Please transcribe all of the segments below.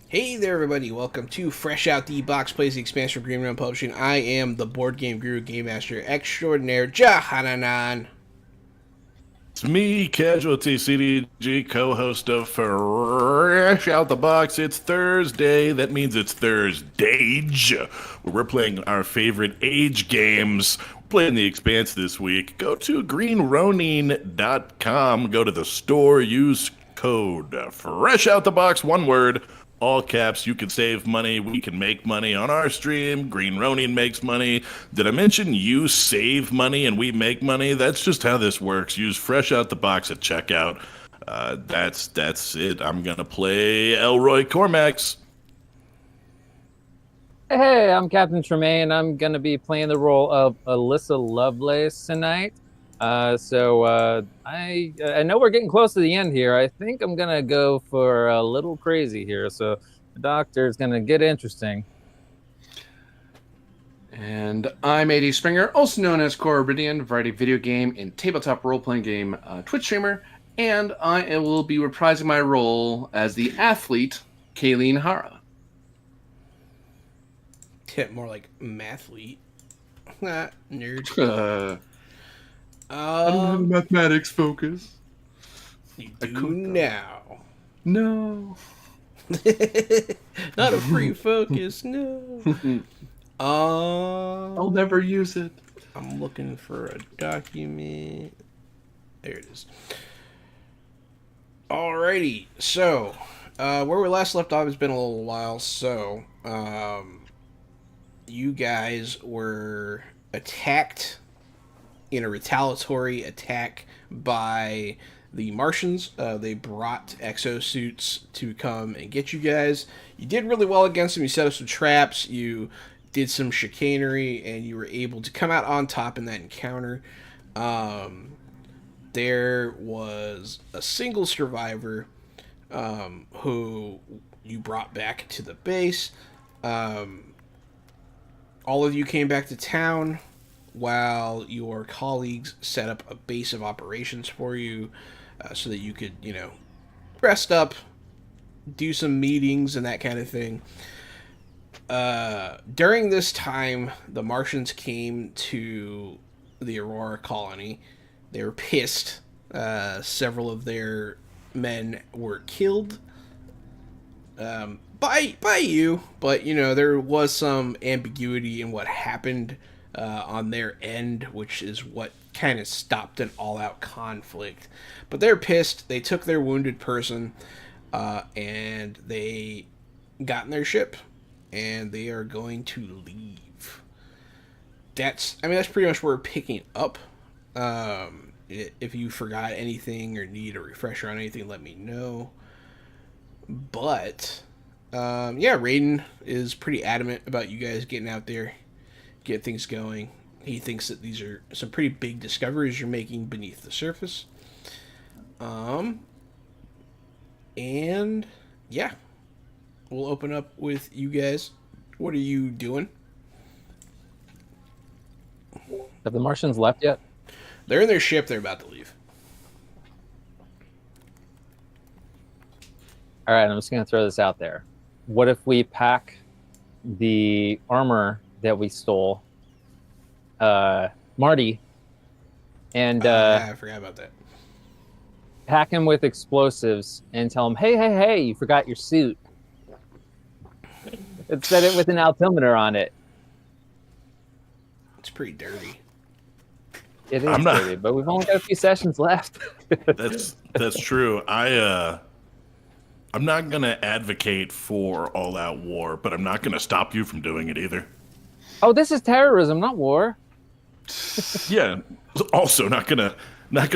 Hey there, everybody! Welcome to Fresh Out the Box Plays the Expanse from Green Room Publishing. I am the board game guru, game master extraordinaire, Jahananan. It's me, Casualty CDG, co-host of Fresh Out the Box. It's Thursday. That means it's Thursdage, where we're playing our favorite age games. We're playing The Expanse this week. Go to greenronin.com. Go to the store. Use code Fresh Out the Box, one word, all caps. You can save money. We can make money on our stream. Green Ronin makes money. Did I mention you save money and we make money? That's just how this works. Use Fresh Out the Box at checkout. That's it. I'm gonna play Elroy Cormax. Hey, I'm Captain Tremaine. I'm going to be playing the role of Alyssa Lovelace tonight. I know we're getting close to the end here. I think I'm going to go for a little crazy here. So the doctor is going to get interesting. And I'm AD Springer, also known as Corbinian, variety video game and tabletop role-playing game Twitch streamer, and I will be reprising my role as the athlete, Kayleen Hara. Tip more like mathlete. Nerd. I don't have a mathematics focus. You do now. No. Not a free focus, no. I'll never use it. I'm looking for a document. There it is. Alrighty, so where we last left off has been a little while. So you guys were attacked in a retaliatory attack by the Martians. They brought exosuits to come and get you guys. You did really well against them. You set up some traps. You did some chicanery, and you were able to come out on top in that encounter. There was a single survivor who you brought back to the base. All of you came back to town while your colleagues set up a base of operations for you so that you could, rest up, do some meetings and that kind of thing. During this time, the Martians came to the Aurora colony. They were pissed. Several of their men were killed by you, but there was some ambiguity in what happened on their end, which is what kind of stopped an all-out conflict. But they're pissed. They took their wounded person, and they got in their ship, and they are going to leave. That's pretty much where we're picking up. If you forgot anything or need a refresher on anything, let me know. But Raiden is pretty adamant about you guys getting out there, get things going. He thinks that these are some pretty big discoveries you're making beneath the surface. And yeah, we'll open up with you guys. What are you doing? Have the Martians left yet? They're in their ship. They're about to leave. All right, I'm just going to throw this out there. What if we pack the armor that we stole, Marty, and I forgot about that. Hack him with explosives and tell him, hey, you forgot your suit. And set it with an altimeter on it. It's pretty dirty. It is dirty, but we've only got a few sessions left. That's true. I'm not gonna advocate for all-out war, but I'm not gonna stop you from doing it either. Oh, this is terrorism, not war. Yeah. Also, not gonna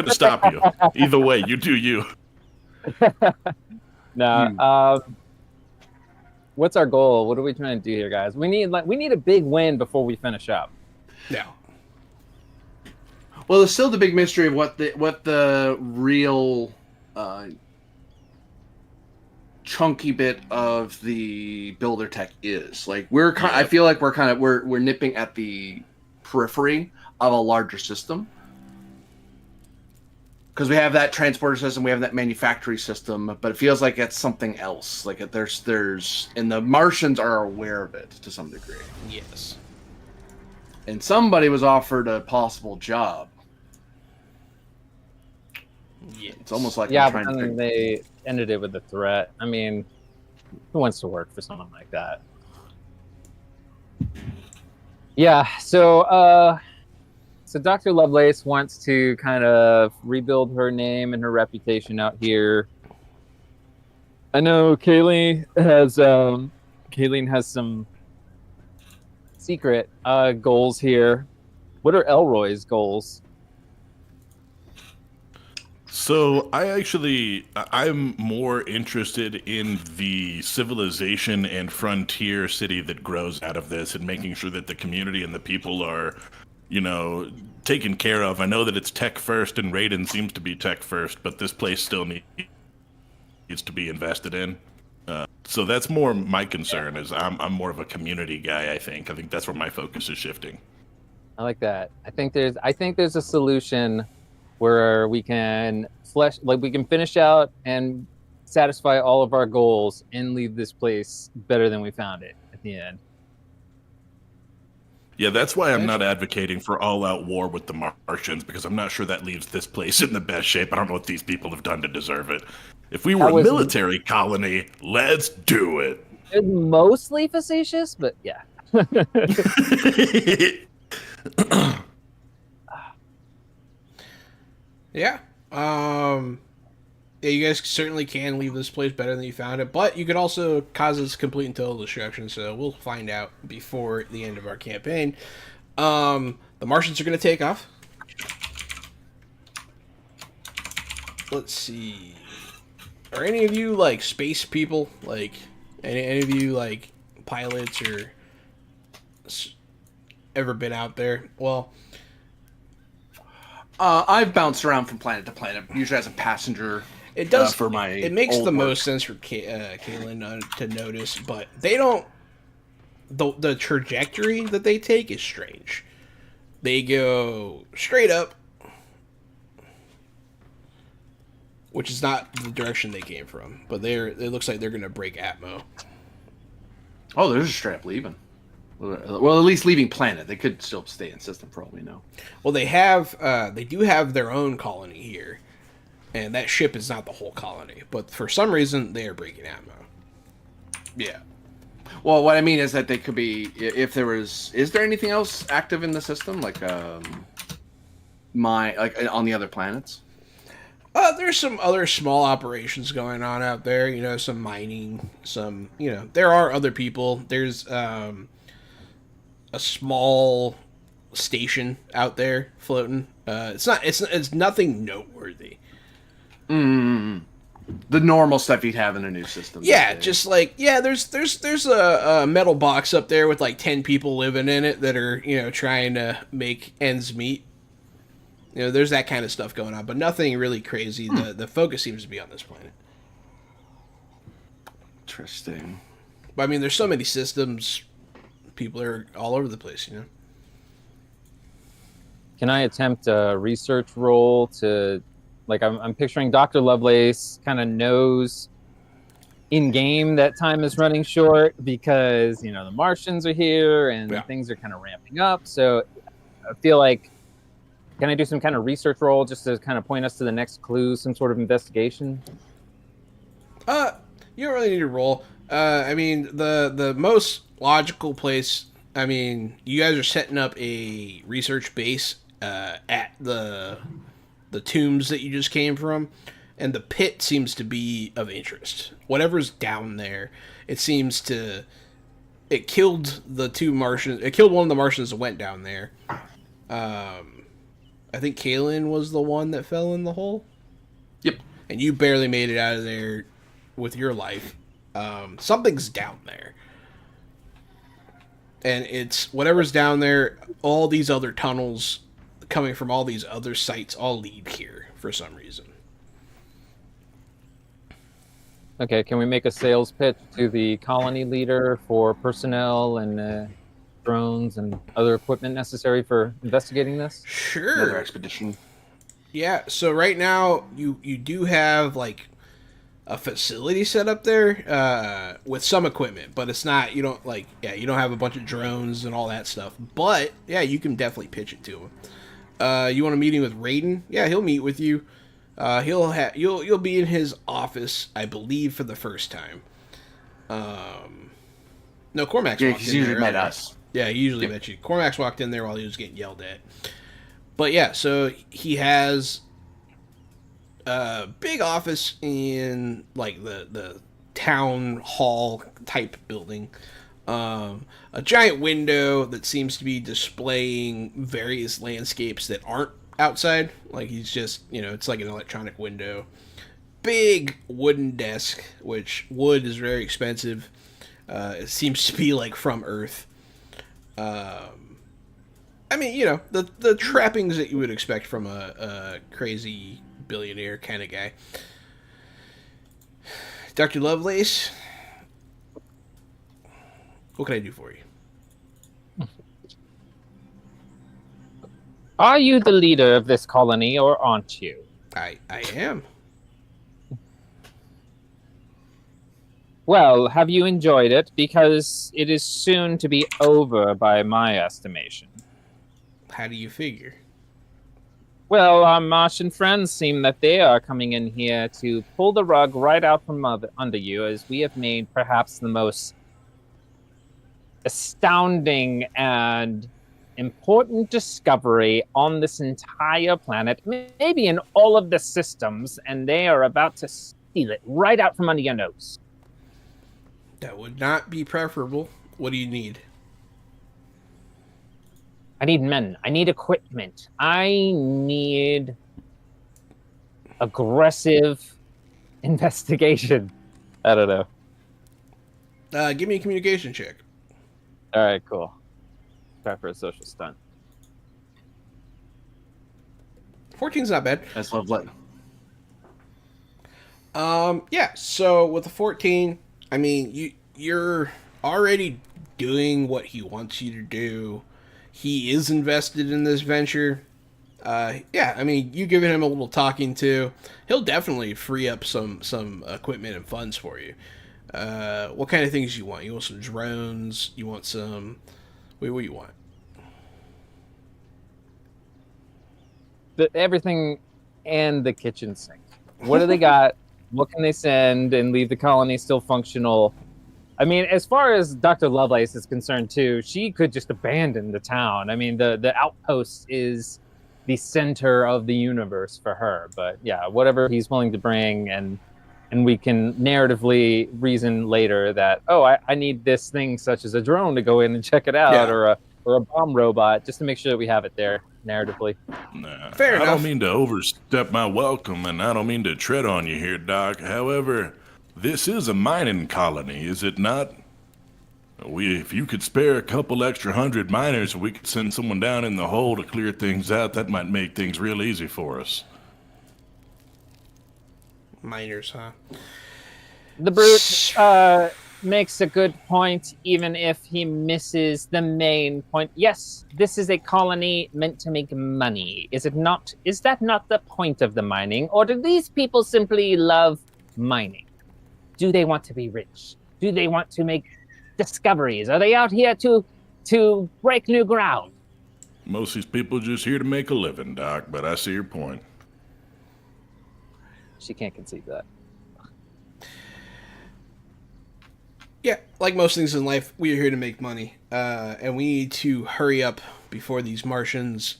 stop you. Either way, you do you. No. What's our goal? What are we trying to do here, guys? We need a big win before we finish up. Yeah. Well, there's still the big mystery of what the real chunky bit of the builder tech is. Like I feel like we're nipping at the periphery of a larger system. because we have that transporter system, we have that manufacturing system, but it feels like it's something else. Like there's, and the Martians are aware of it to some degree. Yes. And somebody was offered a possible job. Yes. It's almost like Yeah, I'm but trying to then think. they ended it with a threat. I mean, who wants to work for someone like that? Yeah, so Dr. Lovelace wants to kind of rebuild her name and her reputation out here. I know Kayleen has some secret goals here. What are Elroy's goals? So I'm more interested in the civilization and frontier city that grows out of this, and making sure that the community and the people are, taken care of. I know that it's tech first, and Raiden seems to be tech first, but this place still needs to be invested in. So that's more my concern. Is I'm more of a community guy. I think that's where my focus is shifting. I like that. I think there's a solution where we can finish out and satisfy all of our goals and leave this place better than we found it at the end. Yeah, that's why I'm not advocating for all-out war with the Martians, because I'm not sure that leaves this place in the best shape. I don't know what these people have done to deserve it. If we were a military colony, let's do it. It's mostly facetious, but yeah. Yeah. Yeah, you guys certainly can leave this place better than you found it, but you could also cause its complete and total destruction, so we'll find out before the end of our campaign. The Martians are going to take off. Let's see. Are any of you, like, space people? Like, any of you, like, pilots or ever been out there? Well, I've bounced around from planet to planet, usually as a passenger. it does. For my it makes old the work. most sense for Kaylin to notice, but they don't. The trajectory that they take is strange. They go straight up, which is not the direction they came from. But it looks like they're going to break Atmo. Oh, they're just straight up leaving. Well, at least leaving planet. They could still stay in system for all we know. Well, they do have their own colony here, and that ship is not the whole colony. But for some reason, they are breaking Atmo. Yeah. Well, what I mean is that they could be, if there was, is there anything else active in the system, like on the other planets? There's some other small operations going on out there. Some mining, some. There are other people. There's a small station out there floating. It's nothing noteworthy. The normal stuff you'd have in a new system. Yeah, just like there's a metal box up there with like 10 people living in it that are trying to make ends meet. There's that kind of stuff going on, but nothing really crazy. The focus seems to be on this planet. Interesting. But I mean, there's so many systems. People are all over the place, Can I attempt a research roll to, like, I'm picturing Dr. Lovelace kind of knows in game that time is running short because, the Martians are here and things are kind of ramping up. So I feel like, can I do some kind of research roll just to kind of point us to the next clue, some sort of investigation? You don't really need to roll. I mean, the most logical place. I mean, you guys are setting up a research base at the tombs that you just came from, and the pit seems to be of interest. Whatever's down there, it seems to. It killed the two Martians. It killed one of the Martians that went down there. I think Kaylin was the one that fell in the hole. Yep. And you barely made it out of there with your life. Something's down there. And it's whatever's down there, all these other tunnels coming from all these other sites all lead here for some reason. Okay, can we make a sales pitch to the colony leader for personnel and drones and other equipment necessary for investigating this? Sure. Another expedition. Yeah, so right now you do have like a facility set up there with some equipment, but it's not, you don't like, yeah, you don't have a bunch of drones and all that stuff. But yeah, you can definitely pitch it to him. You want a meeting with Raiden? Yeah, he'll meet with you. You'll be in his office, I believe, for the first time. No, Cormax Yeah, walked he's in usually there met earlier. us. Yeah, he usually met you. Cormax walked in there while he was getting yelled at. But yeah, so he has a big office in like the town hall type building. A giant window that seems to be displaying various landscapes that aren't outside. Like he's just, it's like an electronic window. Big wooden desk, which wood is very expensive. It seems to be like from Earth. I mean, the trappings that you would expect from a crazy billionaire kind of guy. Dr. Lovelace, what can I do for you? Are you the leader of this colony, or aren't you? I am. Well, have you enjoyed it? Because it is soon to be over by my estimation. How do you figure? Well, our Martian friends seem that they are coming in here to pull the rug right out from under you, as we have made perhaps the most astounding and important discovery on this entire planet, maybe in all of the systems, and they are about to steal it right out from under your nose. That would not be preferable. What do you need? I need men. I need equipment. I need aggressive investigation. I don't know. Give me a communication check. All right, cool. Try for a social stunt. 14's not bad. That's lovely. Yeah, so with the 14, I mean, you're already doing what he wants you to do. He is invested in this venture. Yeah, I mean, you giving him a little talking to, he'll definitely free up some equipment and funds for you. What kind of things you want? You want some drones? You want some... Wait, what do you want? Everything and the kitchen sink. What do they got? What can they send and leave the colony still functional? I mean, as far as Dr. Lovelace is concerned, too, she could just abandon the town. I mean, the outpost is the center of the universe for her. But yeah, whatever he's willing to bring, and we can narratively reason later that, oh, I need this thing such as a drone to go in and check it out, Yeah. or a bomb robot, just to make sure that we have it there narratively. Nah, Fair I enough. don't mean to overstep my welcome, and I don't mean to tread on you here, Doc. However, this is a mining colony, is it not? If you could spare a couple extra 100 miners, we could send someone down in the hole to clear things out. That might make things real easy for us. Miners, huh? The brute makes a good point, even if he misses the main point. Yes, this is a colony meant to make money. Is it not? Is that not the point of the mining? Or do these people simply love mining? Do they want to be rich? Do they want to make discoveries? Are they out here to break new ground? Most of these people just here to make a living, Doc, but I see your point. She can't conceive that. Yeah, like most things in life, we are here to make money. And we need to hurry up before these Martians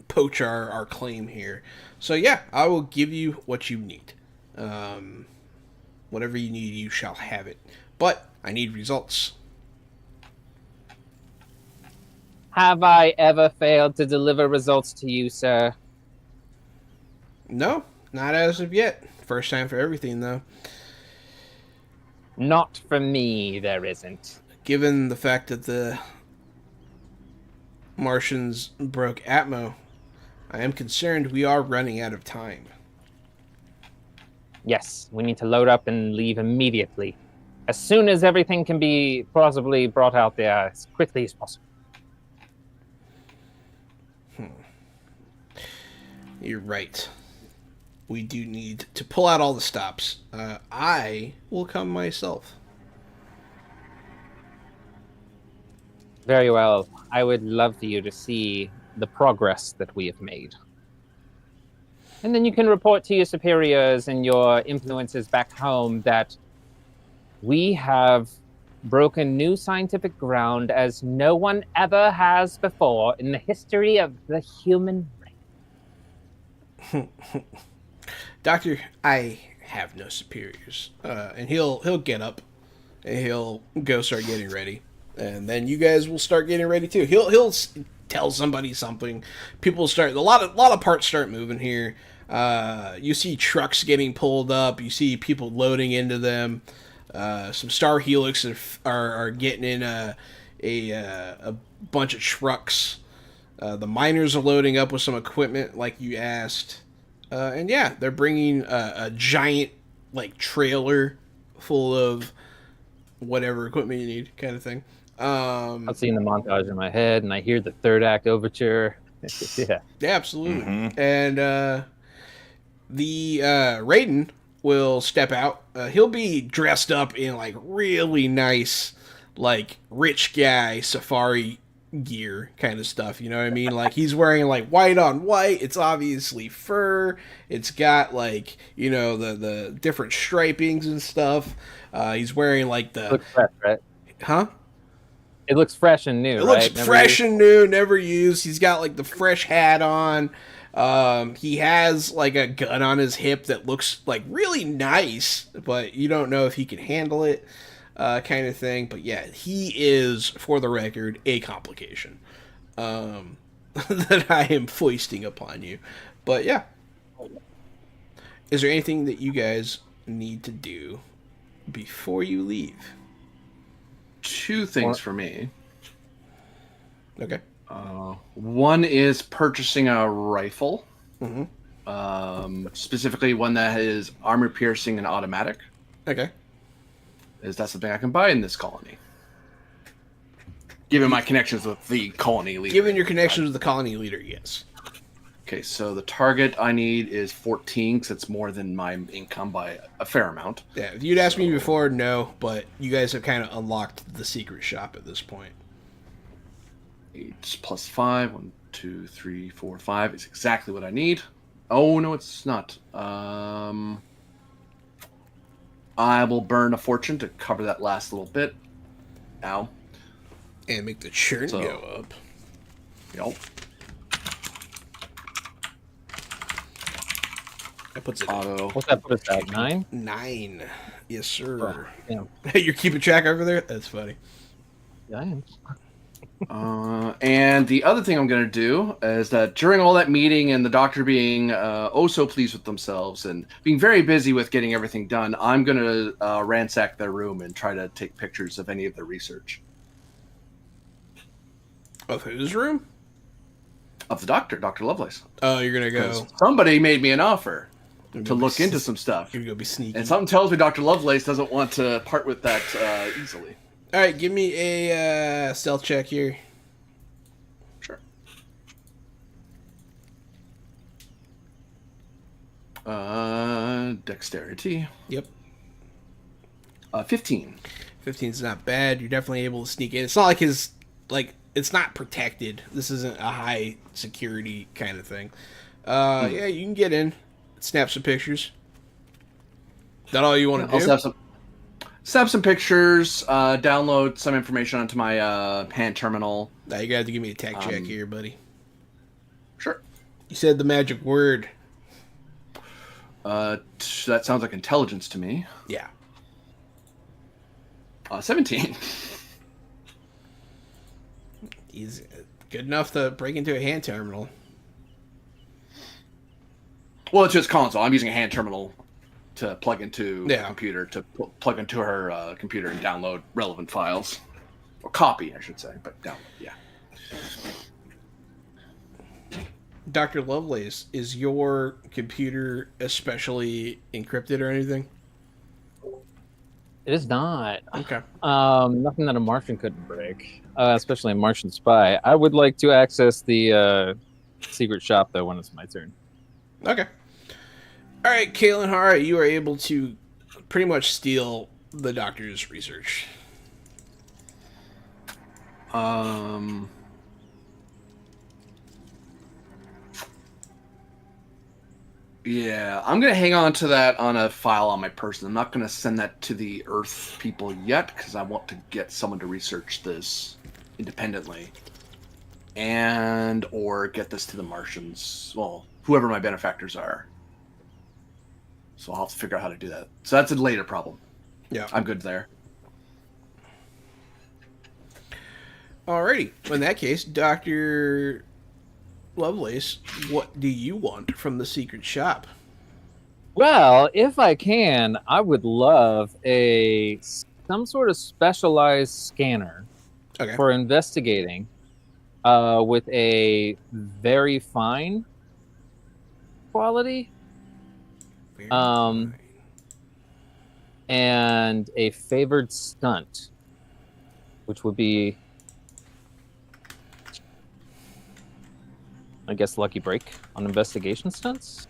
poach our claim here. So yeah, I will give you what you need. Whatever you need, you shall have it. But I need results. Have I ever failed to deliver results to you, sir? No, not as of yet. First time for everything, though. Not for me, there isn't. Given the fact that the Martians broke Atmo, I am concerned we are running out of time. Yes, we need to load up and leave immediately. As soon as everything can be possibly brought out there, as quickly as possible. You're right. We do need to pull out all the stops. I will come myself. Very well. I would love for you to see the progress that we have made. And then you can report to your superiors and your influences back home that we have broken new scientific ground as no one ever has before in the history of the human race. Doctor, I have no superiors. And he'll get up and he'll go start getting ready. And then you guys will start getting ready too. He'll tell somebody something. People start a lot of parts start moving here. You see trucks getting pulled up. You see people loading into them. Some Star Helix are getting in a bunch of trucks. The miners are loading up with some equipment like you asked. And yeah, they're bringing a giant like trailer full of whatever equipment you need, kind of thing. I'm seeing the montage in my head, and I hear the third act overture. Yeah, absolutely. And the Raiden will step out. He'll be dressed up in like really nice, like rich guy safari gear kind of stuff. You know what I mean? Like he's wearing like white on white. It's obviously fur. It's got like, you know, the different stripings and stuff. He's wearing like the looks fresh, right? Huh? It looks fresh and new. It looks right? fresh and new, never used. He's got like the fresh hat on. He has like a gun on his hip that looks like really nice, but you don't know if he can handle it, kind of thing. But yeah, he is, for the record, a complication that I am foisting upon you. But yeah, is there anything that you guys need to do before you leave? Two things for me. Okay. One is purchasing a rifle. Mm-hmm. Specifically one that is armor piercing and automatic. Okay. Is that something I can buy in this colony? Given my connections with the colony leader. Given your connections with the colony leader, yes. Okay, so the target I need is 14, because it's more than my income by a fair amount. Yeah, if you'd asked me before, no, but you guys have kind of unlocked the secret shop at this point. 8 plus 5, 1, 2, 3, 4, 5 is exactly what I need. Oh, no, it's not. I will burn a fortune to cover that last little bit. Ow. And make the churn go up. Yep. That puts it Auto. What's that put us at? 9? 9. Yes, sir. Damn. You're keeping track over there? That's funny. Yeah, I am. And the other thing I'm going to do is that during all that meeting and the doctor being oh so pleased with themselves and being very busy with getting everything done, I'm going to ransack their room and try to take pictures of any of their research. Of whose room? Of the doctor, Dr. Lovelace. Oh, you're going to go. Somebody made me an offer You're to gonna look be into some stuff. You're going to be sneaky. And something tells me Dr. Lovelace doesn't want to part with that easily. All right, give me a stealth check here. Sure. Dexterity. Yep. 15. 15's not bad. You're definitely able to sneak in. It's not like his, like, it's not protected. This isn't a high security kind of thing. Yeah, you can get in, snap some pictures. Is that all you want to do? I'll snap some pictures, download some information onto my hand terminal. Now you got to give me a tech check here, buddy. Sure. You said the magic word. That sounds like intelligence to me. Yeah. 17. He's good enough to break into a hand terminal. Well, it's just console. I'm using a hand terminal to plug into Yeah. a computer, to plug into her computer and download relevant files. Or copy, I should say, but download, yeah. Dr. Lovelace, is your computer especially encrypted or anything? It is not. Okay. Nothing that a Martian couldn't break, especially a Martian spy. I would like to access the secret shop, though, when it's my turn. Okay. All right, Kalen Hara, you are able to pretty much steal the doctor's research. Yeah, I'm gonna hang on to that on a file on my person. I'm not gonna send that to the Earth people yet because I want to get someone to research this independently, and or get this to the Martians. Well, whoever my benefactors are. So I'll have to figure out how to do that. So that's a later problem. Yeah. I'm good there. Alrighty. In that case, Dr. Lovelace, what do you want from the secret shop? Well, if I can, I would love some sort of specialized scanner Okay. for investigating with a very fine quality Very um, fine. and a favored stunt, which would be, I guess, lucky break on investigation stunts,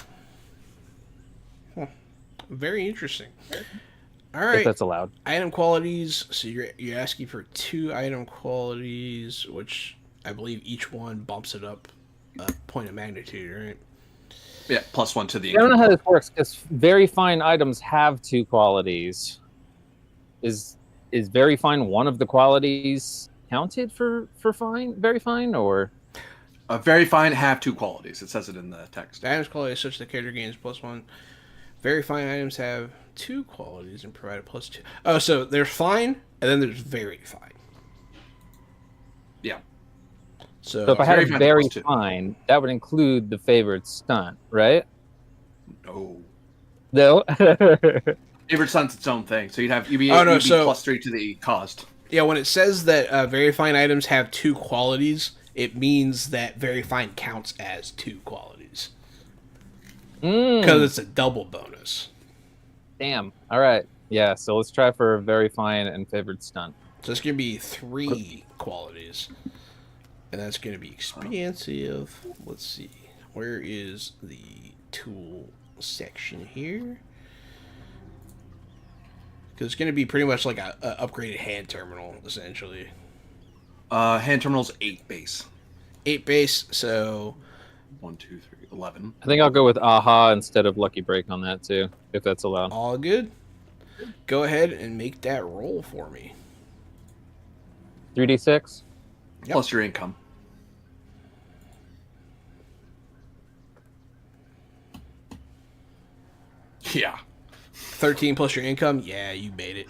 Very interesting. All if right. that's allowed. Item qualities. So you're asking for 2 item qualities, which I believe each one bumps it up a point of magnitude, right? Yeah, +1 to the I don't know income. how this works because very fine items have 2 qualities. Is very fine one of the qualities counted for fine, very fine, or Very fine have 2 qualities. It says it in the text. The items quality is such that character gains +1. Very fine items have 2 qualities and provide a +2. Oh, so there's fine, and then there's very fine. Yeah. so if I very had a fine very +2. fine, that would include the favored stunt, right? No. No. Favorite stunt's its own thing. So you'd be Oh, no, you'd be so- +3 to the cost. Yeah, when it says that very fine items have 2 qualities, it means that very fine counts as 2 qualities. Because it's a double bonus. Damn. All right. Yeah. So let's try for a very fine and favored stunt. So it's going to be 3 qualities. And that's going to be expansive. Let's see. Where is the tool section here? Because it's going to be pretty much like a upgraded hand terminal, essentially. Hand terminal's 8 base. 8 base, so 1, 2, 3, 11. I think I'll go with aha instead of lucky break on that too, if that's allowed. all good. Go ahead and make that roll for me. 3d6. Yep. Plus your income. Yeah. 13 plus your income. Yeah, you made it.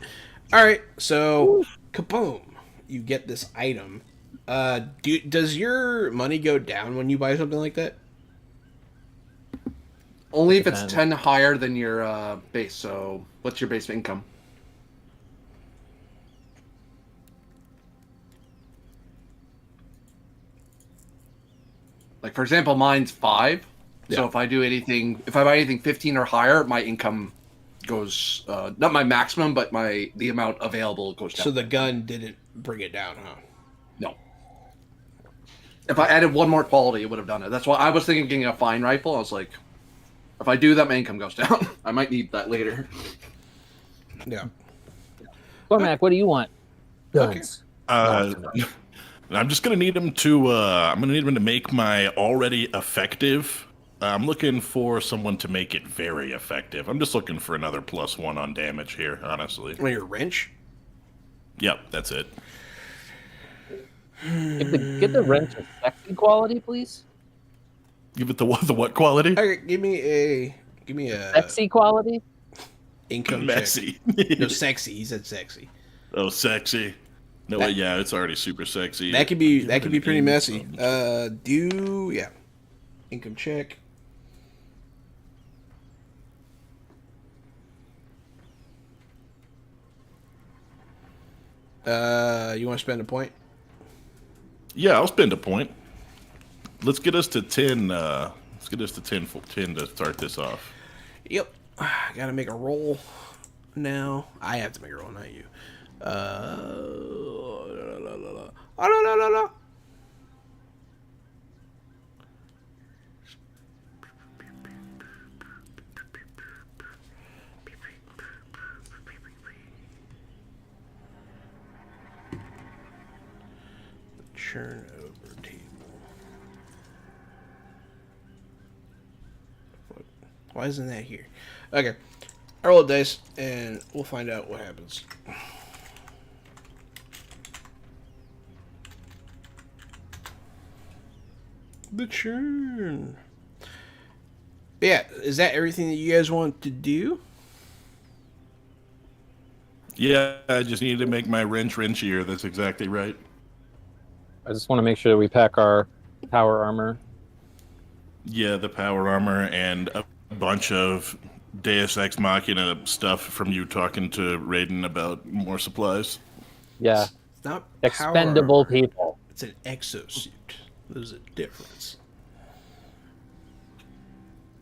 All right, so kaboom, you get this item. Does your money go down when you buy something like that? Only if it's Depends. 10 higher than your base. So what's your base income? Like, for example, mine's 5. So Yeah. if I buy anything 15 or higher, my income goes, not my maximum, but the amount available goes down. So the gun didn't bring it down, huh? No. If I added one more quality, it would have done it. That's why I was thinking of getting a fine rifle. I was like, if I do that, my income goes down. I might need that later. Yeah. Cormac, what do you want? Okay. I'm just gonna need him to. I'm gonna need him to make my already effective. I'm looking for someone to make it very effective. I'm just looking for another +1 on damage here, honestly. When your wrench. Yep, that's it. Get the wrench a sexy quality, please. Give it the what quality? Okay, give me a Sexy quality. income Messy. check. No, sexy. He said sexy. Oh, sexy. No, That- yeah, it's already super sexy. That could be pretty messy. Income check. You want to spend a point? Yeah, I'll spend a point. Let's get us to 10. Let's get us to 10 to start this off. Yep. Gotta make a roll now. I have to make a roll, not you. La. Churn over table. Why isn't that here? Okay. I roll a dice, and we'll find out what happens. The churn. Yeah, is that everything that you guys want to do? Yeah, I just needed to make my wrench wrenchier. That's exactly right. I just want to make sure that we pack our power armor. Yeah, the power armor and a bunch of Deus Ex Machina stuff from you talking to Raiden about more supplies. Yeah. It's not Expendable power armor. people. It's an exosuit. There's a difference.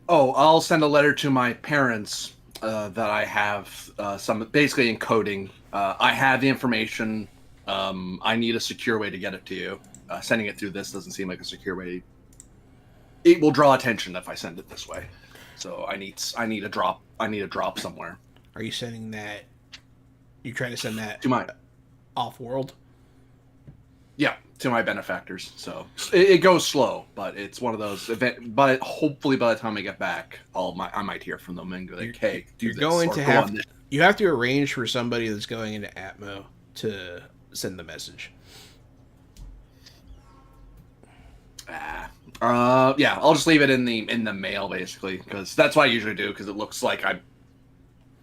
Oh, I'll send a letter to my parents that I have some basically encoding. I have the information. I need a secure way to get it to you. Sending it through this doesn't seem like a secure way. It will draw attention if I send it this way. So I need a drop. I need a drop somewhere. Are you sending that? You trying to send that To my off-world? Yeah, to my benefactors. So it goes slow, but it's one of those event. But hopefully, by the time I get back, I might hear from them and go like, "Hey, you're going to have you have to arrange for somebody that's going into Atmo to send the message." Yeah, I'll just leave it in the mail basically because that's what I usually do because it looks like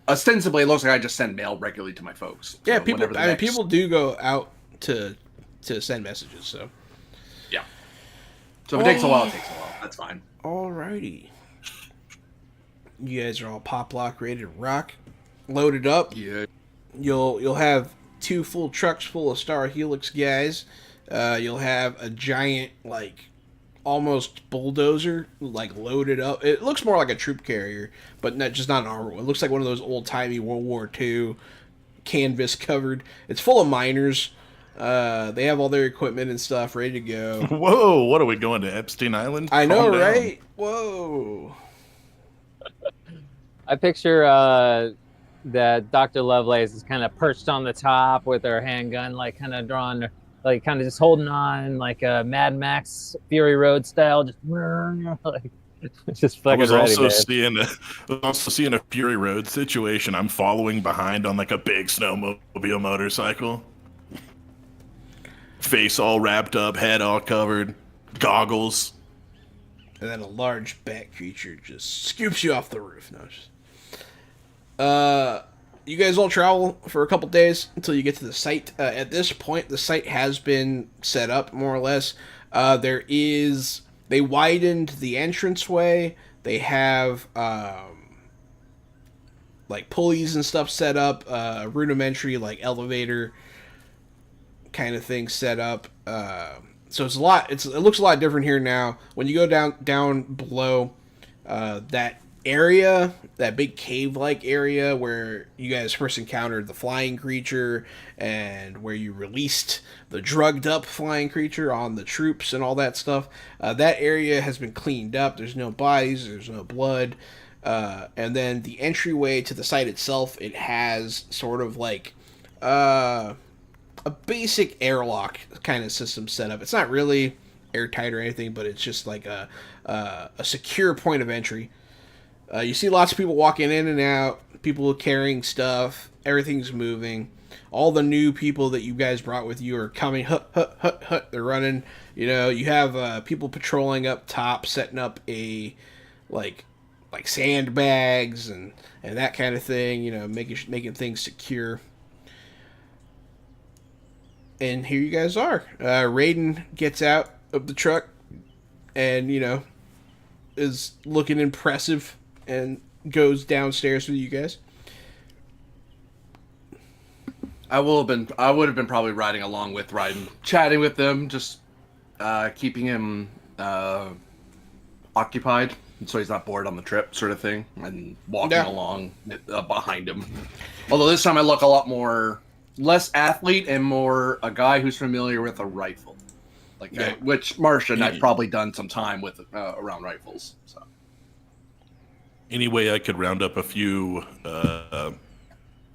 ostensibly it looks like I just send mail regularly to my folks. Yeah, So people. I mean, people do go out to send messages. So yeah. So if it takes a while, it takes a while. That's fine. Alrighty. You guys are all pop lock ready to rock, loaded up. Yeah. You'll have 2 full trucks full of Star Helix guys. You'll have a giant like almost bulldozer like loaded up. It looks more like a troop carrier, but not an armor one. It looks like one of those old timey World War II canvas covered. It's full of miners. They have all their equipment and stuff ready to go. Whoa, what are we going to Epstein Island? I know, Calm down. right? Whoa. I picture that Dr. Lovelace is kind of perched on the top with her handgun, like kind of drawn, like kind of just holding on, like a Mad Max Fury Road style, just like just fucking I was ready. also seeing a Fury Road situation. I'm following behind on like a big snowmobile motorcycle. Face all wrapped up, head all covered, goggles. And then a large bat creature just scoops you off the roof. No, you guys all travel for a couple days until you get to the site. At this point, the site has been set up more or less. They widened the entranceway. They have like pulleys and stuff set up, rudimentary like elevator kind of thing set up. So it's a lot. It looks a lot different here now. When you go down below, that area, that big cave-like area where you guys first encountered the flying creature and where you released the drugged-up flying creature on the troops and all that stuff, that area has been cleaned up. There's no bodies. There's no blood. And then the entryway to the site itself, it has sort of like a basic airlock kind of system set up. It's not really airtight or anything, but it's just like a secure point of entry. You see lots of people walking in and out, people carrying stuff, everything's moving. All the new people that you guys brought with you are coming, they're running. You know, you have people patrolling up top, setting up a like sandbags and that kind of thing, you know, making things secure. And here you guys are. Raiden gets out of the truck and, you know, is looking impressive and goes downstairs with you guys. I would have been probably riding along with Raiden, chatting with them, just keeping him occupied so he's not bored on the trip, sort of thing, and walking along behind him. Although this time I look a lot less athlete and more a guy who's familiar with a rifle, which Martian I've probably done some time with around rifles. So Any way I could round up a few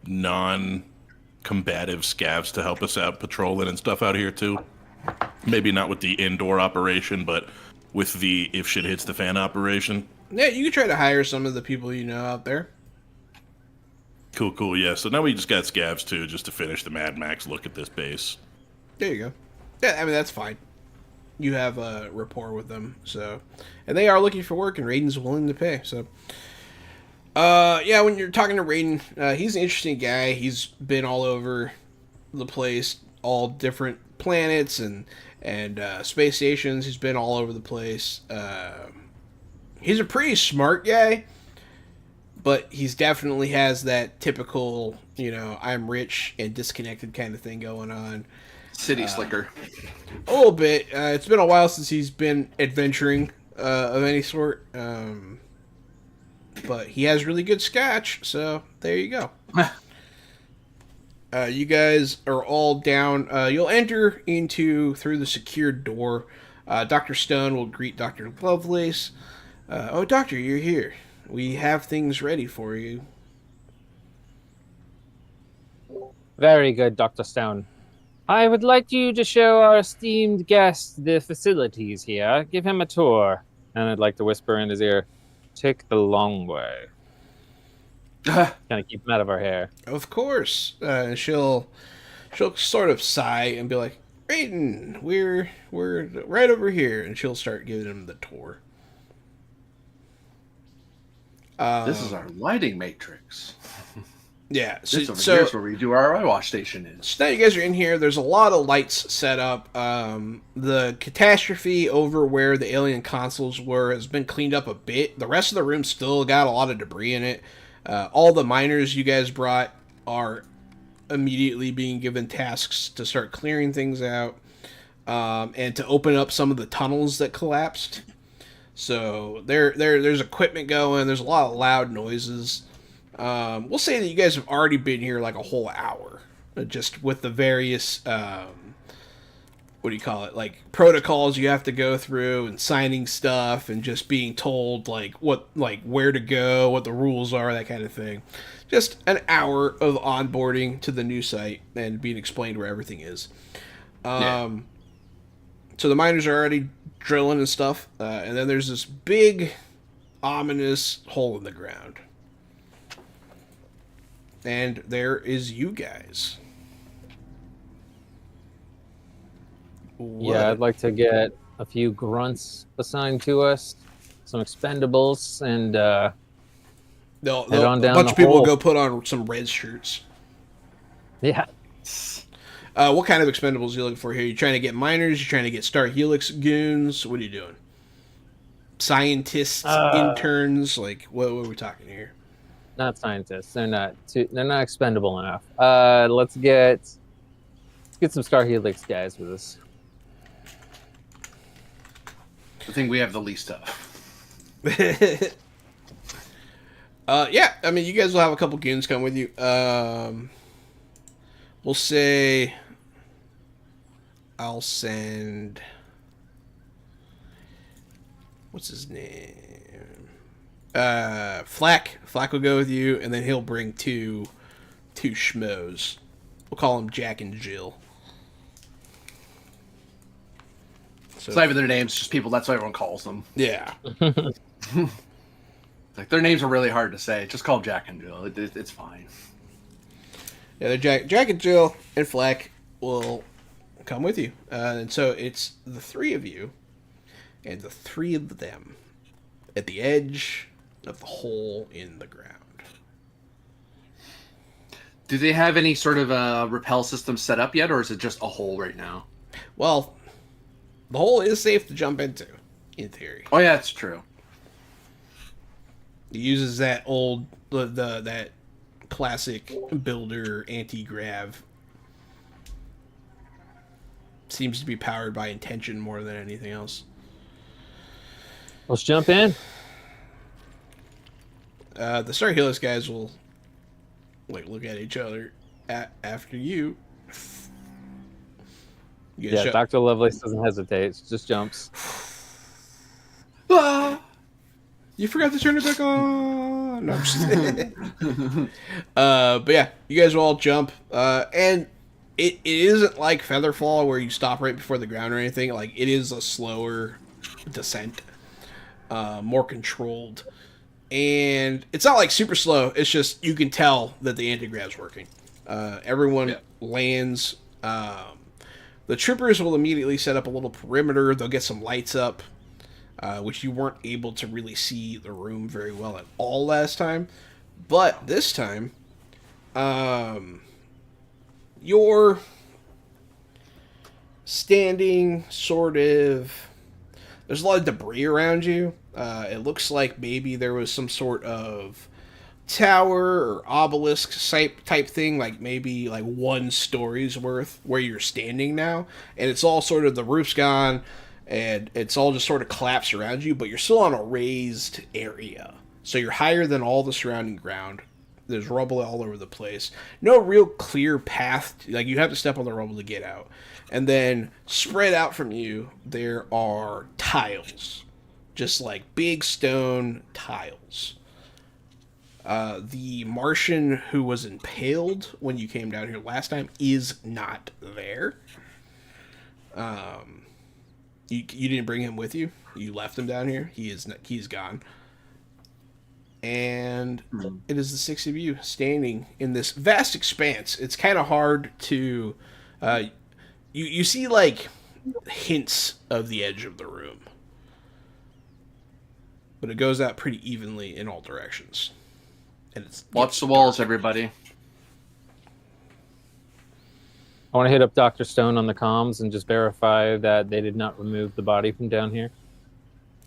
non-combative scavs to help us out patrolling and stuff out here too? Maybe not with the indoor operation, but with the if shit hits the fan operation. Yeah, you could try to hire some of the people you know out there. Cool, cool. Yeah. So now we just got scabs too, just to finish the Mad Max look at this base. There you go. Yeah, I mean that's fine. You have a rapport with them, so, and they are looking for work, and Raiden's willing to pay. So, yeah, when you're talking to Raiden, he's an interesting guy. He's been all over the place, all different planets and space stations. He's been all over the place. He's a pretty smart guy, but he's definitely has that typical, I'm rich and disconnected kind of thing going on. City slicker. A little bit. It's been a while since he's been adventuring of any sort. But he has really good scotch, so there you go. You guys are all down. You'll enter through the secured door. Dr. Stone will greet Dr. Lovelace. Oh, Doctor, you're here. We have things ready for you. Very good, Dr. Stone. I would like you to show our esteemed guest the facilities here. Give him a tour. And I'd like to whisper in his ear, take the long way. Kind of keep him out of our hair. Of course. She'll sort of sigh and be like, Raiden, we're right over here. And she'll start giving him the tour. This is our lighting matrix. Yeah. Here's where we do our eyewash station is. So now you guys are in here. There's a lot of lights set up. The catastrophe over where the alien consoles were has been cleaned up a bit. The rest of the room still got a lot of debris in it. All the miners you guys brought are immediately being given tasks to start clearing things out and to open up some of the tunnels that collapsed. So there's equipment going. There's a lot of loud noises. We'll say that you guys have already been here like a whole hour, just with the various, like protocols you have to go through and signing stuff and just being told where to go, what the rules are, that kind of thing. Just an hour of onboarding to the new site and being explained where everything is. So the miners are already drilling and stuff, and then there's this big, ominous hole in the ground. And there is you guys. Yeah, I'd like to get a few grunts assigned to us, some expendables, and head on down a bunch the of people hole. will go put on some red shirts. Yeah. What kind of expendables are you looking for here? You trying to get miners? You trying to get Star Helix goons? What are you doing? Scientists, interns? Like, what are we talking here? Not scientists. They're not expendable enough. Let's get some Star Helix guys with us. I think we have the least of. Yeah, I mean, you guys will have a couple goons come with you. We'll say I'll send, what's his name? Flack. Flack will go with you, and then he'll bring two schmoes. We'll call them Jack and Jill. So, it's not even their names, just people. That's what everyone calls them. Yeah. Like their names are really hard to say. Just call Jack and Jill. It's fine. Yeah, they're Jack and Jill and Flack will come with you. And so it's the three of you and the three of them at the edge of the hole in the ground. Do they have any sort of repel system set up yet, or is it just a hole right now? Well, the hole is safe to jump into, in theory. Oh yeah, that's true. It uses that old that classic builder anti-grav. Seems to be powered by intention more than anything else. Let's jump in. The Star Helix guys will look at each other after you. Yeah, Dr. Lovelace doesn't hesitate. Just jumps. You forgot to turn it back on. No, I'm just kidding. But yeah, you guys will all jump. And it isn't like Featherfall where you stop right before the ground or anything. Like, it is a slower descent, more controlled. And it's not like super slow. It's just you can tell that the anti-grav's working. Everyone lands. The troopers will immediately set up a little perimeter. They'll get some lights up, which you weren't able to really see the room very well at all last time. But this time, you're standing sort of... There's a lot of debris around you. It looks like maybe there was some sort of tower or obelisk type thing, like maybe like 1 story's worth where you're standing now. And it's all sort of, the roof's gone, and it's all just sort of collapsed around you, but you're still on a raised area. So you're higher than all the surrounding ground. There's rubble all over the place. No real clear path. Like, you have to step on the rubble to get out. And then spread out from you, there are tiles. Just like big stone tiles. The Martian who was impaled when you came down here last time is not there. You didn't bring him with you. You left him down here. He's gone. And it is the 6 of you standing in this vast expanse. It's kind of hard to... You see, like, hints of the edge of the room. But it goes out pretty evenly in all directions. And it's Watch the walls, everybody. I want to hit up Dr. Stone on the comms and just verify that they did not remove the body from down here.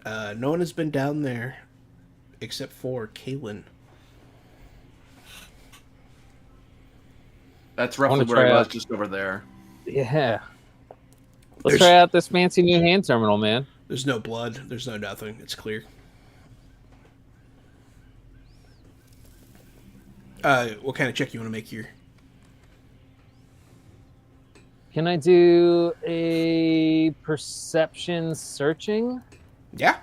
No one has been down there except for Kaylin. That's roughly where I was, just over there. Yeah. Let's try out this fancy new hand terminal, man. There's no blood. There's no nothing. It's clear. What kind of check you want to make here? Can I do a perception searching? Yeah.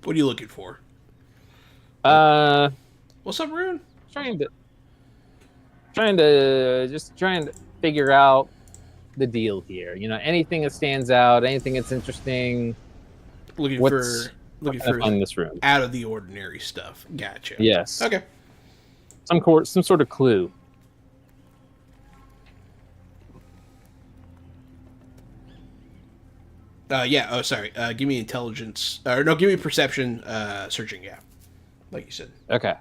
What are you looking for? What's up, Rune? Trying to figure out the deal here. You know, anything that stands out, anything that's interesting. Looking for in this room. Out of the ordinary stuff. Gotcha. Yes. Okay. Some sort of clue. Yeah. Oh, sorry. Give me intelligence. Or no, give me perception. Searching. Yeah. Like you said. Okay.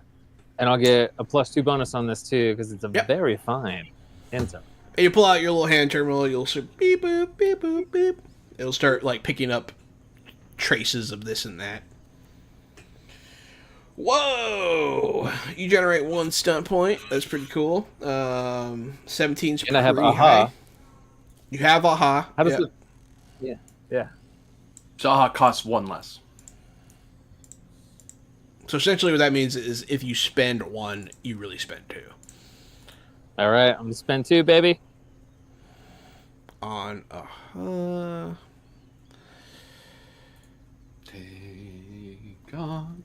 And I'll get a +2 bonus on this too because it's a very fine enter. And you pull out your little hand terminal. You'll say beep boop beep boop beep. It'll start like picking up traces of this and that. Whoa! You generate 1 stunt point. That's pretty cool. 17's pretty and I have high. aha. You have aha. How does it? Yeah. So aha costs 1 less. So essentially what that means is if you spend 1, you really spend 2. All right, I'm gonna spend 2, baby. On Take on.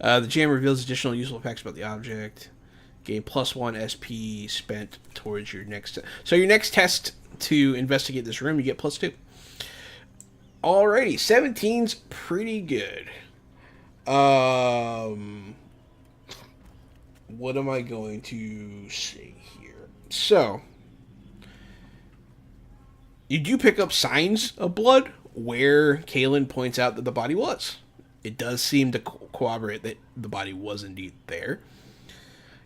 The jam reveals additional useful facts about the object. Gain +1 SP spent towards your next... So your next test to investigate this room, you get +2. Alrighty, 17's pretty good. What am I going to say here? So, you do pick up signs of blood where Kaylin points out that the body was. It does seem to corroborate that the body was indeed there.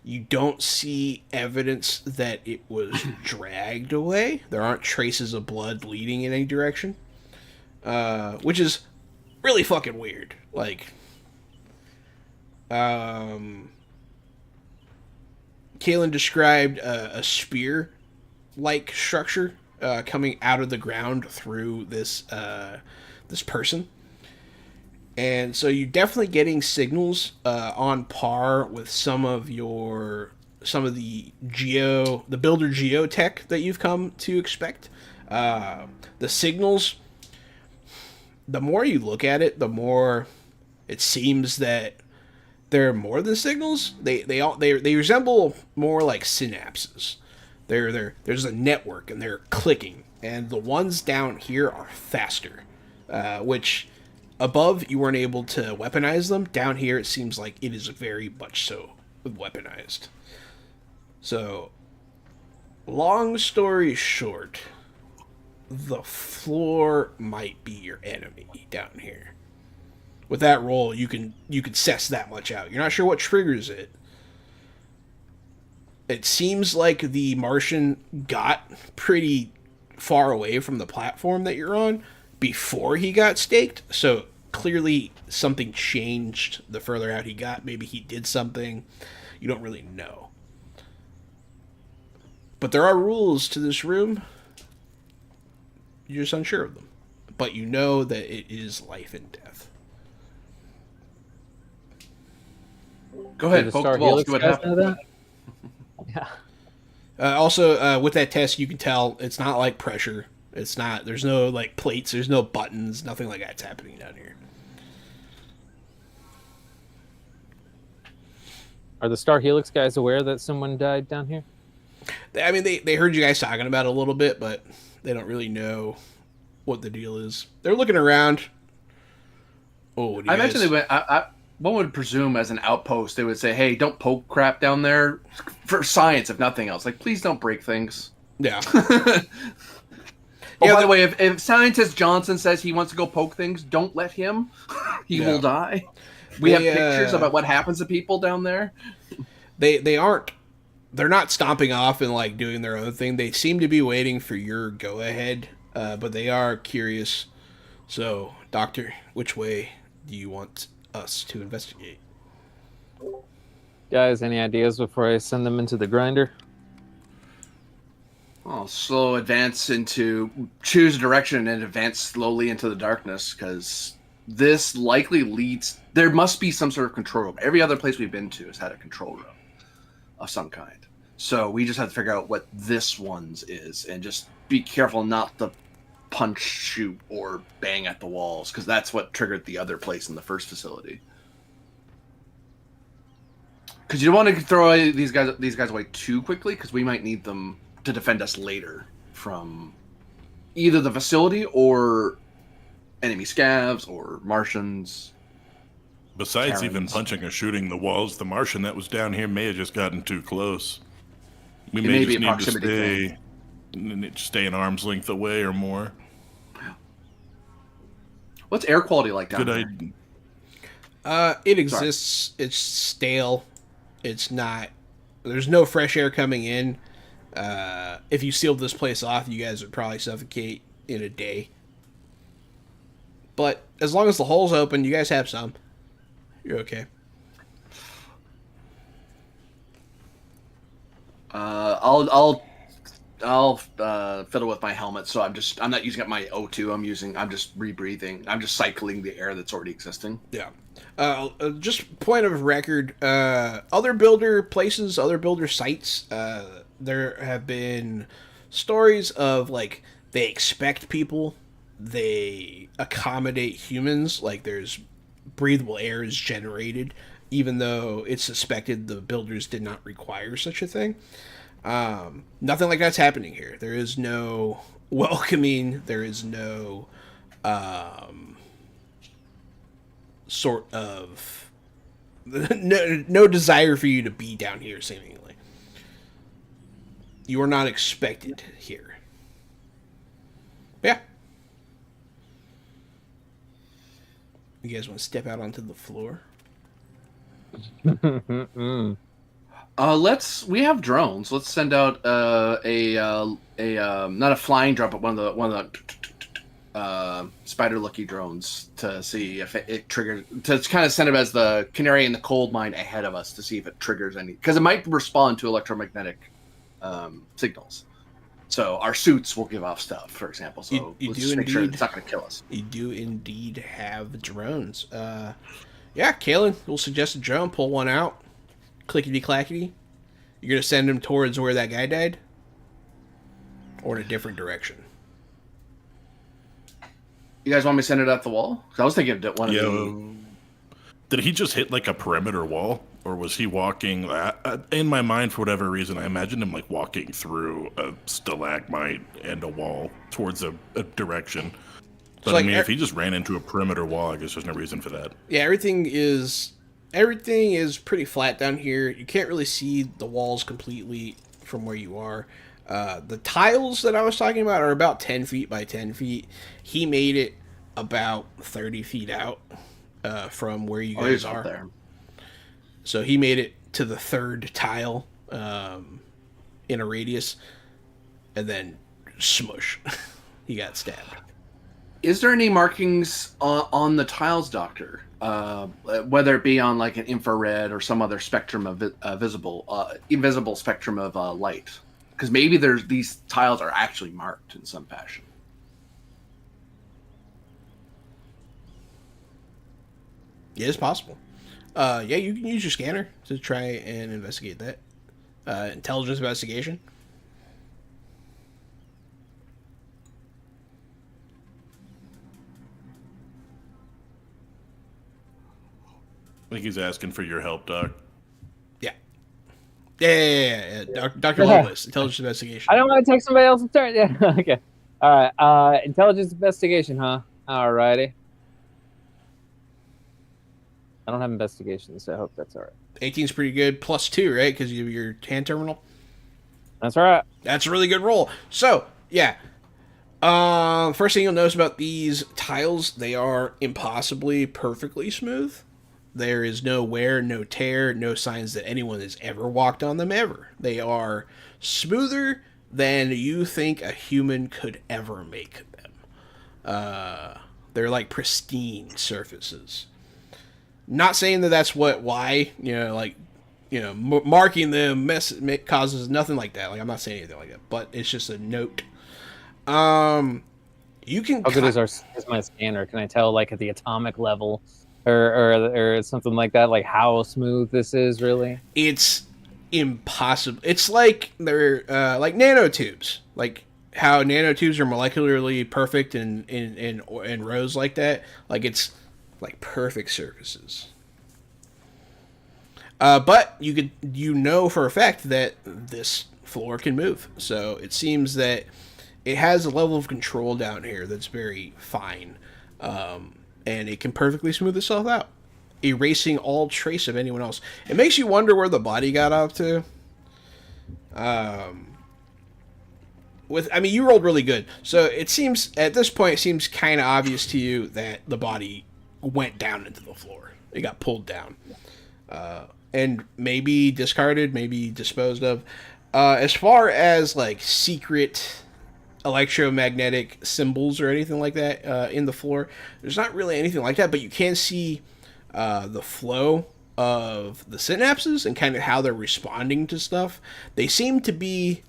You don't see evidence that it was dragged away. There aren't traces of blood leading in any direction. Which is really fucking weird. Like, Kaylin described a spear-like structure coming out of the ground through this person. And so you're definitely getting signals on par with some of the builder geotech that you've come to expect. The signals, the more you look at it, the more it seems that they're more than signals. They resemble more like synapses. There's a network, and they're clicking, and the ones down here are faster, which above you weren't able to weaponize them. Down here, it seems like it is very much so weaponized. So, long story short, the floor might be your enemy down here. With that roll, you can suss that much out. You're not sure what triggers it. It seems like the Martian got pretty far away from the platform that you're on before he got staked, so clearly something changed the further out he got. Maybe he did something. You don't really know. But there are rules to this room. You're just unsure of them. But you know that it is life and death. Go ahead, the poke Star the balls. Helix See what guys happens. know that? Yeah. Also, with that test, you can tell it's not like pressure. It's not. There's no like plates. There's no buttons. Nothing like that's happening down here. Are the Star Helix guys aware that someone died down here? I mean, they heard you guys talking about it a little bit, but they don't really know what the deal is. They're looking around. Oh, what do you I guys... imagine they went. One would presume as an outpost, they would say, "Hey, don't poke crap down there for science, if nothing else. Like, please don't break things." Yeah. By the way, if scientist Johnson says he wants to go poke things, don't let him. He will die. We have pictures about what happens to people down there. They're not stomping off and like doing their own thing. They seem to be waiting for your go ahead, but they are curious. So, Doctor, which way do you want us to investigate? Guys, any ideas before I send them into the grinder? Well, slow advance into choose a direction and advance slowly into the darkness, because this likely leads. There must be some sort of control room. Every other place we've been to has had a control room of some kind. So we just have to figure out what this one's is, and just be careful not to punch, shoot, or bang at the walls, because that's what triggered the other place in the first facility. Because you don't want to throw these guys away too quickly, because we might need them to defend us later from either the facility or enemy scavs or Martians. Besides even Terrans. punching or shooting the walls, the Martian that was down here may have just gotten too close. We It may may be just a need to proximity stay an arm's length away or more. What's air quality like down Good there? idea. It exists. It's stale. It's not. There's no fresh air coming in. If you sealed this place off, you guys would probably suffocate in a day. But as long as the hole's open, you guys have some. You're okay. I'll fiddle with my helmet, so I'm not using up my O2. I'm just rebreathing. I'm just cycling the air that's already existing. Yeah. Just point of record, other builder places, other builder sites, there have been stories of, like, they expect people, they accommodate humans, like there's breathable air is generated, even though it's suspected the builders did not require such a thing. Nothing like that's happening here. There is no welcoming, there is no, sort of no desire for you to be down here, seemingly. You are not expected here. Yeah. You guys want to step out onto the floor? We have drones. Let's send out not a flying drone, but one of the spider-looky drones to see if it triggers, to kind of send it as the canary in the coal mine ahead of us to see if it triggers any, because it might respond to electromagnetic signals. So our suits will give off stuff, for example. So you let's do just make sure indeed. it's not going to kill us. You do indeed have drones. Yeah, Kalen, we'll suggest a drone. Pull one out. Clickety-clackety. You're going to send him towards where that guy died? Or in a different direction? You guys want me to send it up the wall? 'Cause I was thinking of one of the... Did he just hit like a perimeter wall? or was he walking? In my mind, for whatever reason, I imagined him like walking through a stalagmite and a wall towards a direction. But like, I mean, if he just ran into a perimeter wall, I guess there's no reason for that. yeah, everything is pretty flat down here. You can't really see the walls completely from where you are. The tiles that I was talking about are about 10 feet by 10 feet. He made it about 30 feet out from where you guys are. There. So he made it to the third tile in a radius, and then smush. He got stabbed. Is there any markings on the tiles, Doctor? Whether it be on like an infrared or some other spectrum of invisible spectrum of light? Because maybe these tiles are actually marked in some fashion. Yeah, it's possible. Yeah, you can use your scanner to try and investigate that. Intelligence investigation. I think he's asking for your help, Doc. Yeah. Yeah. Dr. Lovelace, intelligence investigation. I don't want to take somebody else's turn. Yeah. Okay. All right. Intelligence investigation, huh? All righty. I don't have investigation, so I hope that's all right. 18's pretty good. +2, right? Because you have your hand terminal. That's all right. That's a really good roll. So, yeah. First thing you'll notice about these tiles, they are impossibly perfectly smooth. There is no wear, no tear, no signs that anyone has ever walked on them ever. They are smoother than you think a human could ever make them. They're like pristine surfaces. Not saying that that's why, marking them causes nothing like that. Like, I'm not saying anything like that, but it's just a note. You can. How good is my scanner? Can I tell, like, at the atomic level, or something like that, like how smooth this is? Really, it's impossible. It's like they're like nanotubes, like how nanotubes are molecularly perfect in rows like that. Like, it's like perfect surfaces. But you know for a fact that this floor can move. So it seems that it has a level of control down here that's very fine. And it can perfectly smooth itself out, erasing all trace of anyone else. It makes you wonder where the body got up to. You rolled really good. So it seems, at this point, it seems kind of obvious to you that the body went down into the floor. It got pulled down. And maybe discarded, maybe disposed of. As far as, like, secret electromagnetic symbols or anything like that in the floor, there's not really anything like that, but you can see the flow of the synapses and kind of how they're responding to stuff. They seem to be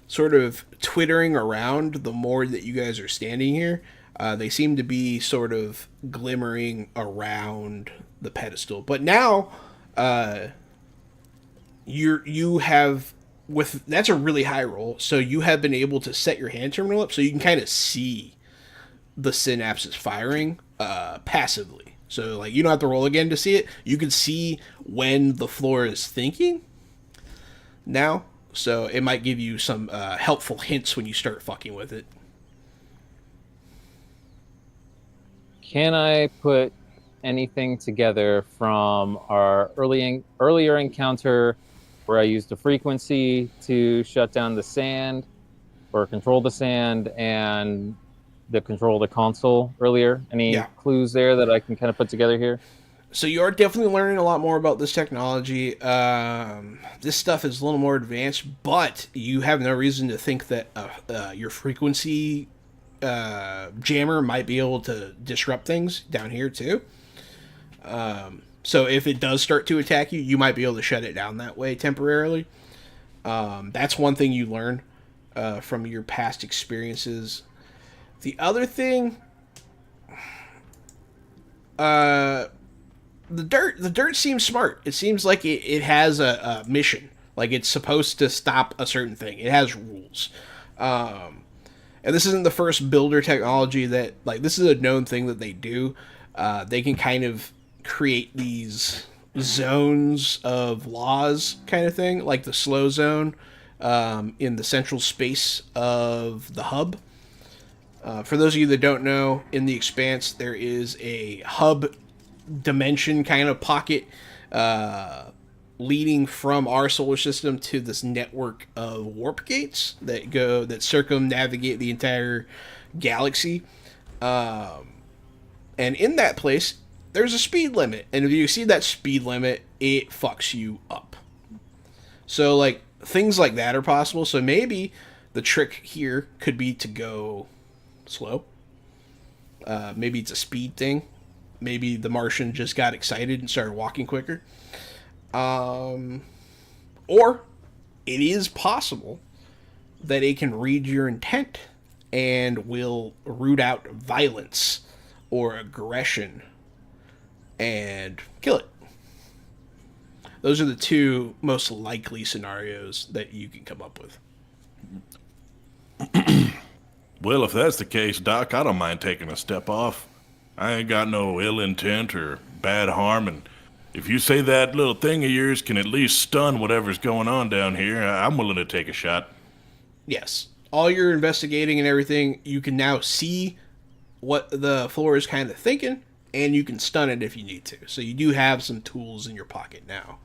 sort of twittering around the more that you guys are standing here. They seem to be sort of glimmering around the pedestal. But now, you have, that's a really high roll, so you have been able to set your hand terminal up so you can kind of see the synapses firing passively. So, like, you don't have to roll again to see it. You can see when the floor is thinking now, so it might give you some helpful hints when you start fucking with it. Can I put anything together from our earlier encounter where I used a frequency to shut down the sand or control the sand, and the control of the console earlier? Any clues there that I can kind of put together here? So you are definitely learning a lot more about this technology. This stuff is a little more advanced, but you have no reason to think that your frequency jammer might be able to disrupt things down here too. So if it does start to attack you, you might be able to shut it down that way temporarily. That's one thing you learn from your past experiences. The other thing, the dirt seems smart. It seems like it has a mission. Like, it's supposed to stop a certain thing. It has rules. And this isn't the first builder technology that, like, this is a known thing that they do. They can kind of create these zones of laws kind of thing, like the slow zone in the central space of the hub. For those of you that don't know, in the Expanse, there is a hub dimension kind of pocket leading from our solar system to this network of warp gates that circumnavigate the entire galaxy. And in that place, there's a speed limit, and if you exceed that speed limit, it fucks you up. So, like, things like that are possible. So maybe the trick here could be to go slow. Maybe it's a speed thing. Maybe the Martian just got excited and started walking quicker. Or it is possible that it can read your intent and will root out violence or aggression and kill it. Those are the two most likely scenarios that you can come up with. Well, if that's the case, Doc, I don't mind taking a step off. I ain't got no ill intent or bad harm, and if you say that little thing of yours can at least stun whatever's going on down here, I'm willing to take a shot. Yes. All your investigating and everything, you can now see what the floor is kind of thinking, and you can stun it if you need to. So you do have some tools in your pocket now.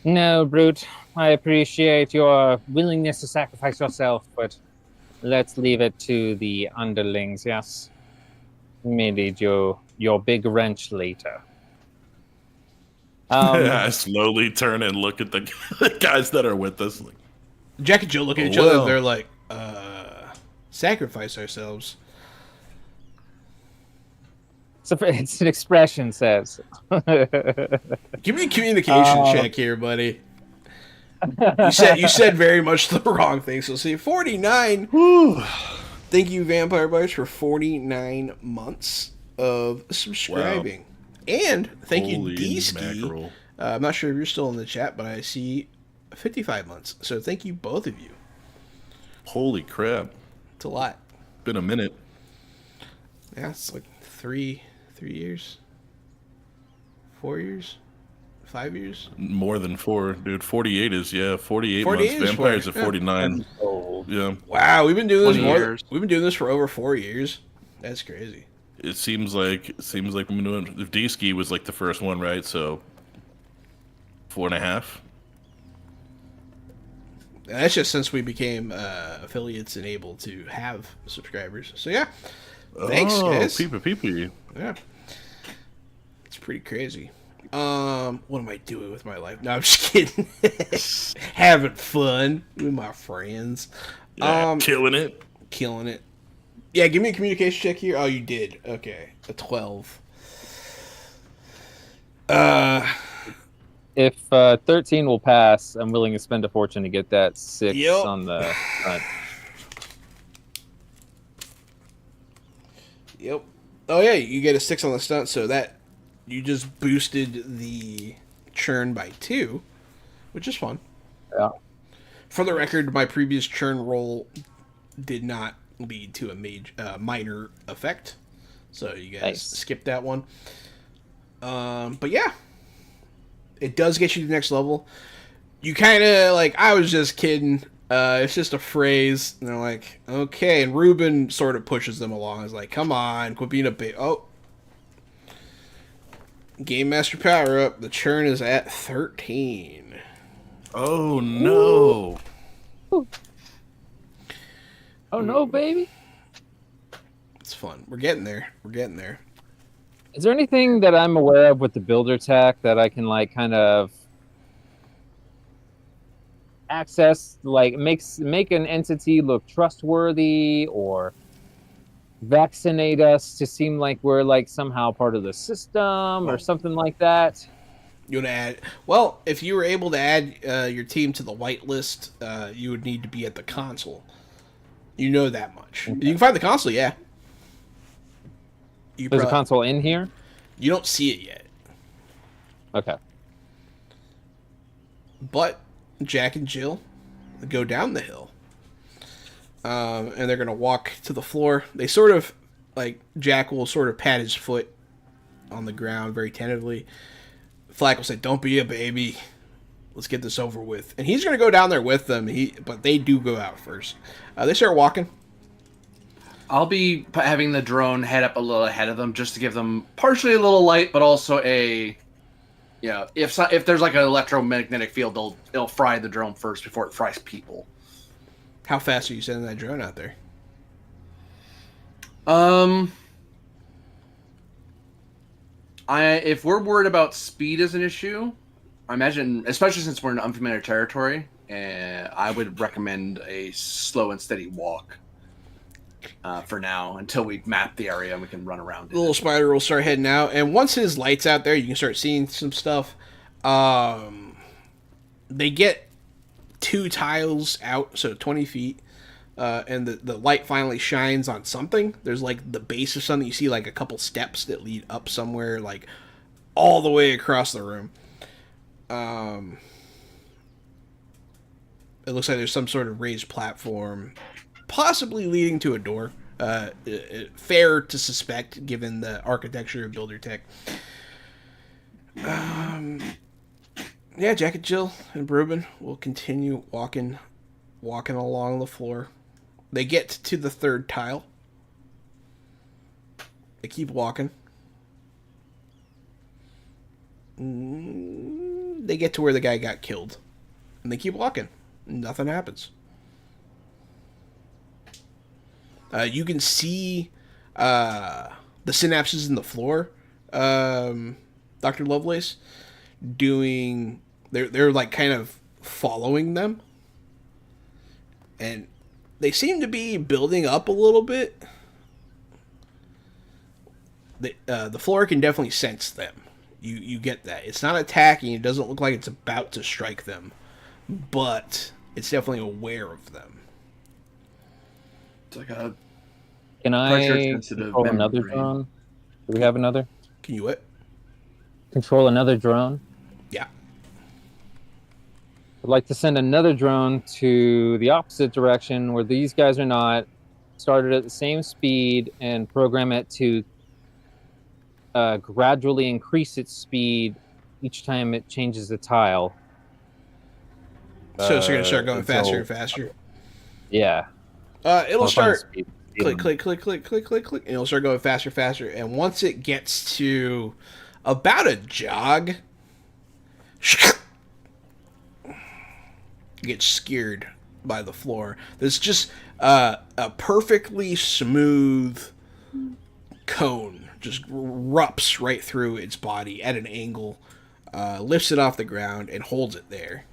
No, Brute. I appreciate your willingness to sacrifice yourself, but let's leave it to the underlings, yes? We need your big wrench later. I slowly turn and look at the guys that are with us. Like, Jack and Jill look at each other, and they're like, sacrifice ourselves. It's an expression, says. Give me a communication check here, buddy. You said very much the wrong thing. So see, 49. Thank you, Vampire Bites, for 49 months of subscribing. Wow. And thank you, D-Ski. I'm not sure if you're still in the chat, but I see 55 months. So thank you, both of you. Holy crap. It's a lot. Been a minute. Yeah, it's like 3 years. 4 years? 5 years? More than 4, dude. 48 is 48 months. Vampires are 49. Yeah. Wow, we've been doing this we've been doing this for over 4 years. That's crazy. It seems like we've been doing. D-Ski was like the first one, right? So 4.5. That's just since we became affiliates and able to have subscribers. So yeah, thanks guys. Peepee. Yeah, it's pretty crazy. What am I doing with my life? No, I'm just kidding. Having fun with my friends. Yeah, killing it. Yeah, give me a communication check here. Oh, you did. Okay, a 12. If 13 will pass, I'm willing to spend a fortune to get that 6 on the front. Yep. Oh yeah, you get a 6 on the stunt, so that you just boosted the churn by 2, which is fun. Yeah. For the record, my previous churn roll did not lead to a minor effect, so you guys skipped that one. But yeah, it does get you to the next level. You kind of like, I was just kidding. It's just a phrase, and they're like, okay. And Ruben sort of pushes them along. He's like, come on, quit being a bit. Oh, Game Master power up. The churn is at 13. Oh no! Ooh. Oh no, baby! It's fun. We're getting there. Is there anything that I'm aware of with the builder tech that I can like kind of access, like make an entity look trustworthy or vaccinate us to seem like we're like somehow part of the system or something like that? You want to add? Well, if you were able to add your team to the whitelist, you would need to be at the console. You know that much. Okay. You can find the console, yeah. There's a console in here? You don't see it yet. Okay. But Jack and Jill go down the hill. And they're going to walk to the floor. They sort of, like, Jack will sort of pat his foot on the ground very tentatively. Flack will say, "Don't be a baby. Let's get this over with." And he's going to go down there with them. But they do go out first. They start walking. I'll be having the drone head up a little ahead of them just to give them partially a little light, but also if there's like an electromagnetic field, it'll fry the drone first before it fries people. How fast are you sending that drone out there? If we're worried about speed as an issue, I imagine, especially since we're in unfamiliar territory, I would recommend a slow and steady walk for now until we map the area and we can run around. The little spider will start heading out, and once his light's out there, you can start seeing some stuff. They get 2 tiles out, so 20 feet. And the light finally shines on something. There's like the base of something. You see like a couple steps that lead up somewhere, like all the way across the room. It looks like there's some sort of raised platform, possibly leading to a door. Fair to suspect, given the architecture of Builder Tech. Yeah, Jack and Jill and Reuben will continue walking along the floor. They get to the 3rd tile. They keep walking. They get to where the guy got killed. And they keep walking. Nothing happens. You can see the synapses in the floor. Dr. Lovelace doing... They're like kind of following them. And they seem to be building up a little bit. The floor can definitely sense them. You get that. It's not attacking. It doesn't look like it's about to strike them. But it's definitely aware of them. It's like a... Can I control another drone? Do we have another? Can you what? Control another drone? Yeah. I'd like to send another drone to the opposite direction where these guys are not, started at the same speed, and program it to gradually increase its speed each time it changes the tile. So it's going to start going faster and faster? Yeah. It'll start click, click, click, click, click, click, click, and it'll start going faster, faster. And once it gets to about a jog, get scared by the floor. There's just a perfectly smooth cone just rups right through its body at an angle, lifts it off the ground, and holds it there.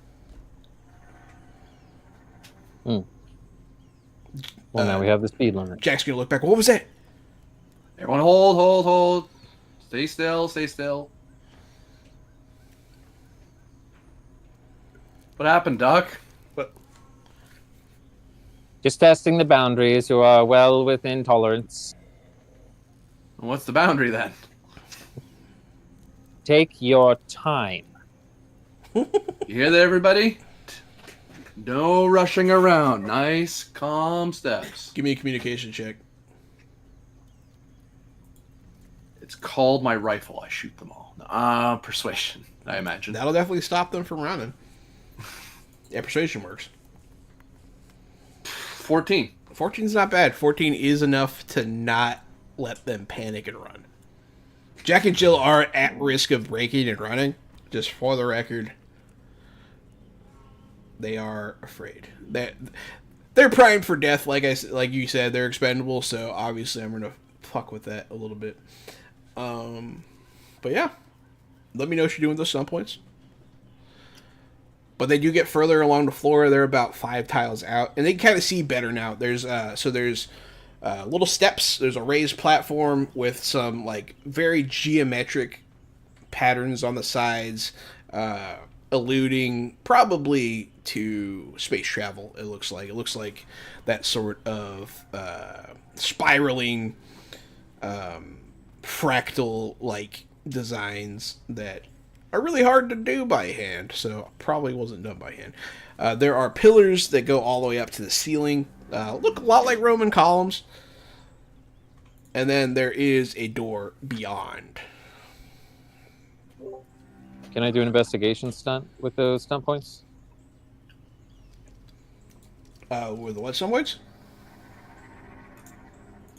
Well, now we have the speed limit. Jack's gonna look back. What was that? Everyone hold. Stay still. What happened, Doc? What? Just testing the boundaries. You are well within tolerance. What's the boundary then? Take your time. You hear that, everybody? No rushing around. Nice, calm steps. Give me a communication check. It's called my rifle. I shoot them all. Persuasion, I imagine. That'll definitely stop them from running. Yeah, persuasion works. 14. 14's not bad. 14 is enough to not let them panic and run. Jack and Jill are at risk of breaking and running. Just for the record, they are afraid. They're primed for death, like you said. They're expendable, so obviously I'm gonna fuck with that a little bit. But yeah, let me know what you're doing with those stun points. But they do get further along the floor. They're about 5 tiles out, and they can kind of see better now. There's little steps. There's a raised platform with some like very geometric patterns on the sides, alluding probably to space travel. It looks like that sort of spiraling, fractal like designs that are really hard to do by hand, so probably wasn't done by hand. There are pillars that go all the way up to the ceiling, look a lot like Roman columns, and then there is a door beyond. Can I do an investigation stunt with those stunt points? With the what somewheres?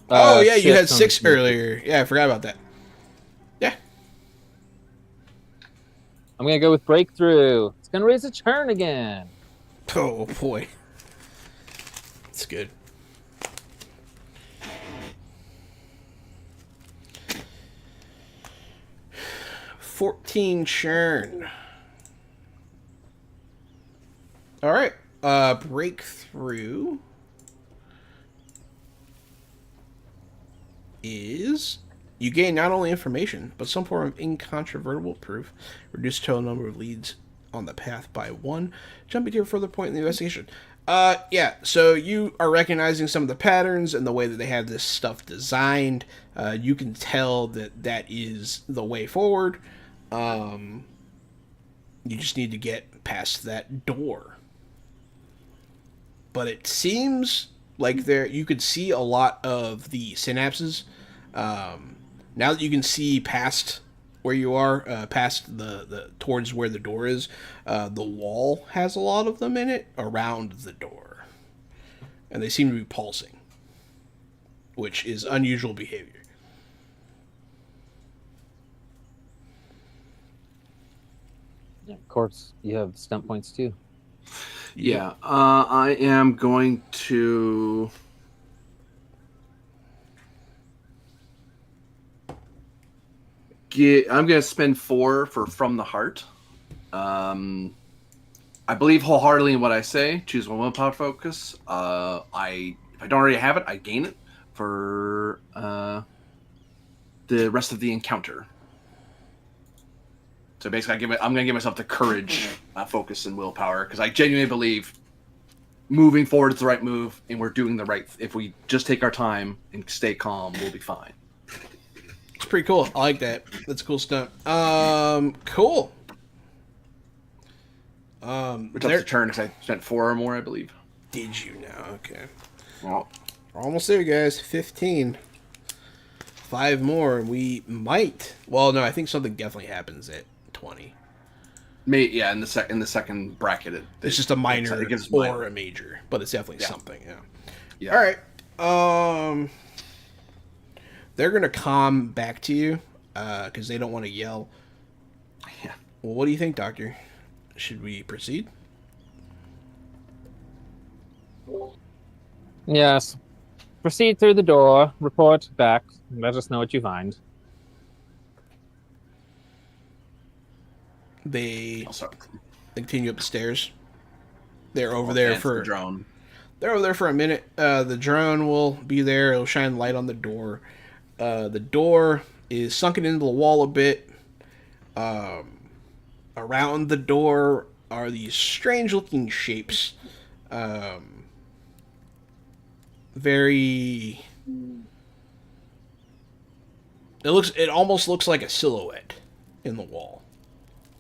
Oh yeah, you had 6 earlier. Yeah, I forgot about that. Yeah. I'm gonna go with breakthrough. It's gonna raise a turn again. Oh boy. That's good. $14 churn. All right. Breakthrough is you gain not only information, but some form of incontrovertible proof. Reduce total number of leads on the path by 1. Jumping to a further point in the investigation. Yeah, so you are recognizing some of the patterns and the way that they have this stuff designed. You can tell that that is the way forward. You just need to get past that door. But it seems like there you could see a lot of the synapses. Now that you can see past where you are, past the towards where the door is, the wall has a lot of them in it around the door, and they seem to be pulsing, which is unusual behavior. Yeah, of course, you have stunt points too. Yeah, I am going to. I'm going to spend 4 for From the Heart. I believe wholeheartedly in what I say. Choose one willpower focus. If I don't already have it, I gain it for the rest of the encounter. So basically, I'm going to give myself the courage, focus, and willpower because I genuinely believe moving forward is the right move, and we're doing the right. If we just take our time and stay calm, we'll be fine. It's pretty cool. I like that. That's a cool stunt. Cool. Which up to turn because I spent 4 or more, I believe. Did you now? Okay. Well, We're almost there, guys. 15. 5 more, and we might. Well, no, I think something definitely happens at 20. yeah, in the second bracket, It's just a minor it gives or a major, but it's definitely Yeah. something. Yeah. Yeah. All right. They're gonna calm back to you, because they don't want to yell. Yeah. Well, what do you think, Doctor? Should we proceed? Yes. Proceed through the door. Report back. Let us know what you find. They I'll start. continue up the stairs. They're over there Advance for the drone. They're over there for a minute. The drone will be there. It'll shine light on the door. The door is sunken into the wall a bit. Around the door are these strange-looking shapes. Very. It almost looks like a silhouette in the wall.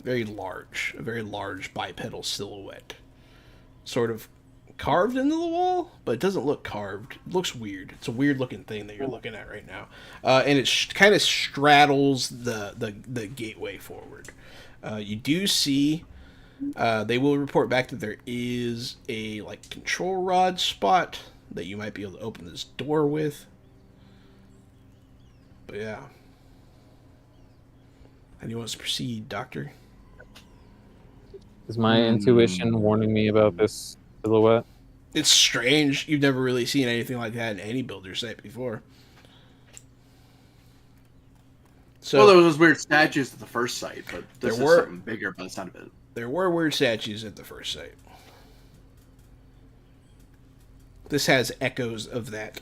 Very large, a very large bipedal silhouette. Sort of carved into the wall, but it doesn't look carved. It looks weird. It's a weird looking thing that you're looking at right now, and it kind of straddles the gateway forward. You do see. They will report back that there is a control rod spot that you might be able to open this door with. But yeah. How do you want us to proceed, Doctor? Is my intuition warning me about this silhouette? It's strange. You've never really seen anything like that in any builder site before. So, Well, there was those weird statues at the first site, but this There is were. something bigger by the sound of it. there were weird statues at the first site. This has echoes of that.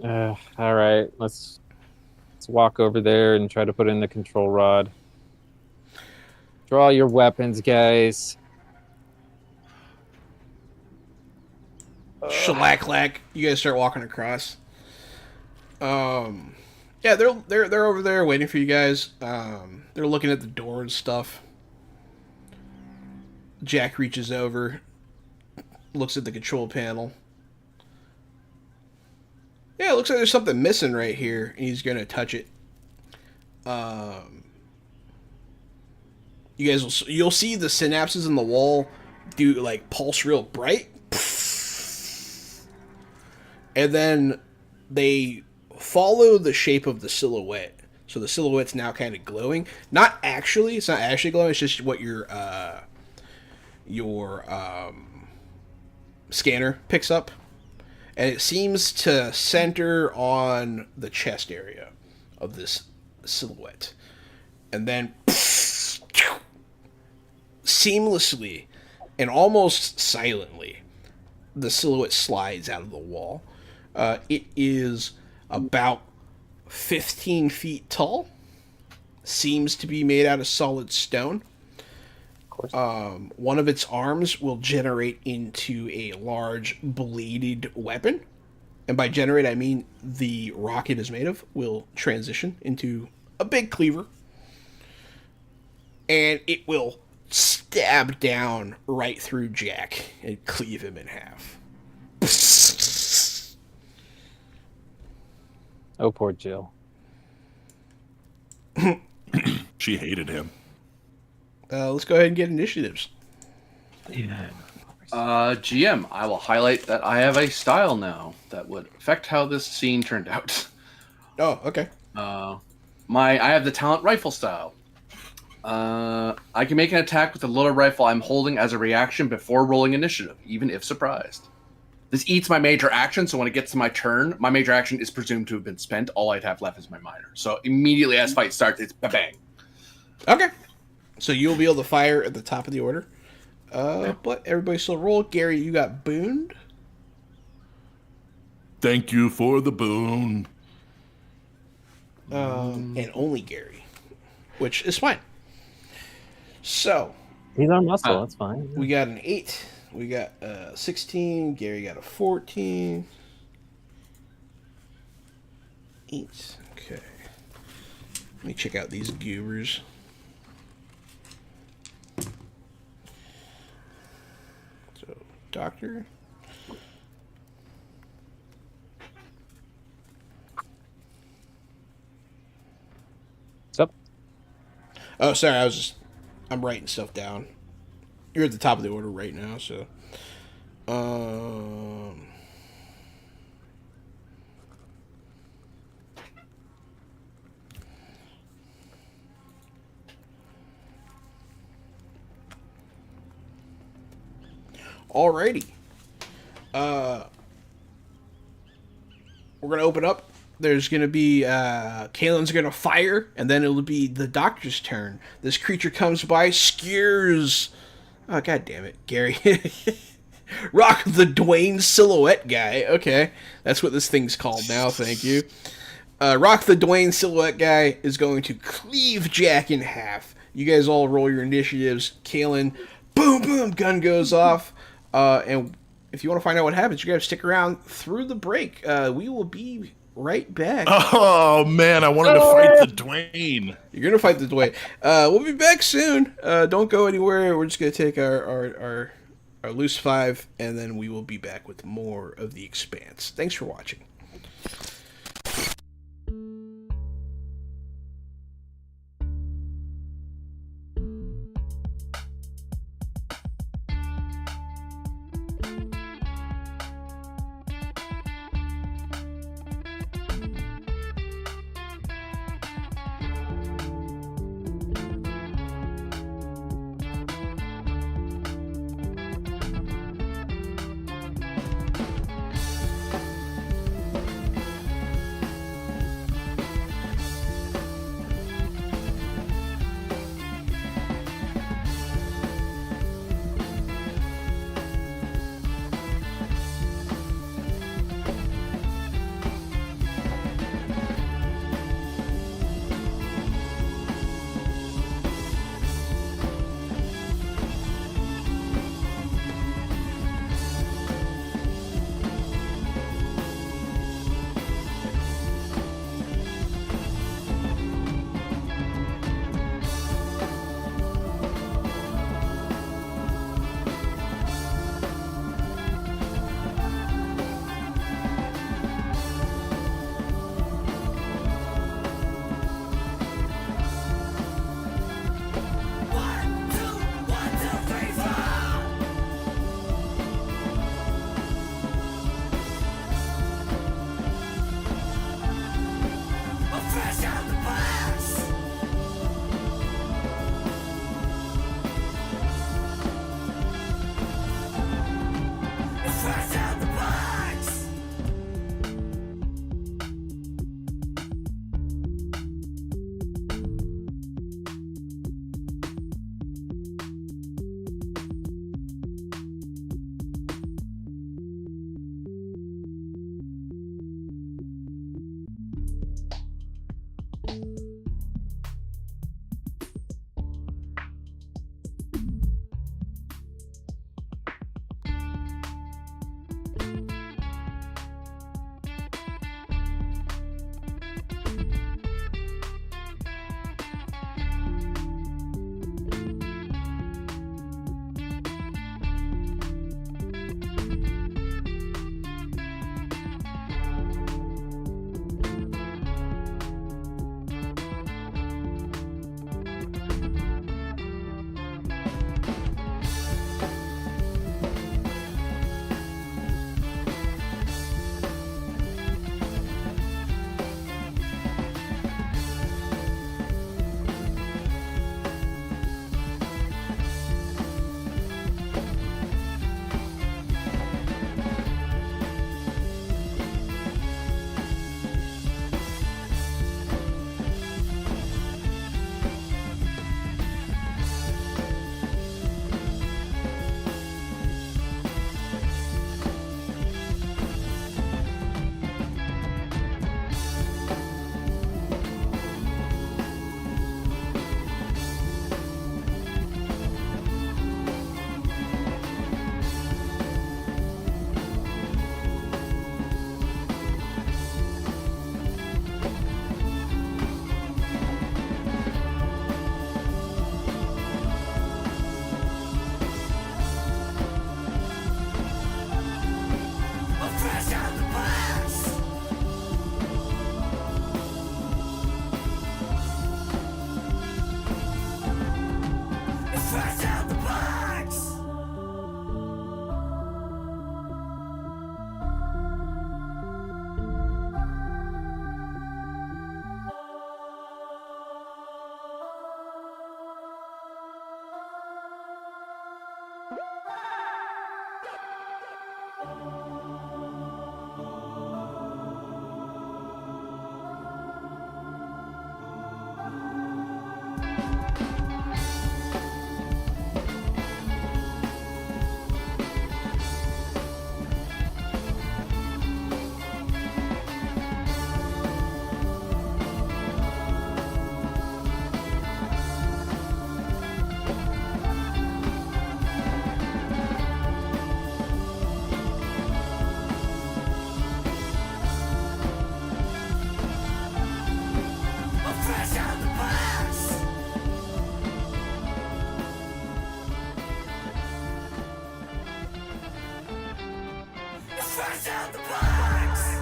All right, let's walk over there and try to put in the control rod. Draw your weapons, guys. Shellac-lack. You guys start walking across. Yeah, they're over there waiting for you guys. They're looking at the door and stuff. Jack reaches over, looks at the control panel. Yeah, it looks like there's something missing right here, and he's gonna touch it. you guys you'll see the synapses in the wall do like pulse real bright, and then they follow the shape of the silhouette. So the silhouette's now kind of glowing. It's not actually glowing. It's just what your scanner picks up, and it seems to center on the chest area of this silhouette, and then seamlessly and almost silently, the silhouette slides out of the wall. It is about 15 feet tall. Seems to be made out of solid stone. Of course. One of its arms will generate into a large bladed weapon. And by generate, I mean the rock it is made of will transition into a big cleaver. And it will stab down right through Jack and cleave him in half. Oh, poor Jill. She hated him. Let's go ahead and get initiatives. Yeah. GM, I will highlight that I have a style now that would affect how this scene turned out. Oh, okay. I have the talent rifle style. I can make an attack with the loaded rifle I'm holding as a reaction before rolling initiative, even if surprised. This eats my major action, so when it gets to my turn, my major action is presumed to have been spent. All I'd have left is my minor. So immediately as fight starts, it's bang. Okay. So you'll be able to fire at the top of the order. But everybody still roll. Gary, you got booned. Thank you for the boon. And only Gary, which is fine. So He's our muscle. That's fine. we got an 8. We got 16. Gary got a 14. 8. Okay. Let me check out these goobers. So, Doctor. What's up? Oh, sorry. I'm writing stuff down. You're at the top of the order right now, so. Alrighty. We're gonna open up. There's gonna be Kalen's gonna fire, and then it'll be the doctor's turn. This creature comes by, skewers. Oh, god damn it, Gary. Rock the Dwayne silhouette guy. Okay, that's what this thing's called now, thank you. Rock the Dwayne silhouette guy is going to cleave Jack in half. You guys all roll your initiatives. Kalen, boom, boom, gun goes off. And if you want to find out what happens, you guys stick around through the break. We will be right back. Oh, man, I wanted to fight the Dwayne. You're going to fight the Dwayne. We'll be back soon. Don't go anywhere. We're just going to take our loose 5, and then we will be back with more of The Expanse. Thanks for watching. Fresh out the box! Fresh out the box! Fresh out the box!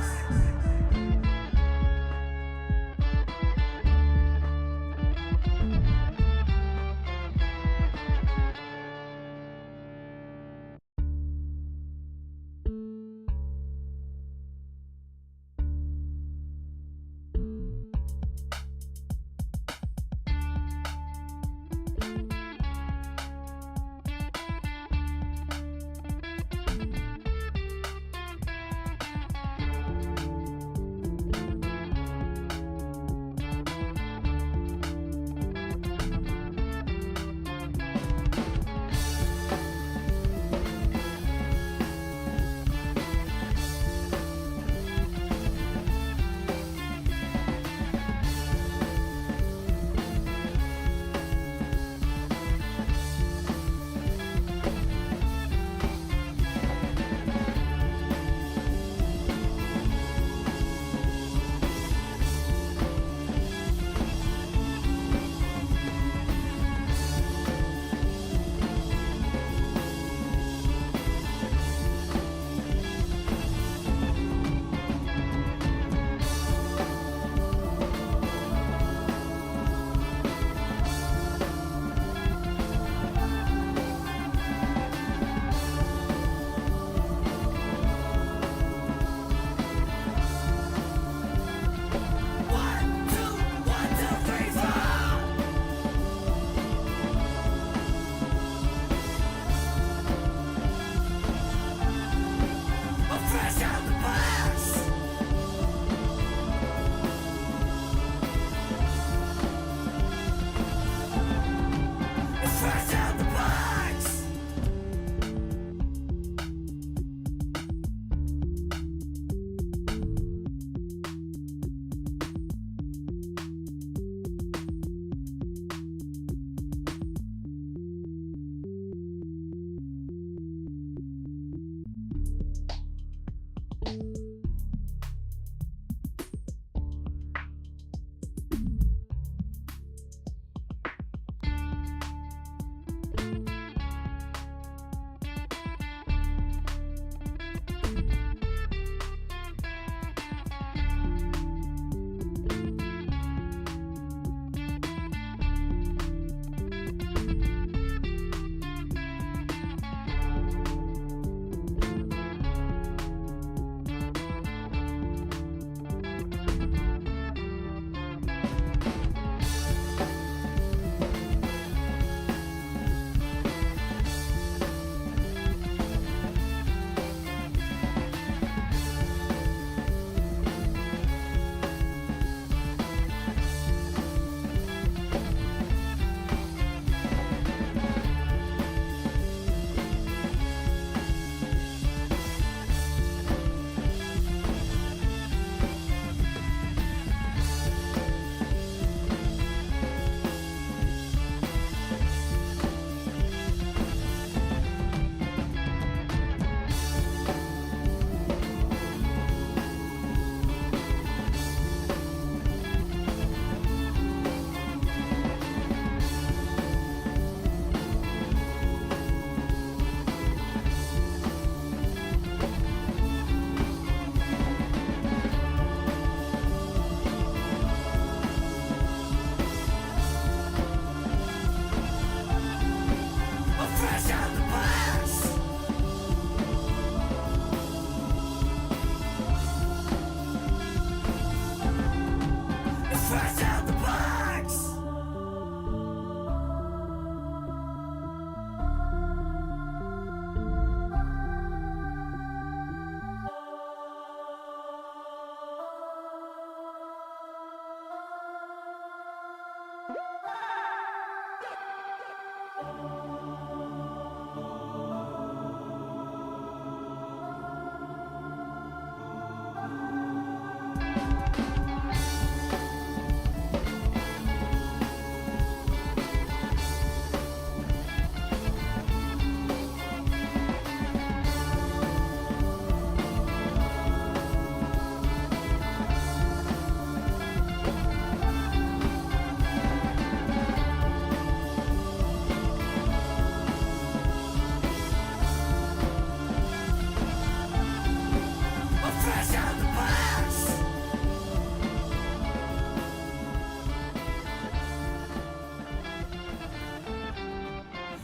I'm fresh out the box.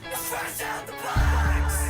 I'm fresh out the box.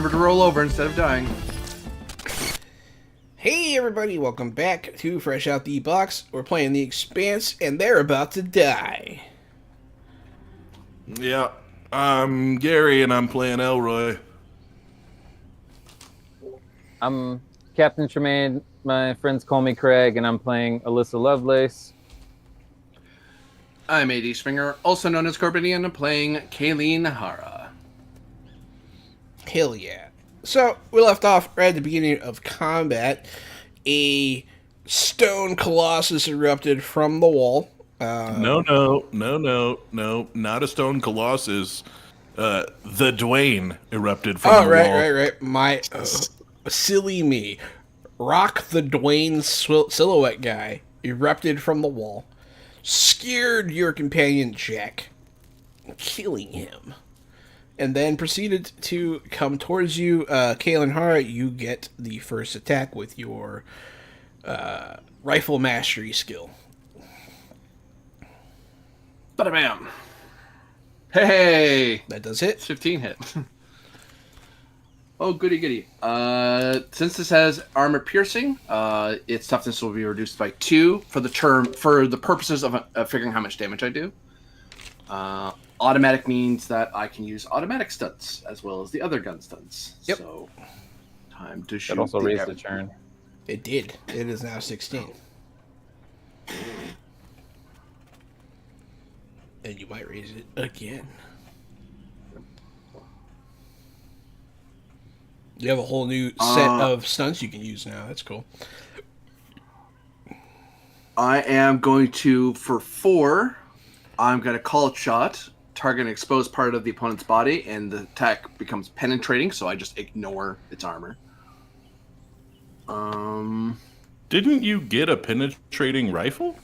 Remember to roll over instead of dying. Hey everybody, welcome back to Fresh Out the Box. We're playing the Expanse, and they're about to die. Yeah, I'm Gary, and I'm playing Elroy. I'm Captain Tremaine. My friends call me Craig, and I'm playing Alyssa Lovelace. I'm AD Springer, also known as Corbinian, playing Kayleen Nahara. Hell yeah. So, we left off right at the beginning of combat. A stone colossus erupted from the wall. No, not a stone colossus. The Dwayne erupted from the wall. Right. My silly me. Rock the Dwayne silhouette guy erupted from the wall, scared your companion Jack, killing him, and then proceeded to come towards you. Kaylin Hara, you get the first attack with your rifle mastery skill. Bada bam. Hey! That does hit. 15 hit. Oh, goody goody. Since this has armor piercing, its toughness will be reduced by 2 for the purposes of figuring how much damage I do. Automatic means that I can use automatic stunts as well as the other gun stunts. Yep. So, time to shoot. That also raised the turn. It did. It is now 16. And you might raise it again. You have a whole new set of stunts you can use now. That's cool. I am going to, for 4, I'm going to call a shot, target an exposed part of the opponent's body, and the attack becomes penetrating, so I just ignore its armor. Didn't you get a penetrating rifle?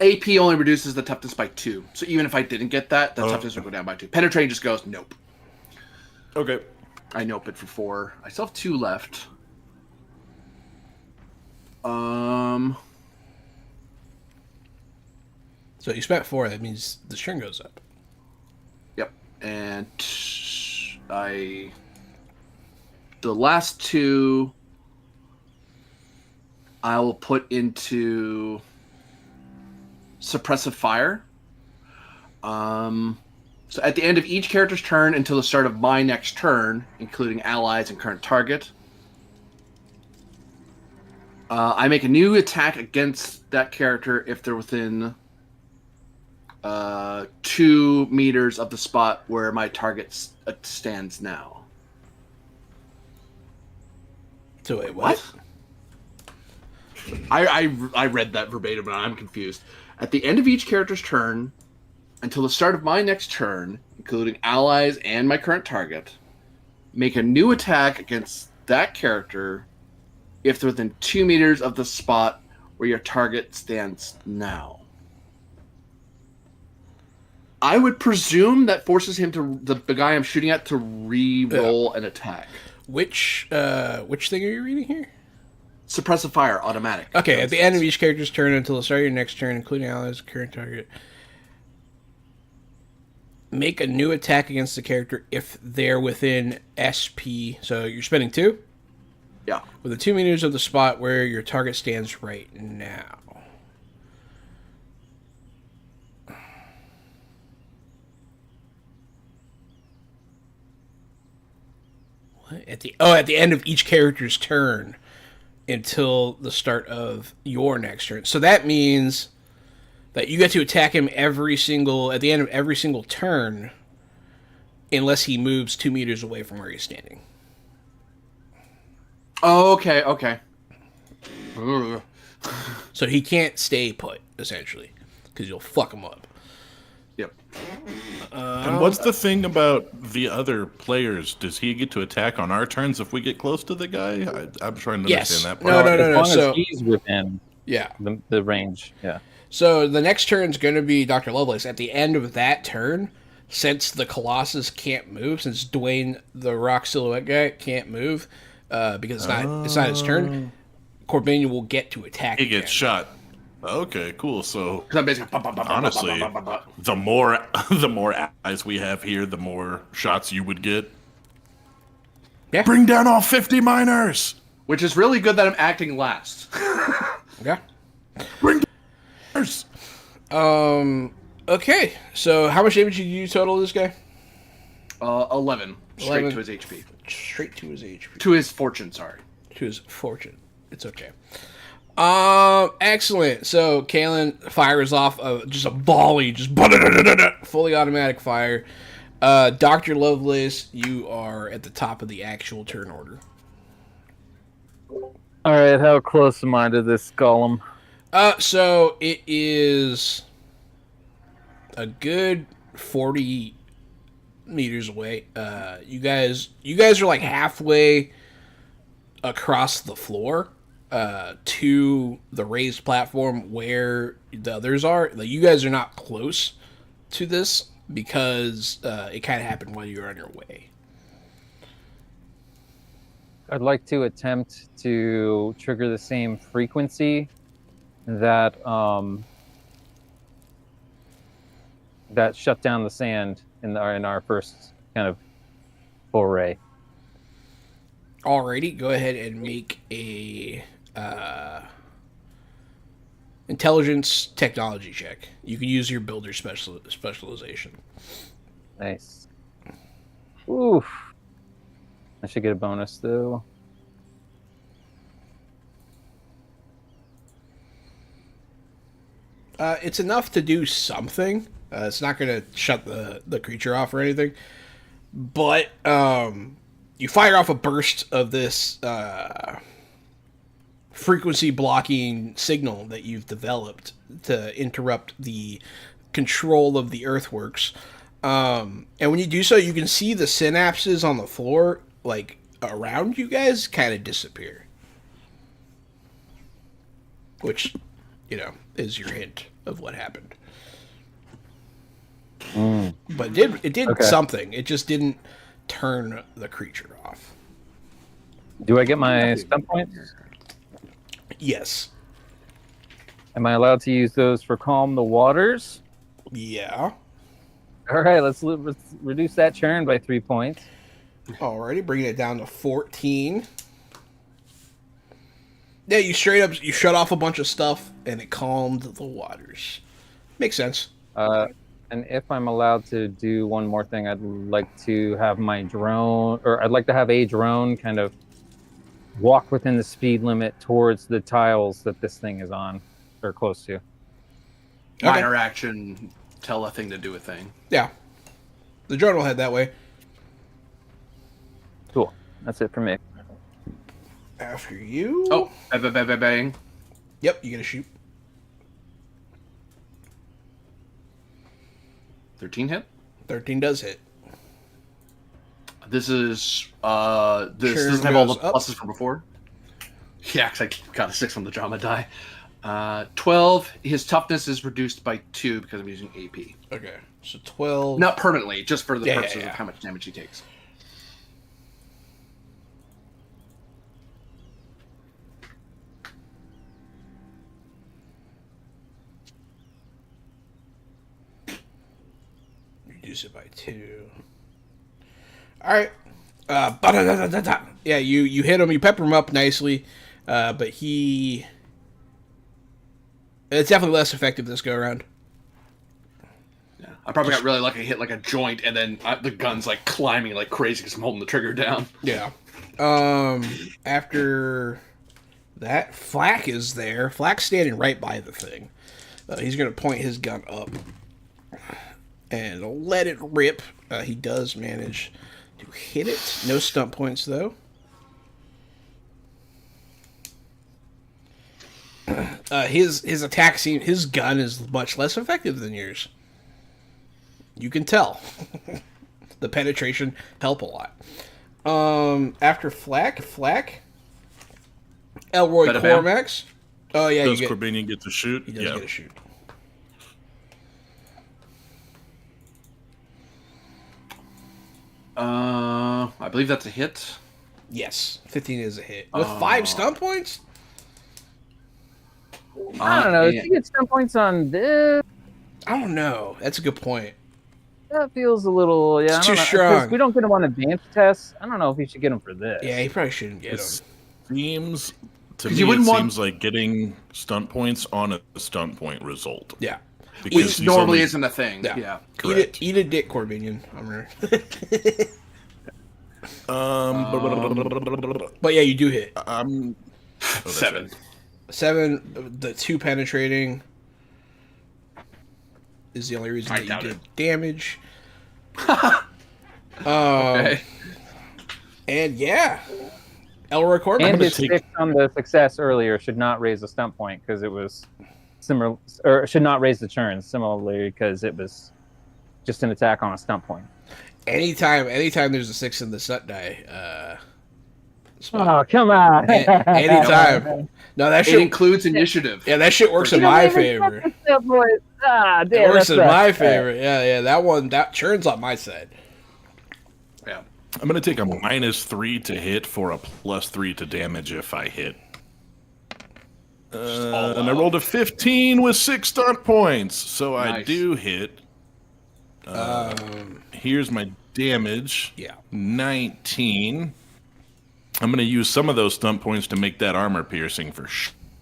AP only reduces the toughness by 2. So even if I didn't get that, the toughness would go down by 2. Penetrating just goes, nope. Okay. I nope it for 4. I still have 2 left. So you spent 4, that means the string goes up. Yep. And the last 2 I will put into suppressive fire. So at the end of each character's turn until the start of my next turn, including allies and current target, I make a new attack against that character if they're within 2 meters of the spot where my target stands now. So wait, what? I read that verbatim and I'm confused. At the end of each character's turn, until the start of my next turn, including allies and my current target, make a new attack against that character if they're within 2 meters of the spot where your target stands now. I would presume that forces him to the guy I'm shooting at to re-roll an attack. Which thing are you reading here? Suppressive fire, automatic. Okay, at the end of each character's turn until the start of your next turn, including allies, current target, make a new attack against the character if they're within SP. So you're spending 2? Yeah. Within 2 meters of the spot where your target stands right now. What? At the end of each character's turn until the start of your next turn. So that means that you get to attack him at the end of every single turn, unless he moves 2 meters away from where he's standing. Oh, okay. So he can't stay put, essentially, because you'll fuck him up. Yep. And what's the thing about the other players? Does he get to attack on our turns if we get close to the guy? I'm trying to Yes. understand that part. No. As long So as he's within yeah. the range. Yeah. So the next turn's going to be Dr. Lovelace. At the end of that turn, since the Colossus can't move, since Dwayne, the rock silhouette guy, can't move, because it's not his turn, Corbinian will get to attack He again. gets shot. Okay, cool. So Because I'm basically honestly, the more eyes we have here, the more shots you would get. Yeah. Bring down all 50 miners. Which is really good that I'm acting last. Okay. Bring down miners. Okay. So how much damage did you do total to this guy? 11. Straight 11. to his HP. Straight to his HP. To his fortune, sorry. To his fortune. It's okay. Excellent. So Kalen fires off just a volley, just fully automatic fire. Dr. Lovelace, you are at the top of the actual turn order. All right, how close am I to this golem? So it is a good 40 meters away. You guys are like halfway across the floor to the raised platform where the others are. Like, you guys are not close to this because it kind of happened while you were on your way. I'd like to attempt to trigger the same frequency that that shut down the sand in our first kind of foray. Alrighty, go ahead and make a intelligence technology check. You can use your builder specialization. Nice. Oof. I should get a bonus though. It's enough to do something. It's not going to shut the creature off or anything. But you fire off a burst of this frequency blocking signal that you've developed to interrupt the control of the earthworks. And when you do so, you can see the synapses on the floor, like around you guys, kind of disappear. Which, is your hint of what happened. But it did Okay. something. It just didn't turn the creature off. Do I get my stun points? Yes. Am I allowed to use those for calm the waters? Yeah. All right, let's reduce that churn by 3 points. Alrighty, bringing it down to 14. Yeah, you straight up shut off a bunch of stuff and it calmed the waters. Makes sense. And if I'm allowed to do one more thing, I'd like to have my drone, or I'd like to have a drone kind of walk within the speed limit towards the tiles that this thing is on, or close to. Minor action, tell a thing to do a thing. Yeah. The drone will head that way. Cool. That's it for me. After you. Oh, bang, bang, bang, bang, bang. Yep, you get to shoot. 13 hit. 13 does hit. This is this Churn doesn't have all the goes up. pluses from before. Yeah, because I got a 6 on the drama die. 12. His toughness is reduced by 2 because I'm using AP. Okay, so 12. Not permanently, just for the Yeah, purposes yeah. of how much damage he takes. Reduce it by 2. Alright. Ba-da-da-da-da-da. Yeah, you hit him, you pepper him up nicely, but it's definitely less effective this go around. Yeah, I probably got really lucky. Hit like a joint, and then the gun's like climbing like crazy because I'm holding the trigger down. Yeah. After that, Flack is there. Flack's standing right by the thing. He's going to point his gun up and let it rip. He does manage to hit it. No stunt points, though. His attack his gun is much less effective than yours. You can tell. The penetration help a lot. After Flack, Elroy Bada bam. Cormax. Oh yeah, Does you get. Corbinian get to shoot? He does get a shoot. I believe that's a hit. Yes, 15 is a hit with 5 stun points. I don't know. Yeah. Did you get stun points on this? I don't know. That's a good point. That feels a little, yeah. It's I too don't know, 'cause strong. we don't get him on advanced tests. I don't know if we should get him for this. Yeah, he probably shouldn't get It him. seems to 'Cause me you it wouldn't want- seems like getting stunt points on a stunt point result. Yeah. Because Which he's normally only- isn't a thing. Yeah. Yeah. Correct. Eat a dick, Corbinian. I'm But yeah, you do hit. I'm 7. 7, the 2 penetrating is the only reason I that you doubt did it. damage. Okay. And yeah, Elroy Corbin. And gonna his take- 6 on the success earlier should not raise the stunt point because it was similar, or should not raise the turn similarly because it was just an attack on a stunt point. Anytime there's a 6 in the stunt die, Oh, come on. anytime. No, that It shit. includes initiative. Yeah, that shit works in You don't my even favor. fucking stunt point. Ah, It damn, works that in sucks. my favor. Yeah, that one, that churn's on my side. Yeah. I'm gonna take a -3 to hit for a +3 to damage if I hit. And I rolled a 15 with 6 stunt points, so I Nice. do hit. Here's my damage. Yeah. 19. I'm gonna use some of those stunt points to make that armor piercing for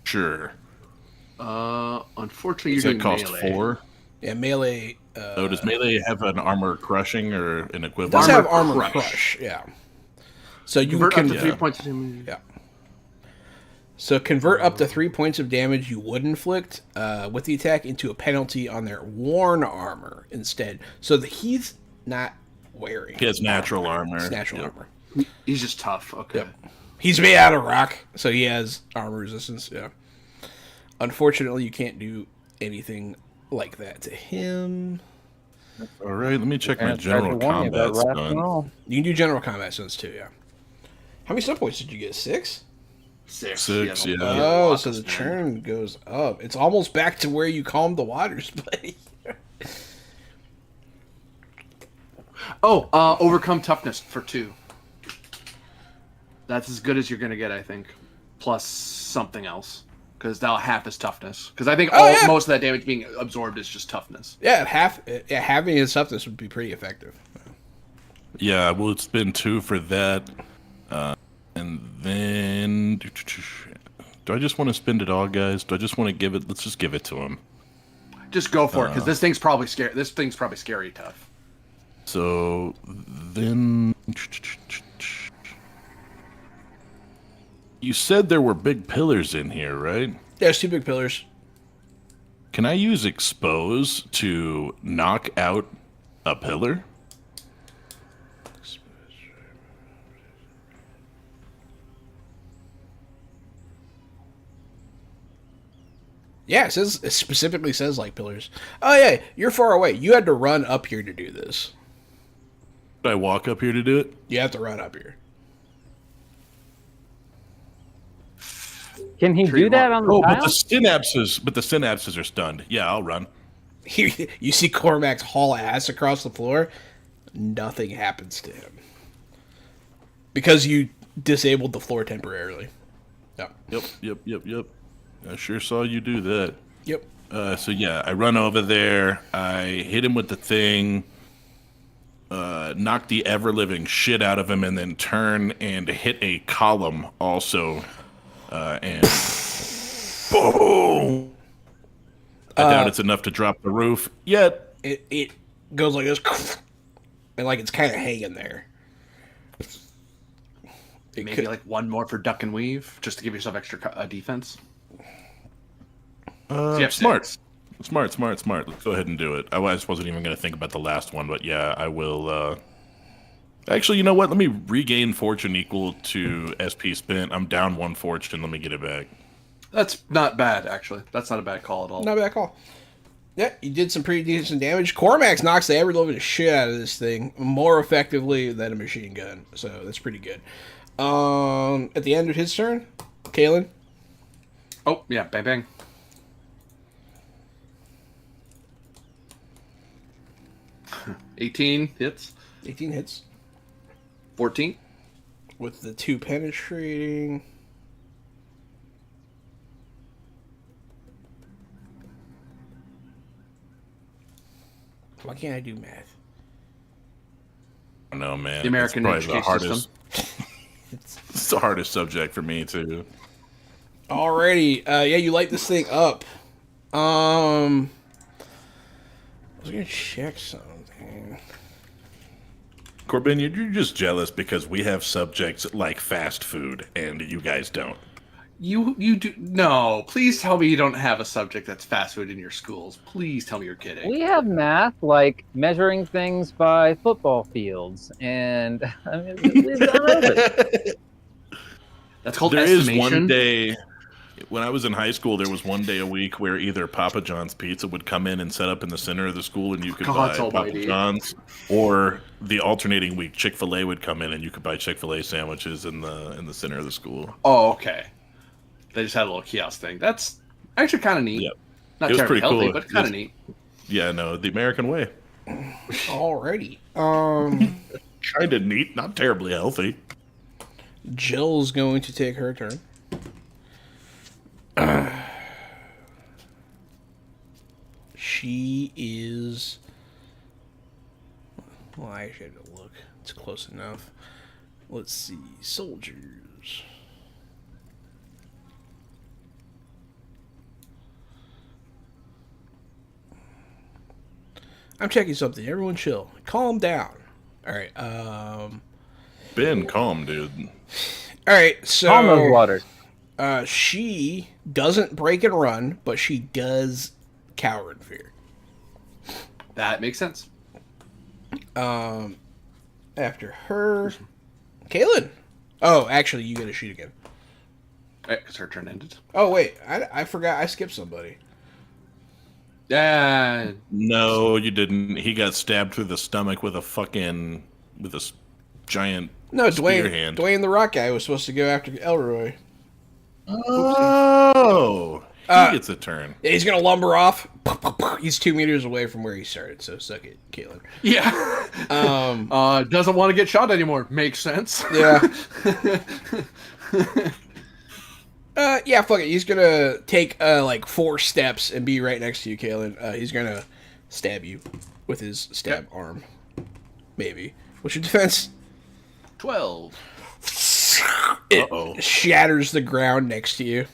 sure. Unfortunately, Does you're that doing cost melee. 4? Yeah, melee Oh, does melee have an armor crushing or an equivalent? does have armor Crush. crush. Yeah. So you Convert can up to 3 points of damage. Yeah. So convert up to 3 points of damage you would inflict with the attack into a penalty on their worn armor instead. So that he's not wearing. He has natural armor. It's natural Yep. armor. He's just tough. Okay. Yep. He's made out of rock, so he has armor resistance. Yeah. Unfortunately, you can't do anything like that to him. All right, let me check my And I tried to general warn you about combat rock and stun. roll. You can do general combat stunts too. Yeah. How many stun points did you get? 6? 6. Six, yeah. Oh, so the churn goes up. It's almost back to where you calmed the waters, buddy. Oh, overcome toughness for 2. That's as good as you're gonna get, I think. Plus something else, because that'll half his toughness. Because I think most of that damage being absorbed is just toughness. Yeah, having his toughness would be pretty effective. Yeah, we'll spend 2 for that. And then... Do I just want to spend it all, guys? Do I just want to give it... Let's just give it to him. Just go for it, because this thing's probably scary. This thing's probably scary tough. So, then... You said there were big pillars in here, right? Yeah, there's 2 big pillars. Can I use expose to knock out a pillar? Yeah, it specifically says like pillars. Oh yeah, you're far away. You had to run up here to do this. Did I walk up here to do it? You have to run up here. Can he do that on the Oh, but tile? the synapses are stunned. Yeah, I'll run. You see Cormac's haul ass across the floor. Nothing happens to him because you disabled the floor temporarily. Yeah. Yep. I sure saw you do that. Yep. So yeah, I run over there. I hit him with the thing, knock the ever-living shit out of him, and then turn and hit a column also, and boom! I doubt it's enough to drop the roof yet. It goes like this, and like it's kind of hanging there. Maybe like one more for duck and weave, just to give yourself extra defense. So you have Smart. 6. Smart. Let's go ahead and do it. I wasn't even going to think about the last one, but yeah, I will. Actually, you know what? Let me regain fortune equal to SP spent. I'm down 1 fortune. Let me get it back. That's not bad, actually. That's not a bad call at all. Not a bad call. Yeah, you did some pretty decent damage. Cormax knocks the ever-living shit out of this thing more effectively than a machine gun, so that's pretty good. At the end of his turn, Kalen. Oh, yeah, bang, bang. $18 hits. 18 hits 14. with the 2 penetrating. Why can't I do math? don't know, man. The American It's probably the education hardest. It's the hardest subject for me too. Alrighty. Yeah, you light this thing up. I was gonna check something. Corbin, you're just jealous because we have subjects like fast food and you guys don't. You do no. Please tell me you don't have a subject that's fast food in your schools. Please tell me you're kidding. We have math like measuring things by football fields, and I mean, we've done it. That's called There is estimation. one day when I was in high school. There was one day a week where either Papa John's Pizza would come in and set up in the center of the school, and you could buy God's almighty. Papa John's, or the alternating week Chick-fil-A would come in and you could buy Chick-fil-A sandwiches in the center of the school. Oh, okay. They just had a little kiosk thing. That's actually kind of neat. Yep. Not It was terribly pretty healthy, cool. but kind of Yes. neat. Yeah, no, the American way. Alrighty. Kind of neat, not terribly healthy. Jill's going to take her turn. She is. Well, I actually had to look. It's close enough. Let's see. Soldiers. I'm checking something. Everyone chill. Calm down. Alright, Ben, calm, dude. Alright, so Calm those waters. She doesn't break and run, but she does cower in fear. That makes sense. After her, Kaylin. Oh, actually, you get to shoot again. Because her turn ended. Oh wait, I forgot. I skipped somebody. Yeah. No, you didn't. He got stabbed through the stomach with a giant No, spear Dwayne. hand. Dwayne the Rock guy was supposed to go after Elroy. Oh, he gets a turn. Yeah, he's gonna lumber off. He's 2 meters away from where he started. So suck it, Kaylin. Yeah. Doesn't want to get shot anymore. Makes sense. Yeah. Yeah, fuck it. He's gonna take like 4 steps and be right next to you, Kaylin. He's gonna stab you with his stab arm. Maybe. What's your defense? 12. It Uh-oh. shatters the ground next to you.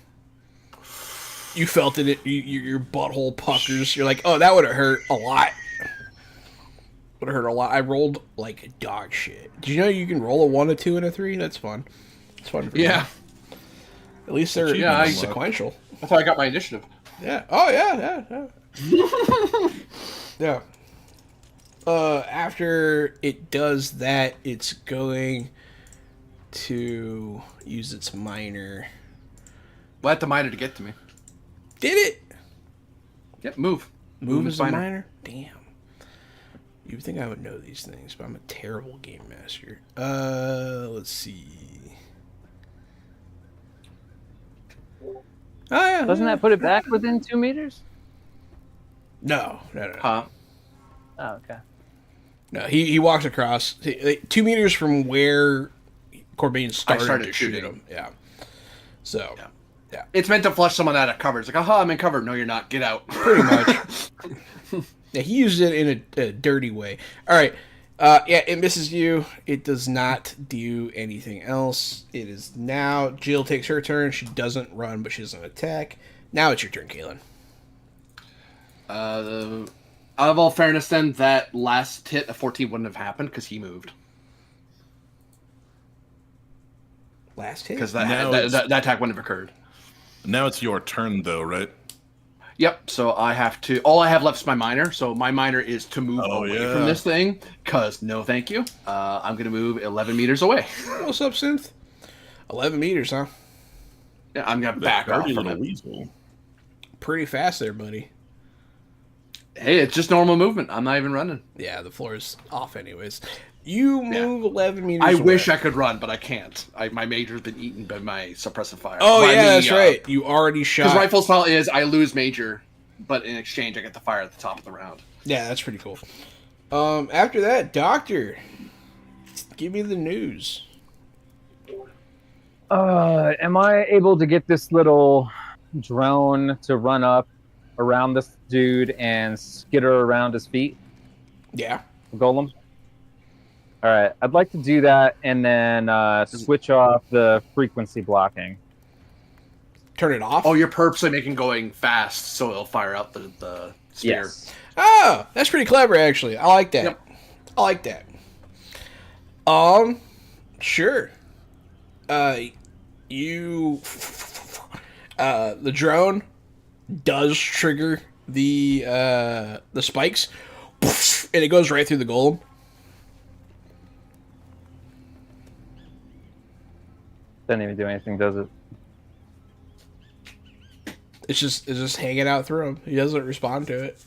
You felt it. Your butthole puckers. You're like, oh, that would have hurt a lot. Would have hurt a lot. I rolled like dog shit. Did you know you can roll a 1, a 2, and a 3? That's fun. It's fun for Yeah. me. At least they're Yeah, sequential. That's how I got my initiative. Yeah. Oh yeah. Yeah. After it does that, it's going to use its minor. Let the miner to get to me. Did it? Yep, move. Move is as a minor? Damn. You would think I would know these things, but I'm a terrible game master. Let's see. Oh yeah. Doesn't that put it back within 2 meters? No. Huh? Oh, okay. No, he walks across 2 meters from where Corbin started, started to shoot shooting. him. Yeah. So, Yeah. It's meant to flush someone out of cover. It's like, aha, I'm in cover. No, you're not. Get out. pretty much. Yeah, he used it in a dirty way. All right. Yeah, it misses you. It does not do anything else. It is now Jill takes her turn. She doesn't run, but she doesn't attack. Now it's your turn, Kaylin. Out of all fairness, then, that last hit of 14 wouldn't have happened because he moved. Last hit. Because Now that attack wouldn't have occurred. Now it's your turn, though, right? Yep, so I have to... All I have left is my minor, so my minor is to move away yeah. from this thing, because no thank you. I'm going to move 11 meters away. What's up, Synth? 11 meters, huh? Yeah, I'm going to back off Hardy from little it. weasel. Pretty fast there, buddy. Hey, it's just normal movement. I'm not even running. Yeah, the floor is off anyways. You move 11 meters I away. wish I could run, but I can't. My major's been eaten by my suppressive fire. Oh, By yeah, the, that's right. You already Because shot. rifle style is I lose major, but in exchange I get the fire at the top of the round. Yeah, that's pretty cool. After that, Doctor, give me the news. Am I able to get this little drone to run up around this dude and skitter around his feet? Yeah. Golem? All right, I'd like to do that and then switch off the frequency blocking. Turn it off. Oh, you're purposely making going fast so it'll fire out the sphere. Yes. Oh, that's pretty clever, actually. I like that. Yep. I like that. Sure. You, the drone does trigger the spikes, and it goes right through the golem. Doesn't even do anything, does it? It's just hanging out through him. He doesn't respond to it.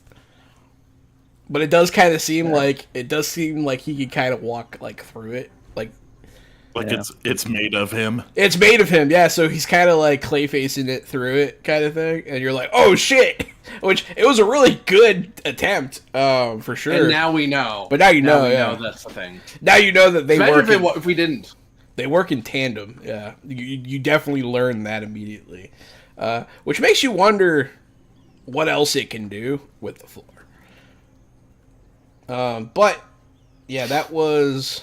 But it does kind of seem like he could kind of walk like through it, like Yeah. it's made of him. it's made of him. Yeah, so he's kind of like clay facing it through it, kind of thing. And you're like, oh shit! Which it was a really good attempt, for sure. And now we know. But now you know, we yeah. know that's the thing. Now you know that they Imagine work. if we didn't. They work in tandem. Yeah, you definitely learn that immediately, which makes you wonder what else it can do with the floor. But yeah, that was.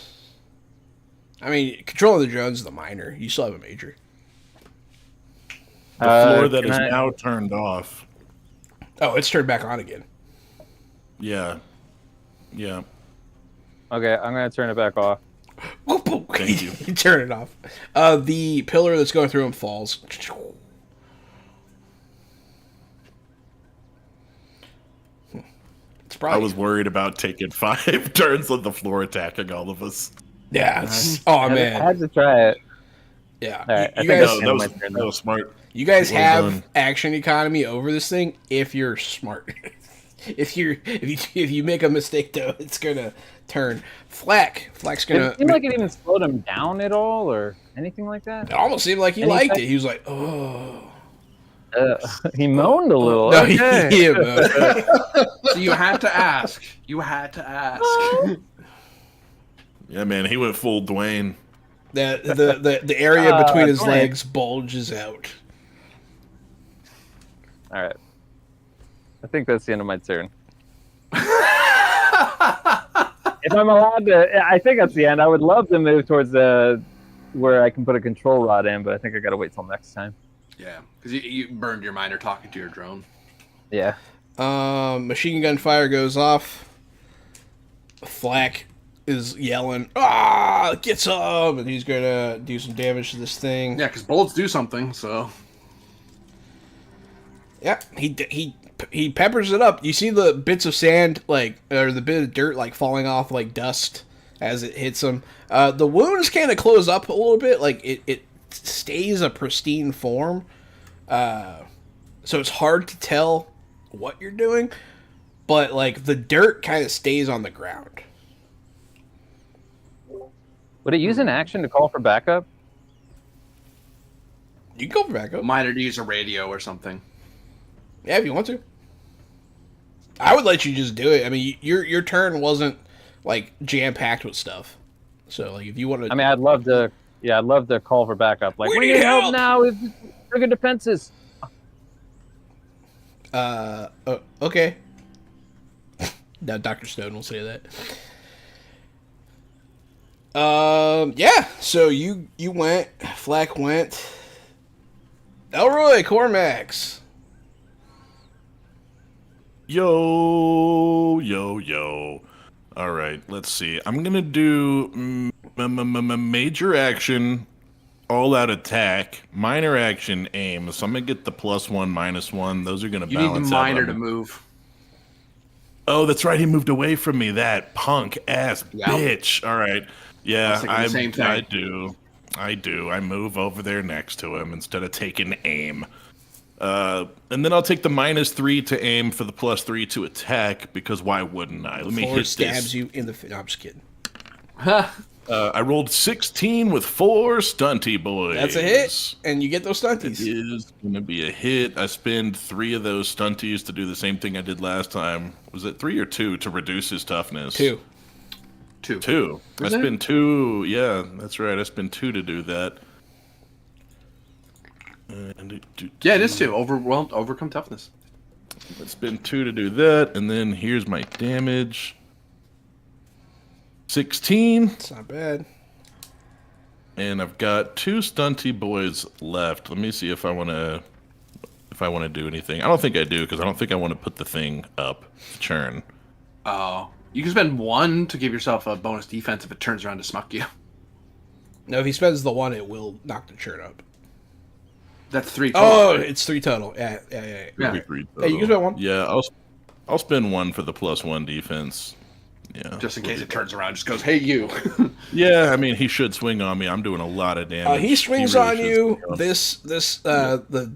I mean, controlling the drones is the minor. You still have a major. The floor that can is I- now turned off. Oh, it's turned back on again. Yeah. Yeah. Okay, I'm gonna turn it back off. Thank you. You turn it off. The pillar that's going through him falls. It's I probably. was worried about taking 5 turns of the floor attacking all of us. Yeah. Oh I man. had to try it. Yeah. All right, I You think guys. I'll- No, my that turn, was smart. You guys Well have done. action economy over this thing if you're smart. if you make a mistake though, it's gonna turn. Flack's Did gonna. it seem like it even slowed him down at all, or anything like that? It almost seemed like he Any liked type- it. He was like, oh. He moaned a little. No, Okay. yeah, man. So you had to ask. You had to ask. Yeah, man, he went full Dwayne. The area between his Dwayne. legs bulges out. All right. I think that's the end of my turn. If I'm allowed to, I think that's the end. I would love to move towards where I can put a control rod in, but I think I gotta wait till next time. Yeah, because you burned your minor talking to your drone. Yeah. Machine gun fire goes off. Flack is yelling, "Ah, get some!" And he's gonna do some damage to this thing. Yeah, because bullets do something. So Yeah, he peppers it up. You see the bits of sand, or the bit of dirt, falling off like dust as it hits him. The wounds kind of close up a little bit, like it stays a pristine form. So it's hard to tell what you're doing, but the dirt kind of stays on the ground. Would it use an action to call for backup? You can go for backup. minor to use a radio or something. Yeah, if you want to. I would let you just do it. I mean, your turn wasn't jam packed with stuff. So if you want to, I mean, I'd love to. Yeah, I'd love to call for backup. We We need need help help! now with friggin' defenses. okay. Now Dr. Stone will say that. Yeah. So you went. Flack went. Elroy Cormax. Yo, yo, yo. All right, let's see. I'm going to do major action, all-out attack, minor action, aim. So I'm going to get the +1, -1. Those are going to You need balance the minor out. to move. Oh, that's right. He moved away from me. That punk-ass Yeah. bitch. All right. Yeah, thinking the same thing. I do. I move over there next to him instead of taking aim. And then I'll take the -3 to aim for the +3 to attack, because why wouldn't I? Let me Or hit stabs this. you in the. No, I'm just kidding. I rolled 16 with 4 stunty boys. That's a hit, and you get those It stunties. is going to be a hit. I spend 3 of those stunties to do the same thing I did last time. Was it 3 or 2 to reduce his toughness? 2. 2. I Is it? spend 2. Yeah, that's right. I spend 2 to do that. Yeah, it is too. Overcome toughness. I spend 2 to do that, and then here's my damage. 16. It's not bad. And I've got 2 stunty boys left. Let me see if I want to do anything. I don't think I do, because I don't think I want to put the thing up. Churn. Oh, you can spend 1 to give yourself a bonus defense if it turns around to smuck you. No, if he spends the 1, it will knock the churn up. That's 3 total. Oh, right? it's 3 total. Yeah. Yeah. Maybe 3 Hey, you can spend 1. Yeah, I'll spend 1 for the +1 defense. Yeah. Just in case it turns around, just goes, hey, you. Yeah, I mean, he should swing on me. I'm doing a lot of damage. He swings really on should you. swing on me. The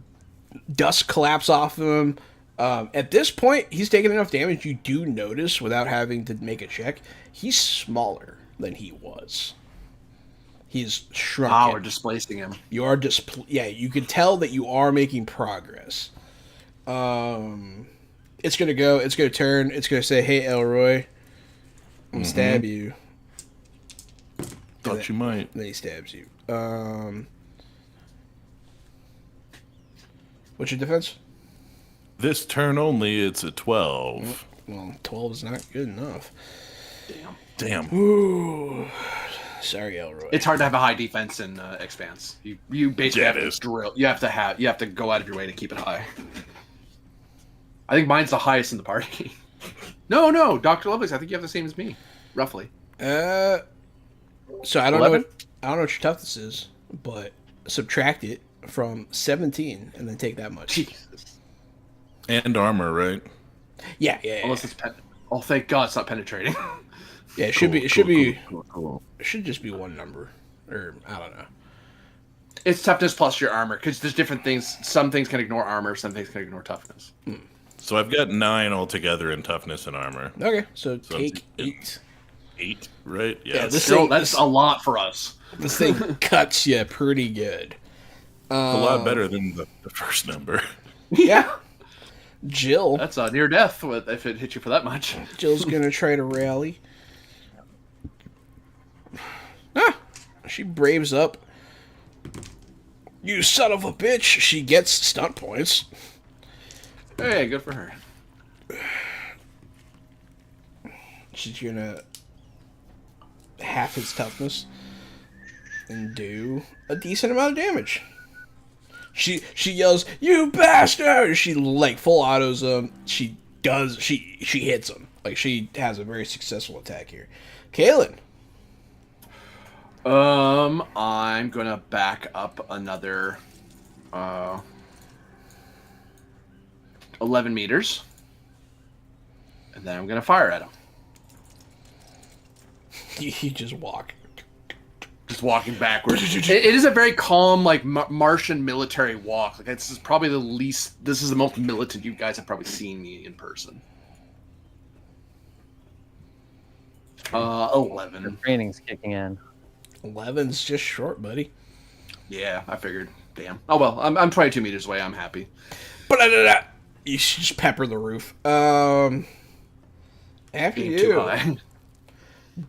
dust collapse off of him. At this point, he's taking enough damage. You do notice, without having to make a check, he's smaller than he was. He's shrunk. Wow, we're displacing him. You are you can tell that you are making progress. It's gonna go. It's gonna turn. It's gonna say, "Hey, Elroy, I'm gonna stab you." Thought you might. Then he stabs you. What's your defense? This turn only, it's a 12. Well, 12 is not good enough. Damn. Ooh. Sorry, Elroy. It's hard to have a high defense in Expanse. You basically Yeah, have it to is. drill. You have to go out of your way to keep it high. I think mine's the highest in the party. No, Dr. Lovelace, I think you have the same as me, roughly. So I don't 11? know what your toughness is, but subtract it from 17 and then take that much. Jesus. And armor, right? Yeah. Unless it's oh, thank God it's not penetrating. Yeah, it should be. It Cool. should just be one number, or I don't know. It's toughness plus your armor, because there's different things. Some things can ignore armor, some things can ignore toughness. So I've got 9 altogether in toughness and armor. Okay, so So take it's- 8. 8, right? Yeah, Yeah, this Still, thing- that's a lot for us. This thing cuts you pretty good. a lot better than the first number. Yeah. Jill. That's near death if it hits you for that much. Jill's gonna try to rally. She braves up. You son of a bitch! She gets stunt points. Hey, good for her. She's gonna half his toughness and do a decent amount of damage. She yells, "You bastard!" She like full autos him. She hits him. Like she has a very successful attack here. Kaylin. I'm gonna back up another 11 meters, and then I'm gonna fire at him. You just walk. Just walking backwards. It is a very calm, like Martian military walk. Like this is probably this is the most militant you guys have probably seen me in person. 11. Training's kicking in. 11's just short, buddy. Yeah, I figured. Damn. Oh well, I'm 22 meters away. I'm happy. But you should just pepper the roof. After Being too you, high.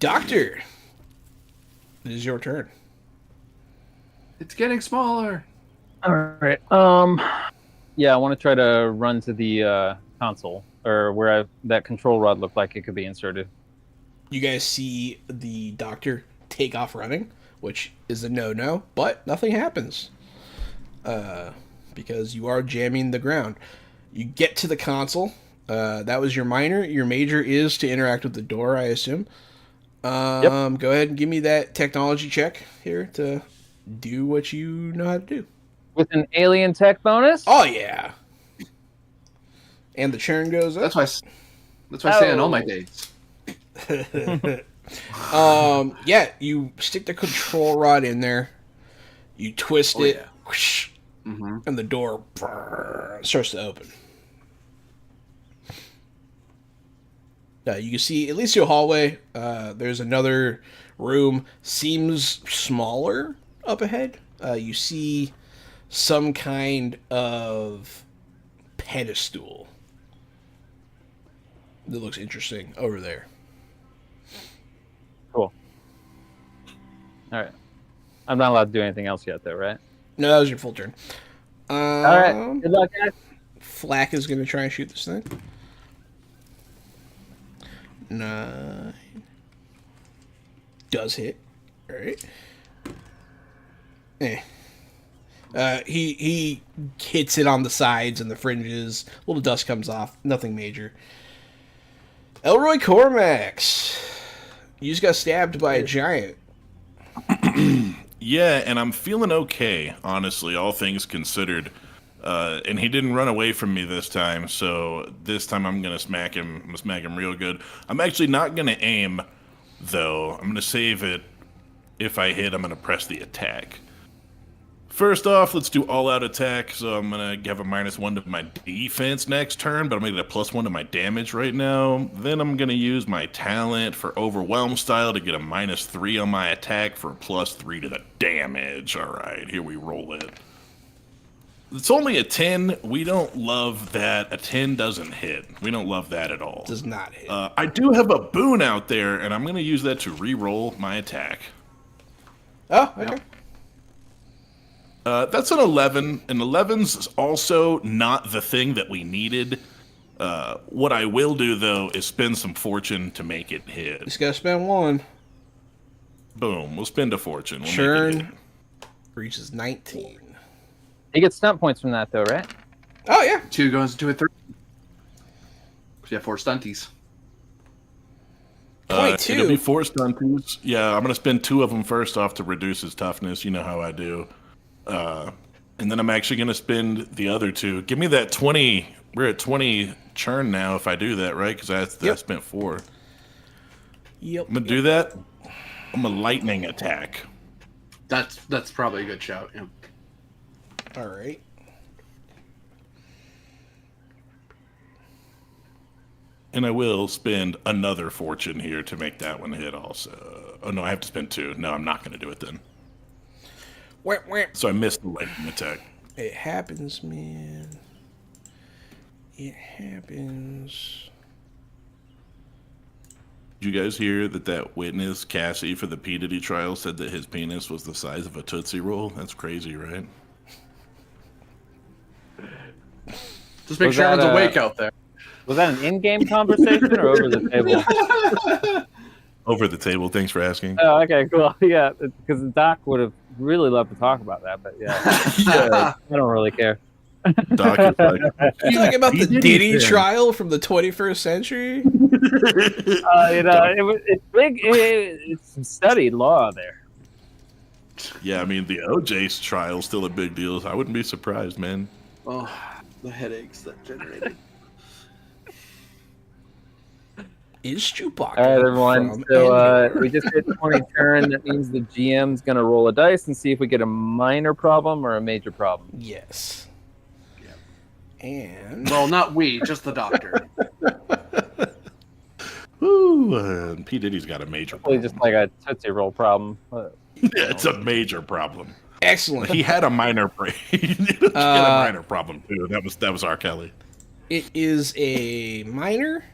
Doctor. It is your turn. It's getting smaller. All right. Yeah, I want to try to run to the console or where that control rod looked like it could be inserted. You guys see the doctor take off running, which is a no-no, but nothing happens. Because you are jamming the ground. You get to the console. That was your minor. Your major is to interact with the door, I assume. Yep. Go ahead and give me that technology check here to do what you know how to do. With an alien tech bonus? Oh, yeah. And the churn goes up. That's why I say on all my dates. Yeah, you stick the control rod in there. You twist it. Yeah. Whoosh, and the door starts to open. You can see, at least through a hallway, there's another room. Seems smaller up ahead. You see some kind of pedestal that looks interesting over there. Cool. All right. I'm not allowed to do anything else yet, though, right? No, that was your full turn. All right. Good luck, guys. Flack is going to try and shoot this thing. 9. does hit. All right. He hits it on the sides and the fringes. A little dust comes off. Nothing major. Elroy Cormax. You just got stabbed by a giant. Yeah, and I'm feeling okay, honestly, all things considered. And he didn't run away from me this time, so this time I'm gonna smack him. I'm gonna smack him real good. I'm actually not gonna aim, though. I'm gonna save it. If I hit, I'm gonna press the attack. First off, let's do all-out attack. So I'm gonna have a -1 to my defense next turn, but I'm gonna get a +1 to my damage right now. Then I'm gonna use my talent for Overwhelm style to get a -3 on my attack for a +3 to the damage. All right, here we roll it. It's only a 10. We don't love that. A 10 doesn't hit. We don't love that at all. Does not hit. I do have a boon out there, and I'm gonna use that to re-roll my attack. Oh, okay. Yep. That's an 11, and 11's also not the thing that we needed. What I will do, though, is spend some fortune to make it hit. Just gotta spend one. Boom, we'll spend a fortune. We'll make it Churn hit. reaches 19. You get stunt points from that, though, right? Oh, yeah. 2 goes into a 3. So you have 4 stunties. Point two. It'll be 4 stunties. Yeah, I'm going to spend 2 of them first off to reduce his toughness. You know how I do. And then I'm actually going to spend the other 2. Give me that 20. We're at 20 churn now if I do that, right? Because I spent 4. Yep. I'm going to do that. I'm a lightning attack. That's probably a good shout. Yeah. All right. And I will spend another fortune here to make that one hit also. Oh, no, I have to spend 2. No, I'm not going to do it then. Wah, wah. So I missed the lightning attack. It happens, man. It happens. Did you guys hear that witness, Cassie, for the P. Diddy trial said that his penis was the size of a Tootsie Roll? That's crazy, right? Just make Was sure that, everyone's awake out there. Was that an in-game conversation or over the table? Over the table, thanks for asking. Oh, okay, cool. Yeah, because Doc would have really loved to talk about that, but yeah, I don't really care. Doc is like, You talking about the Diddy Diddy thing. trial from the 21st century? It's big. It's some studied law there. yeah, I mean, the OJ trial's still a big deal. So I wouldn't be surprised, man. Oh, the headaches that generated. Is Chewbacca? All right, everyone. from So Andor? we just hit 20 turn. That means the GM's gonna roll a dice and see if we get a minor problem or a major problem. Yes. And Well, not we, just the doctor. Ooh, P. Diddy's got a major Probably problem. just like a Tootsie Roll problem. Yeah, it's a major problem. excellent. He had a minor he had a minor problem too. That was R. Kelly. It is a minor,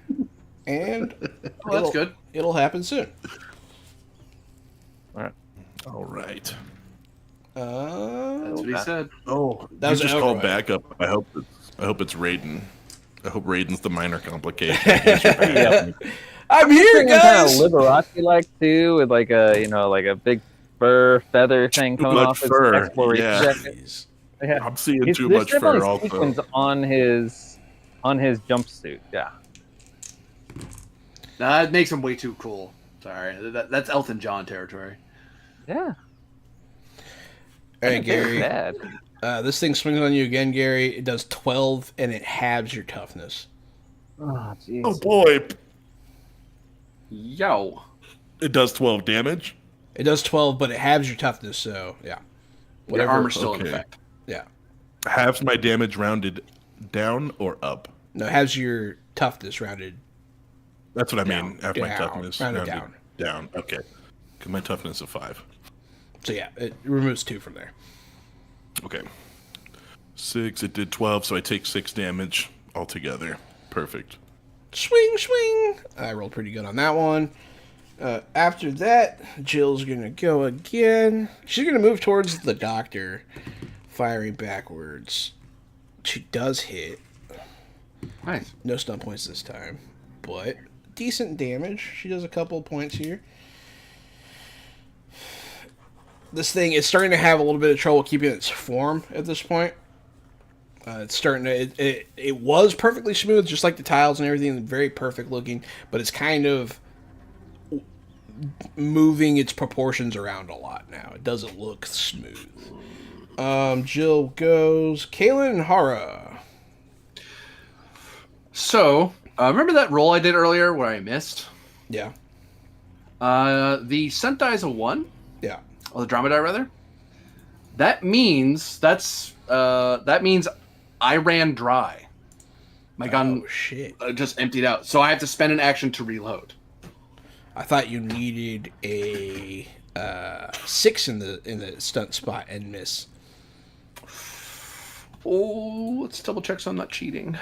and Oh, that's good. It'll happen soon. All right. That's what he said. Oh, That you was just an called outright. backup. I hope it's Raiden. I hope Raiden's the minor complication. Yeah. I'm here, Kind guys. of Liberace like too, with like a big fur feather thing coming much off his fur, exploration yeah. jacket. Jeez. Yeah. I'm seeing There's too much definitely fur also. sequins on his jumpsuit. Yeah. That makes him way too cool. Sorry, that's Elton John territory. Yeah. All right, Gary. Bad. This thing swings on you again, Gary. It does 12, and it halves your toughness. Oh jeez. Oh boy, Yo. it does 12 damage. It does 12, but it halves your toughness, so yeah. Your armor's still in okay. effect. Yeah. Halves my damage rounded down or up. No, it halves your toughness rounded. That's what I mean. Half my Down. toughness Rounded rounded down. Okay, because my toughness is 5. So yeah, it removes 2 from there. Okay, 6. It did 12, so I take 6 damage altogether. Perfect. Swing, swing. I rolled pretty good on that one. After that, Jill's going to go again. She's going to move towards the doctor, firing backwards. She does hit. Nice. No stun points this time, but decent damage. She does a couple points here. this thing is starting to have a little bit of trouble keeping its form at this point. It's starting to. It was perfectly smooth, just like the tiles and everything, very perfect looking. But it's kind of moving its proportions around a lot now. It doesn't look smooth. Jill goes. Kaylin and Hara. So, remember that roll I did earlier where I missed? Yeah. The scent die is a 1. Yeah. Or the drama die, rather. That means I ran dry. My gun shit. Just emptied out. So I have to spend an action to reload. I thought you needed a 6 in the stunt spot and miss. Oh, let's double check so I'm not cheating.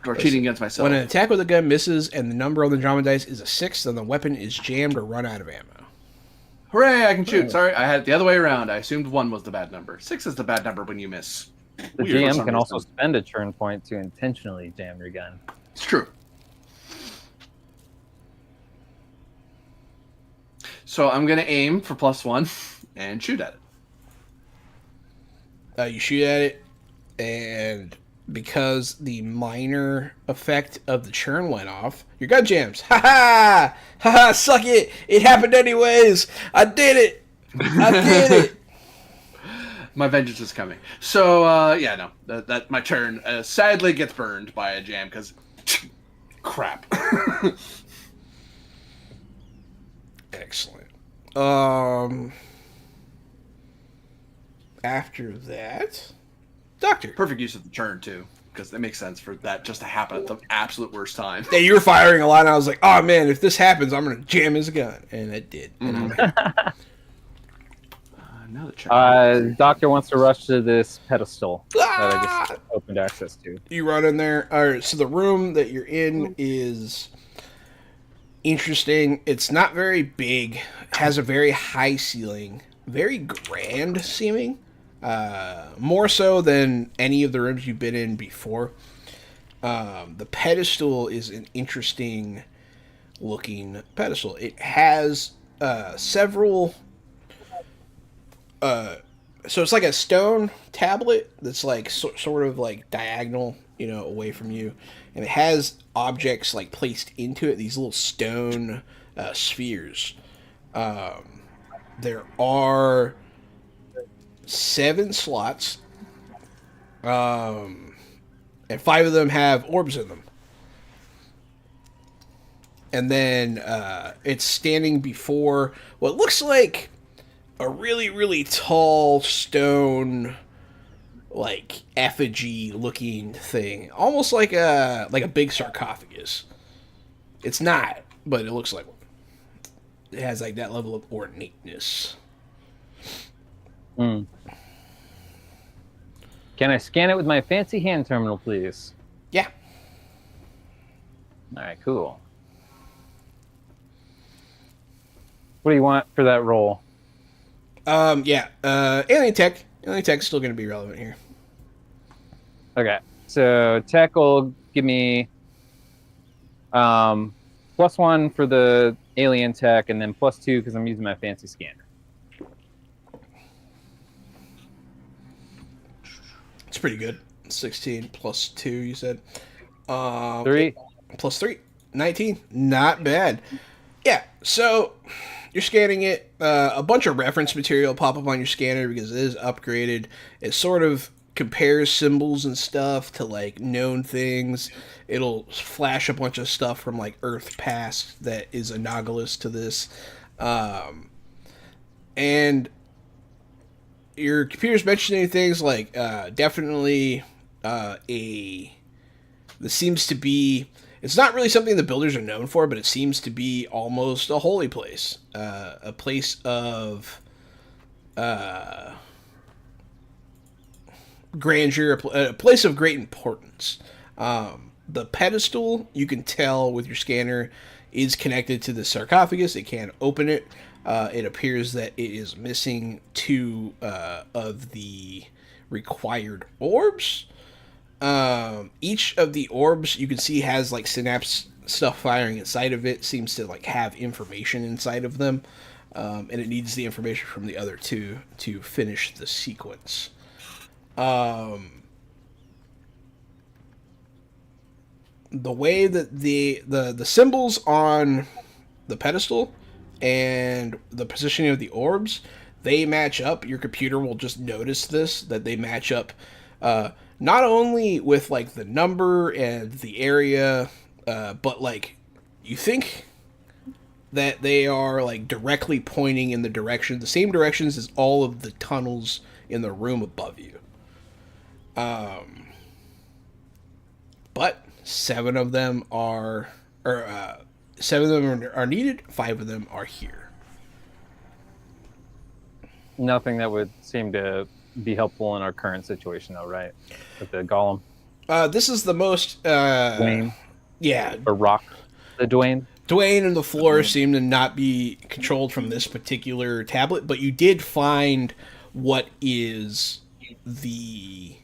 Or cheating against myself. When an attack with a gun misses and the number on the drama dice is a 6, then the weapon is jammed or run out of ammo. Hooray, I can shoot. Sorry, I had it the other way around. I assumed 1 was the bad number. 6 is the bad number when you miss. The Weird for GM some can also reason. spend a turn point to intentionally jam your gun. It's true. So I'm going to aim for +1 and shoot at it. You shoot at it, and because the minor effect of the churn went off, your gun jams. Ha ha! Ha ha! Suck it! It happened anyways! I did it! I did it! My vengeance is coming. So, that my turn sadly gets burned by a jam because crap. Excellent. After that, Doctor. Perfect use of the turn, too, because it makes sense for that just to happen at the absolute worst time. Yeah, you were firing a lot, and I was like, oh man, if this happens, I'm going to jam his gun. And it did. And Now the check. Doctor wants to rush to this pedestal that I Ah! just opened access to. You run in there. All right, so the room that you're in is interesting. It's not very big. Has a very high ceiling. Very grand seeming. More so than any of the rooms you've been in before. The pedestal is an interesting looking pedestal. It has several... so it's like a stone tablet that's like sort of like diagonal, away from you, and it has objects like placed into it. These little stone spheres. There are 7 slots, and 5 of them have orbs in them. And then it's standing before what looks like a really, really tall stone, like effigy looking thing, almost like a big sarcophagus. It's not, but it looks like one. It has like that level of ornateness. Can I scan it with my fancy hand terminal, please? Yeah. All right, cool. What do you want for that roll? Yeah. Alien tech. Alien tech's still going to be relevant here. Okay, so tech will give me +1 for the alien tech, and then +2 because I'm using my fancy scanner. It's pretty good. 16 plus 2, you said. 3. Plus 3. 19. Not bad. Yeah, so you're scanning it. A bunch of reference material pop up on your scanner because it is upgraded. It sort of compares symbols and stuff to like known things. It'll flash a bunch of stuff from like Earth past that is analogous to this. And your computer's mentioning things like definitely this seems to be, it's not really something the builders are known for, but it seems to be almost a holy place, a place of grandeur, a place of great importance. The pedestal, you can tell with your scanner, is connected to the sarcophagus. It can't open it. It appears that it is missing 2 of the required orbs. Each of the orbs you can see has like synapse stuff firing inside of it. Seems to like have information inside of them. and it needs the information from the other two to finish the sequence. The way that the symbols on the pedestal and the positioning of the orbs, they match up. Your computer will just notice this, that they match up not only with like the number and the area, but like you think that they are like directly pointing in the same directions as all of the tunnels in the room above you. But 7 of them are, or 7 of them are needed. 5 of them are here. Nothing that would seem to be helpful in our current situation, though, right? With the golem. This is the most. Dwayne. Yeah. Or Rock. The Dwayne. Dwayne and the floor seem to not be controlled from this particular tablet, but you did find what is the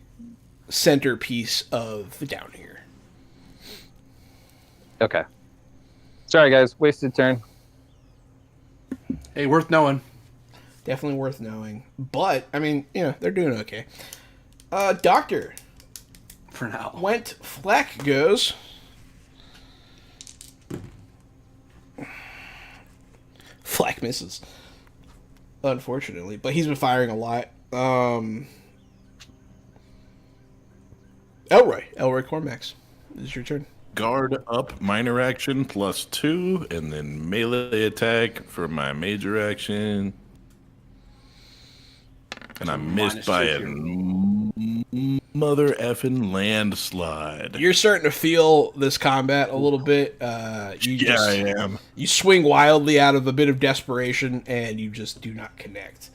centerpiece of down here. Okay. Sorry, guys. Wasted turn. Hey, worth knowing. Definitely worth knowing. But, I mean, they're doing okay. Doctor. For now. Went Flack goes. Flack misses. Unfortunately. But he's been firing a lot. Elroy Cormax. This is your turn. Guard up, minor action +2, and then melee attack for my major action. And I missed by a mother effing landslide. You're starting to feel this combat a little bit. I am. You swing wildly out of a bit of desperation, and you just do not connect.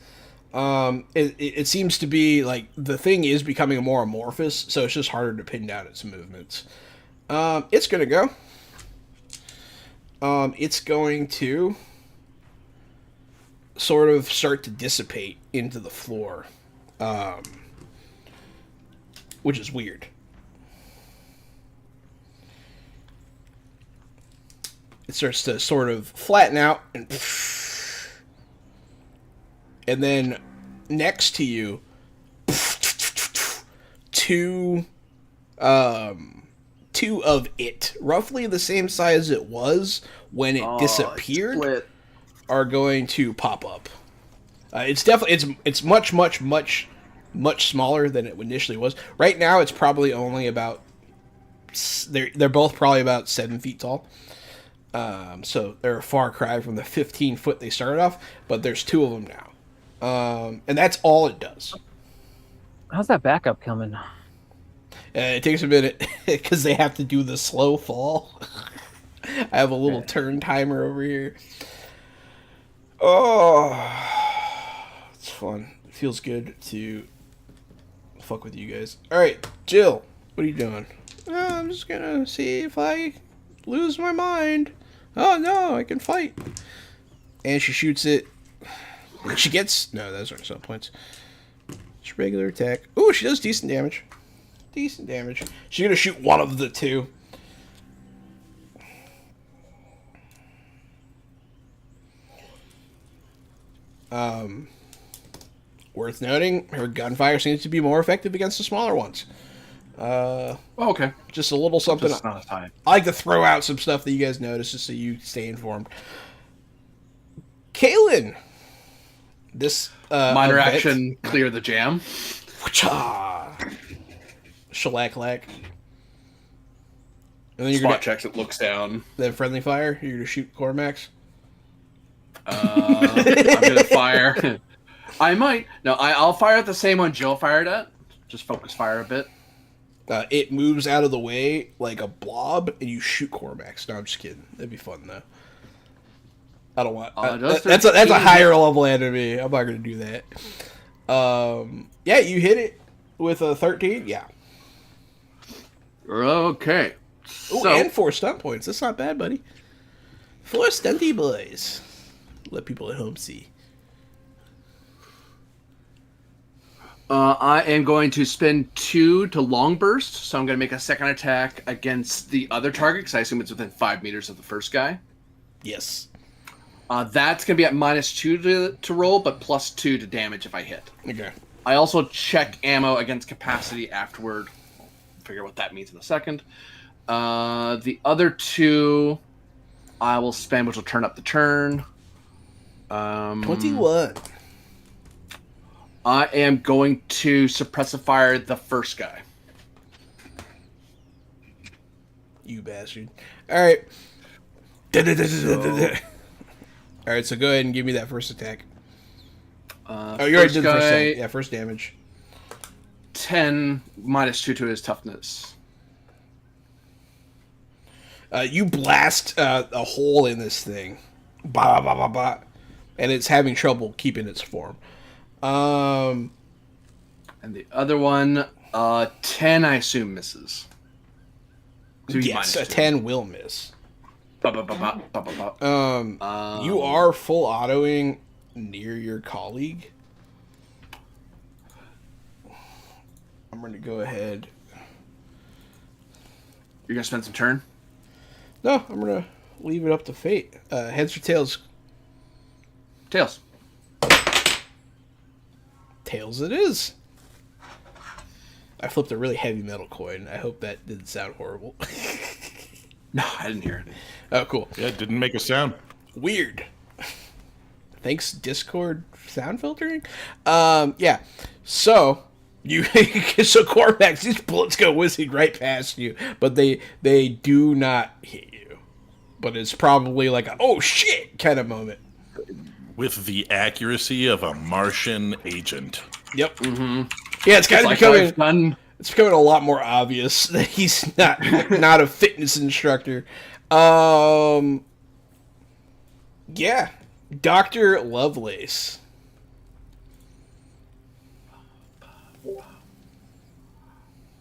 It seems to be like the thing is becoming more amorphous, so it's just harder to pin down its movements. It's gonna go. It's going to sort of start to dissipate into the floor, which is weird. It starts to sort of flatten out, and then next to you, two of it, roughly the same size it was when it disappeared, are going to pop up. It's definitely it's much smaller than it initially was. Right now, it's probably only about they're both probably about 7 feet tall. So they're a far cry from the 15 foot they started off. But there's 2 of them now, and that's all it does. How's that backup coming? It takes a minute because they have to do the slow fall. I have a little turn timer over here. Oh, it's fun. It feels good to fuck with you guys. All right, Jill, what are you doing? I'm just gonna see if I lose my mind. Oh no, I can fight. And she shoots it. She gets those aren't some points. It's regular attack. Ooh, she does decent damage. Decent damage. She's gonna shoot one of the 2. Worth noting, her gunfire seems to be more effective against the smaller ones. Okay. Just a little something. Just not time. I like to throw out some stuff that you guys notice just so you stay informed. Kaylin, this minor event, action, clear the jam. Shellac-lack. And then you're Spot gonna checks it, looks down. then friendly fire. You're gonna shoot Cormax. I'm gonna fire. I might. No, I'll fire at the same one Jill fired at. Just focus fire a bit. It moves out of the way like a blob, and you shoot Cormax. No, I'm just kidding. That'd be fun though. I don't want. That's a higher level enemy. I'm not gonna do that. Yeah, you hit it with a 13. Yeah. Okay. Ooh, So, and 4 stunt points. That's not bad, buddy. 4 stunty boys. Let people at home see. I am going to spend 2 to long burst, so I'm going to make a second attack against the other target, because I assume it's within 5 meters of the first guy. Yes. That's going to be at -2 to roll, but +2 to damage if I hit. Okay. I also check ammo against capacity afterward. I'll figure what that means in a second. The other 2 I will spend, which will turn up the turn. 21. I am going to suppressify the first guy. You bastard. All right. All right, so go ahead and give me that first attack. Oh, you already did the first attack. Yeah, first damage. 10 -2 to his toughness. You blast a hole in this thing. Bah, bah, bah, bah, and it's having trouble keeping its form. And the other one, 10, I assume, misses. So yes, a -2. 10 will miss. Ba, ba, ba, ba, ba, ba, ba. You are full autoing near your colleague. I'm going to go ahead. You're going to spend some turn? No, I'm going to leave it up to fate. Heads or tails? Tails. Tails it is. I flipped a really heavy metal coin. I hope that didn't sound horrible. No, I didn't hear it. Oh, cool. Yeah, it didn't make a sound. Weird. Thanks, Discord sound filtering. Yeah. So so Cormax, these bullets go whizzing right past you, but they do not hit you. But it's probably like a oh shit kind of moment. With the accuracy of a Martian agent. Yep. Mm-hmm. Yeah, it's kind of becoming. It's becoming a lot more obvious that he's not a fitness instructor. Yeah, Dr. Lovelace.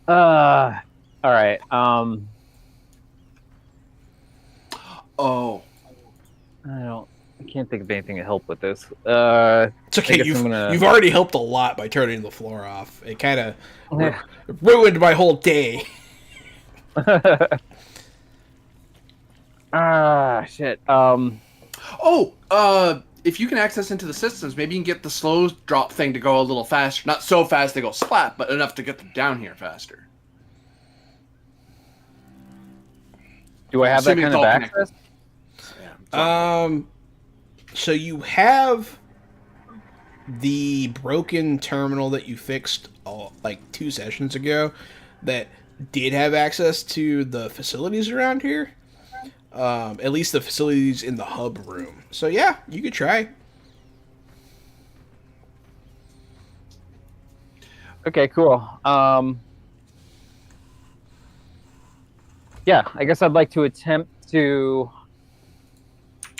All right. Oh. I can't think of anything to help with this. It's okay. You've already helped a lot by turning the floor off. It kind of ruined my whole day. Shit. If you can access into the systems, maybe you can get the slow drop thing to go a little faster. Not so fast they go splat, but enough to get them down here faster. Do I have that kind of access? Yeah, so you have the broken terminal that you fixed like 2 sessions ago that did have access to the facilities around here. At least the facilities in the hub room. So yeah, you could try. Okay, cool. Yeah, I guess I'd like to attempt to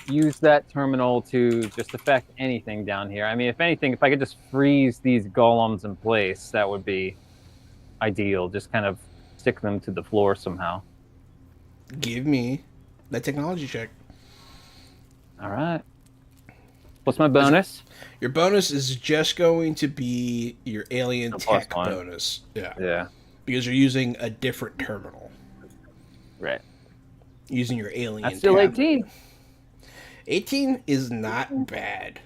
use that terminal to just affect anything down here. I mean, if anything, if I could just freeze these golems in place, that would be ideal. Just kind of stick them to the floor somehow. Give me that technology check. All right. What's my bonus? Your bonus is just going to be your alien tech +1. bonus. Yeah. Yeah. Because you're using a different terminal. Right. Using your alien That's still tablet. 18. 18 is not bad.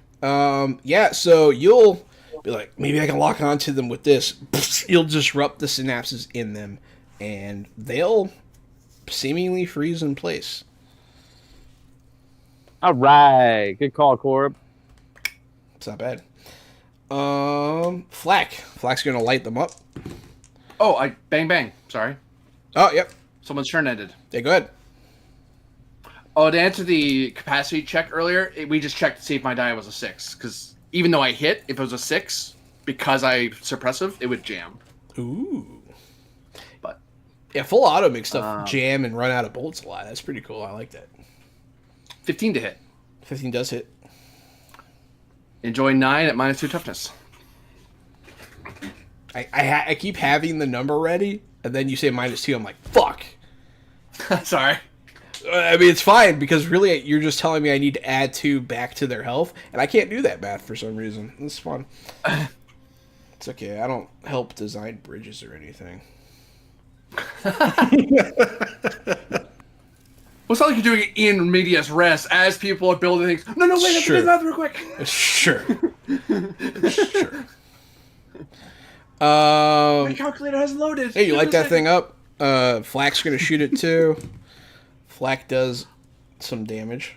Yeah, so you'll be like, maybe I can lock onto them with this. You'll disrupt the synapses in them, and they'll seemingly freeze in place. All right. Good call, Corb. It's not bad. Flak's gonna light them up. Oh, bang. Sorry. Oh, yep. Someone's turn ended. Yeah, go ahead. Oh, to answer the capacity check earlier, we just checked to see if my die was a 6. Because even though I hit, if it was a 6, because I suppressive, it would jam. Ooh. But yeah, full auto makes stuff jam and run out of bullets a lot. That's pretty cool. I like that. 15 to hit. 15 does hit. Enjoy 9 at -2 toughness. I keep having the number ready, and then you say -2. I'm like, fuck. Sorry. I mean, it's fine, because really you're just telling me I need to add 2 back to their health, and I can't do that math for some reason. It's fun. It's okay. I don't help design bridges or anything. Well, it's not like you're doing it in medias res as people are building things. No, wait, let's Sure. do that real quick. Sure. Sure. My calculator hasn't loaded. Hey, you light that thing up? Flak's gonna shoot it too. Flak does some damage.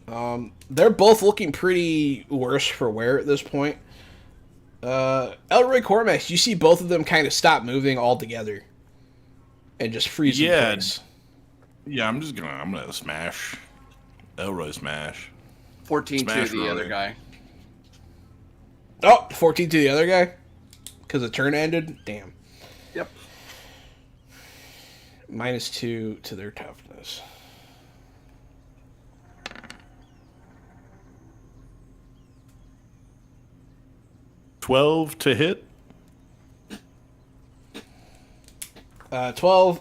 They're both looking pretty worse for wear at this point. Elroy Cormax, you see both of them kind of stop moving altogether and just freeze in place. Yeah, I'm gonna smash. Elroy smash. 14 Smash to the other Roy. guy. Oh, 14 to the other guy? Because the turn ended? Damn. Yep. -2 to their toughness. $12 to hit. 12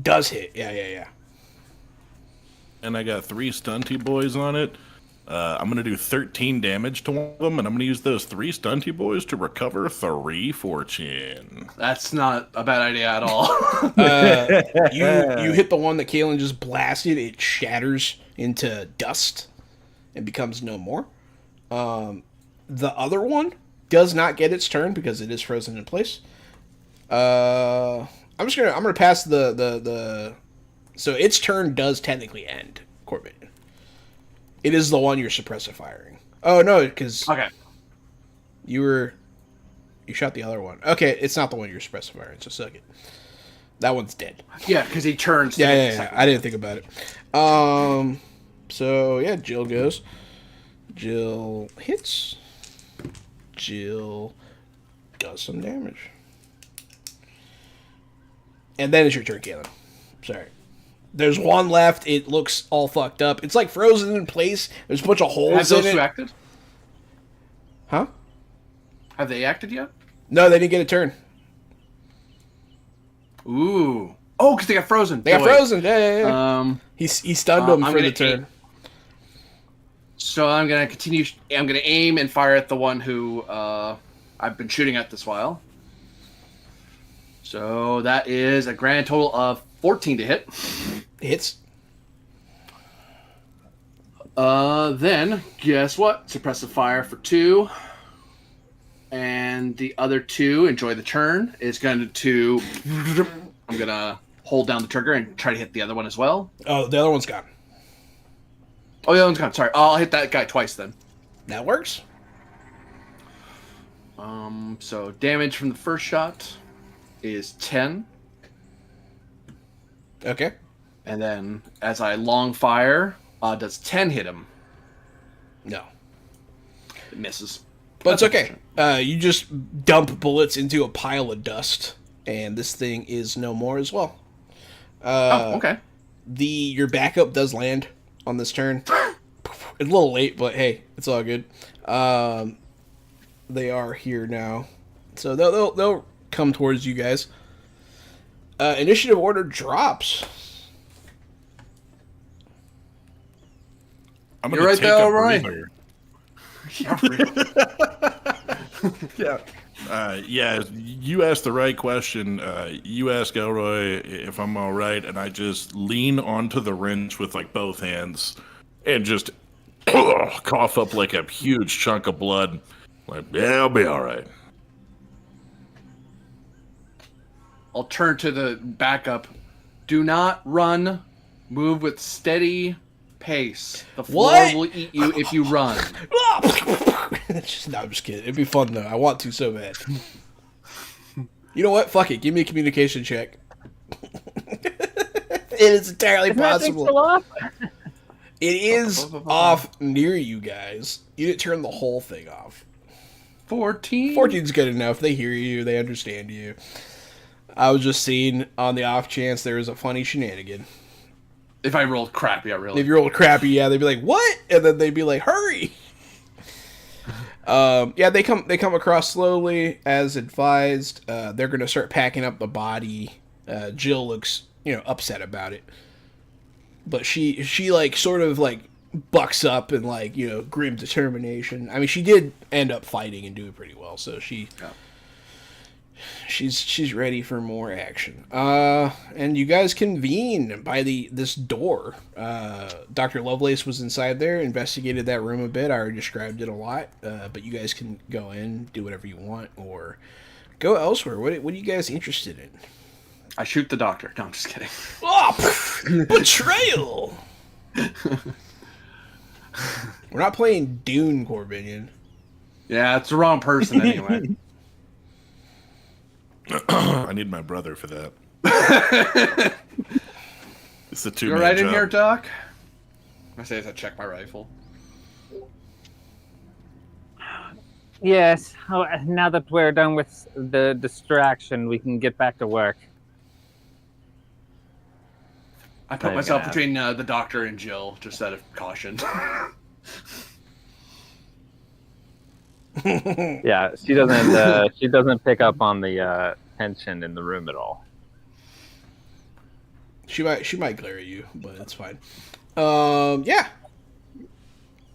does hit. Yeah. And I got 3 stunty boys on it. I'm going to do 13 damage to one of them, and I'm going to use those 3 stunty boys to recover 3 fortune. That's not a bad idea at all. You hit the one that Kalen just blasted. It shatters into dust and becomes no more. The other one does not get its turn because it is frozen in place. I'm gonna pass the so its turn does technically end, Corbin. It is the one you're suppressive firing. Oh no, because Okay. you shot the other one. Okay, it's not the one you're suppressive firing. So suck it. That one's dead. Yeah, because he turns. to Yeah. I didn't think about it. So yeah, Jill goes. Jill hits. Jill does some damage. And then it's your turn, Caleb. Sorry. There's one left. It looks all fucked up. It's like frozen in place. There's a bunch of Have holes those in two it. acted? Huh? Have they acted yet? No, they didn't get a turn. Ooh. Oh, because they got frozen. They got Wait. frozen. Yeah. He stunned them I'm for the gonna turn. So I'm gonna continue. I'm gonna aim and fire at the one who I've been shooting at this while. So that is a grand total of 14 to hit. Hits. Then guess what? Suppressive fire for 2, and the other 2 enjoy the turn is going to. I'm gonna hold down the trigger and try to hit the other one as well. Oh, the other one's gone. Oh, the other one's gone. Sorry, I'll hit that guy twice then. That works. So damage from the first shot is 10. Okay. And then as I long fire, does 10 hit him? No. It misses. But it's okay. You just dump bullets into a pile of dust, and this thing is no more as well. Oh, okay. Your backup does land on this turn. It's a little late, but hey, it's all good. They are here now, so they'll come towards you guys. Initiative order drops. I'm You're gonna right take there, a O'Reilly. breather. Yeah. Yeah, you asked the right question. You ask Elroy if I'm all right, and I just lean onto the wrench with like both hands and just cough up like a huge chunk of blood. Like, yeah, I'll be all right. I'll turn to the backup. Do not run. Move with steady pace. The floor What? will eat you if you run. No, I'm just kidding. It'd be fun though. I want to so bad. You know what? Fuck it. Give me a communication check. It is entirely possible. It is off near you guys. You didn't turn the whole thing off. 14. 14's good enough. They hear you. They understand you. I was just seeing on the off chance there was a funny shenanigan. If I rolled crap, yeah, really. If you rolled crappy, yeah, they'd be like, "What?" And then they'd be like, "Hurry!" Yeah, they come across slowly as advised. They're gonna start packing up the body. Jill looks, upset about it, but she like sort of like bucks up and like grim determination. I mean, she did end up fighting and doing pretty well, so she She's ready for more action. And you guys convene by this door. Dr. Lovelace was inside there, investigated that room a bit. I already described it a lot. But you guys can go in, do whatever you want, or go elsewhere. What are you guys interested in? I shoot the doctor. No, I'm just kidding. Oh, betrayal! We're not playing Dune, Corbinian. Yeah, it's the wrong person anyway. I need my brother for that. It's the two. You're right in here, Doc. I say as I check my rifle. Yes. Oh, now that we're done with the distraction, we can get back to work. I put myself between the doctor and Jill, just out of caution. Yeah, she doesn't. She doesn't pick up on the tension in the room at all. She might glare at you, but it's fine. Yeah.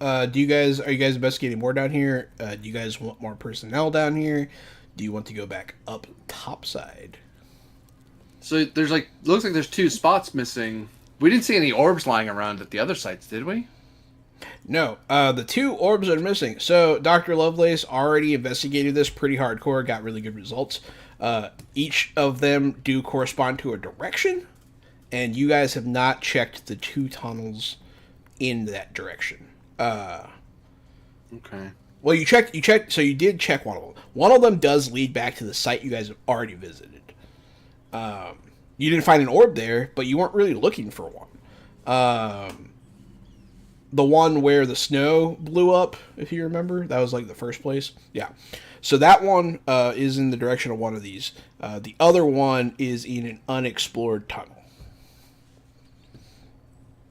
Are you guys investigating more down here? Do you guys want more personnel down here? Do you want to go back up topside? So there's looks like there's 2 spots missing. We didn't see any orbs lying around at the other sites, did we? No, the 2 orbs are missing. So Dr. Lovelace already investigated this pretty hardcore, got really good results. Each of them do correspond to a direction, and you guys have not checked the 2 tunnels in that direction. Okay. Well, you checked, so you did check one of them. One of them does lead back to the site you guys have already visited. You didn't find an orb there, but you weren't really looking for one. The one where the snow blew up, if you remember, that was like the first place. Yeah. So that one is in the direction of one of these. The other one is in an unexplored tunnel.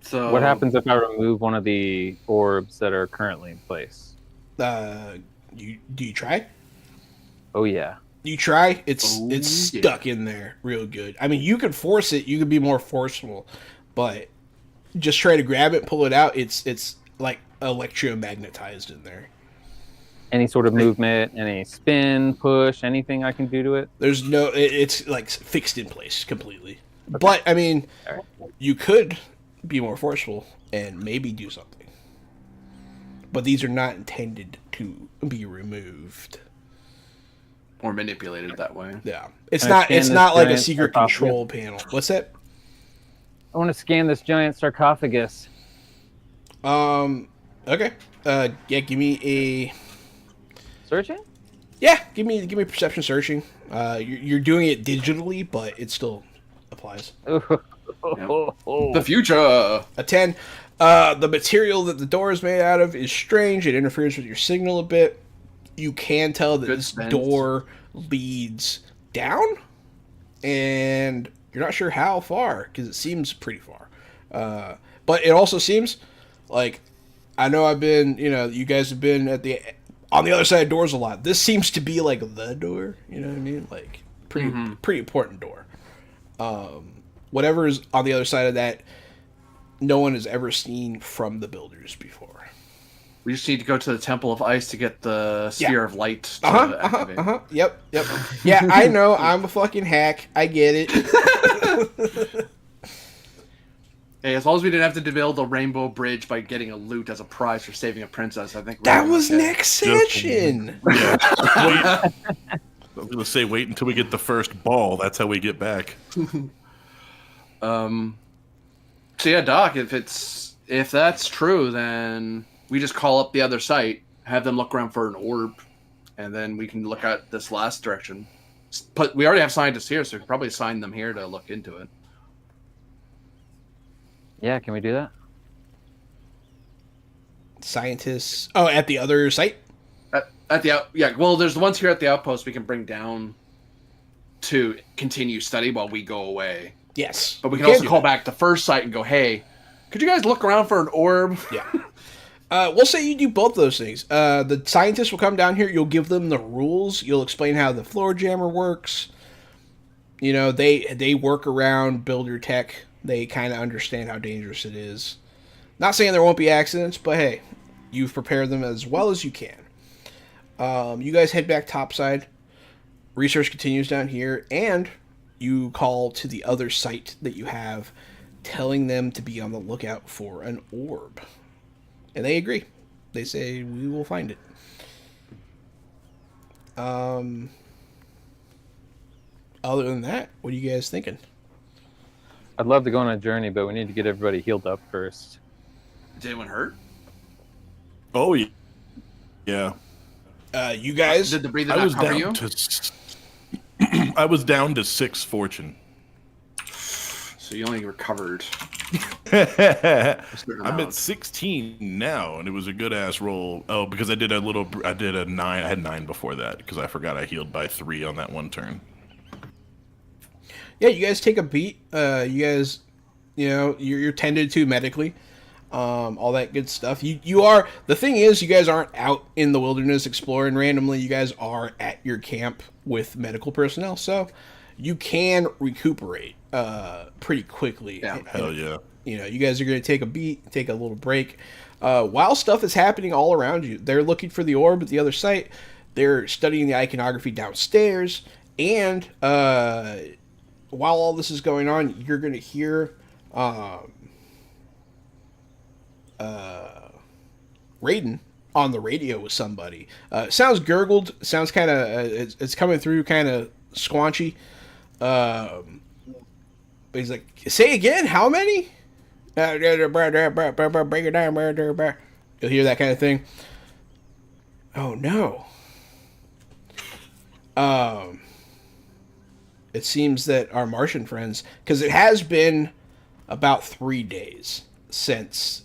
So What happens if I remove one of the orbs that are currently in place? Do you try? Oh yeah. You try. It's Oh, stuck in there real good. I mean, you could force it. You could be more forceful, but just try to grab it, pull it out. It's like electromagnetized in there. Any sort of movement, any spin, push, anything I can do to it? There's no. It's like fixed in place completely. Okay. But I mean, you could be more forceful and maybe do something. But these are not intended to be removed or manipulated that way. Yeah, it's not. It's not like a secret control panel. What's that? I want to scan this giant sarcophagus. Okay. Yeah. Give me a. Searching? Yeah. Give me perception searching. You're doing it digitally, but it still applies. The future. A 10. The material that the door is made out of is strange. It interferes with your signal a bit. You can tell that this door leads down, and you're not sure how far because it seems pretty far. But it also seems like I know I've been, you guys have been on the other side of doors a lot. This seems to be like the door. You know what I mean? Like pretty important door. Whatever is on the other side of that, no one has ever seen from the builders before. We just need to go to the Temple of Ice to get the Sphere of Light to activate. Yep. Yeah, I know. I'm a fucking hack. I get it. Hey, as long as we didn't have to build a rainbow bridge by getting a loot as a prize for saving a princess, I think that was next session. Yeah. I was gonna say, wait until we get the first ball. That's how we get back. So yeah, Doc, if that's true, then we just call up the other site, have them look around for an orb, and then we can look at this last direction. But we already have scientists here, so we can probably assign them here to look into it. Yeah, can we do that? Scientists. Oh, at the other site? Well, there's the ones here at the outpost we can bring down to continue study while we go away. Yes. But we can also call back the first site and go, hey, could you guys look around for an orb? Yeah. We'll say you do both those things. The scientists will come down here. You'll give them the rules. You'll explain how the floor jammer works. They work around builder tech. They kind of understand how dangerous it is. Not saying there won't be accidents, but hey, you've prepared them as well as you can. You guys head back topside. research continues down here, and you call to the other site that you have, telling them to be on the lookout for an orb. And they agree. They say, we will find it. Other than that, what are you guys thinking? I'd love to go on a journey, but we need to get everybody healed up first. Did anyone hurt? Oh, yeah. You guys... Did the breather I not was cover down you? I was down to 6 fortune. So you only recovered. I'm at 16 now, and it was a good ass roll. Oh, because I did a 9. I had 9 before that because I forgot I healed by 3 on that one turn. Yeah, you guys take a beat. You guys, you're tended to medically. All that good stuff. You are, the thing is, you guys aren't out in the wilderness exploring randomly. You guys are at your camp with medical personnel, so you can recuperate pretty quickly. Yeah. Hell yeah. You guys are going to take a beat, take a little break. While stuff is happening all around you, they're looking for the orb at the other site. They're studying the iconography downstairs, and while all this is going on, you're going to hear Raiden on the radio with somebody. Sounds gurgled. Sounds kind of it's coming through kind of squanchy. But he's like, "Say again, how many?" Break it down. You'll hear that kind of thing. Oh no. It seems that our Martian friends, because it has been about 3 days since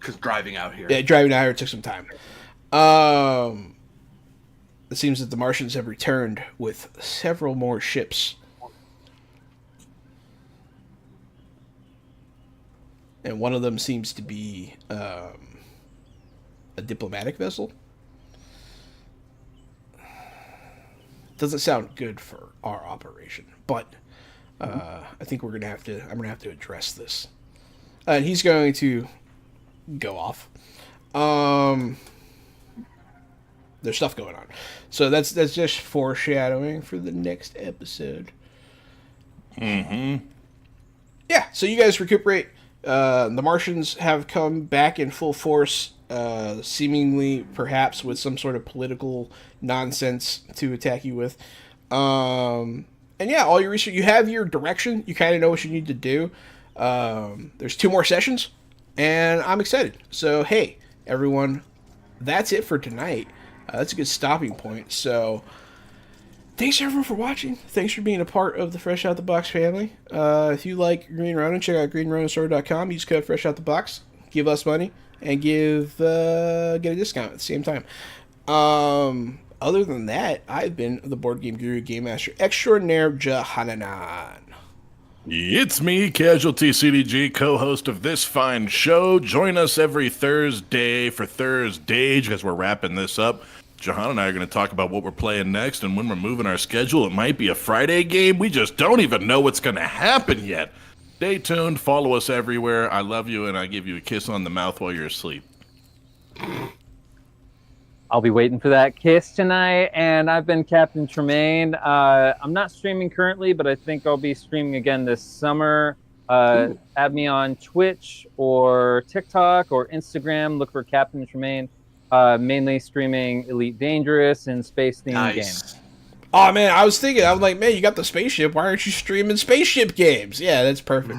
Because driving out here. yeah, driving out here took some time. It seems that the Martians have returned with several more ships. And one of them seems to be a diplomatic vessel. Doesn't sound good for our operation, but I think I'm gonna have to address this. And he's going to go off. There's stuff going on, so that's just foreshadowing for the next episode. Mm-hmm. Yeah, so you guys recuperate. The Martians have come back in full force, seemingly perhaps with some sort of political nonsense to attack you with. And yeah, all your research, you have your direction. You kind of know what you need to do. There's 2 more sessions, and I'm excited. So hey, everyone, that's it for tonight. That's a good stopping point. So thanks everyone for watching. Thanks for being a part of the Fresh Out the Box family. If you like Green Ronin, check out greenroninstore.com. Use code Fresh Out the Box. Give us money and get a discount at the same time. Other than that, I've been the Board Game Guru, Game Master Extraordinaire Jahananan. It's me, Casualty CDG, co-host of this fine show. Join us every Thursday for Thursday, as we're wrapping this up. Jahan and I are going to talk about what we're playing next, and when we're moving our schedule, it might be a Friday game. We just don't even know what's going to happen yet. Stay tuned. Follow us everywhere. I love you, and I give you a kiss on the mouth while you're asleep. I'll be waiting for that kiss tonight, and I've been Captain Tremaine. I'm not streaming currently, but I think I'll be streaming again this summer. Add me on Twitch or TikTok or Instagram. Look for Captain Tremaine. Mainly streaming Elite Dangerous and space-themed games. Oh man, I was like, man, you got the spaceship. Why aren't you streaming spaceship games? Yeah, that's perfect.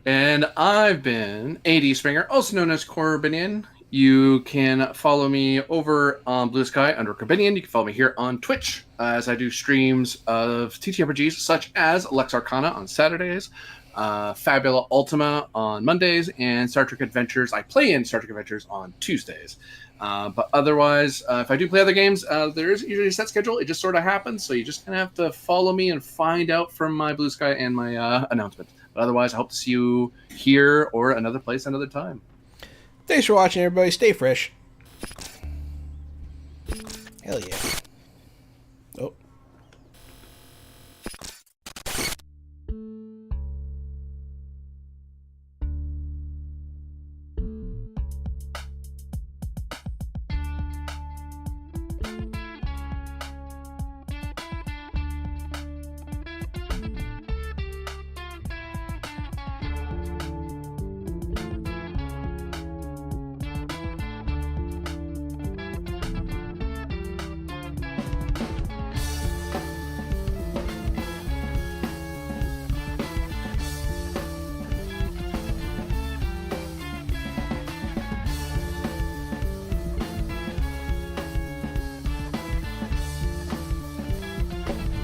And I've been AD Springer, also known as Corbinian. You can follow me over on Blue Sky under Corbinian. You can follow me here on Twitch as I do streams of ttrpgs such as Lex Arcana on Saturdays, Fabula Ultima on Mondays, and Star Trek Adventures. I play in Star Trek Adventures on Tuesdays. But otherwise, if I do play other games, there is usually a set schedule. It just sort of happens, so you just kind of have to follow me and find out from my Blue Sky and my announcement. But otherwise, I hope to see you here or another place another time. Thanks for watching, everybody. Stay fresh. Hell yeah.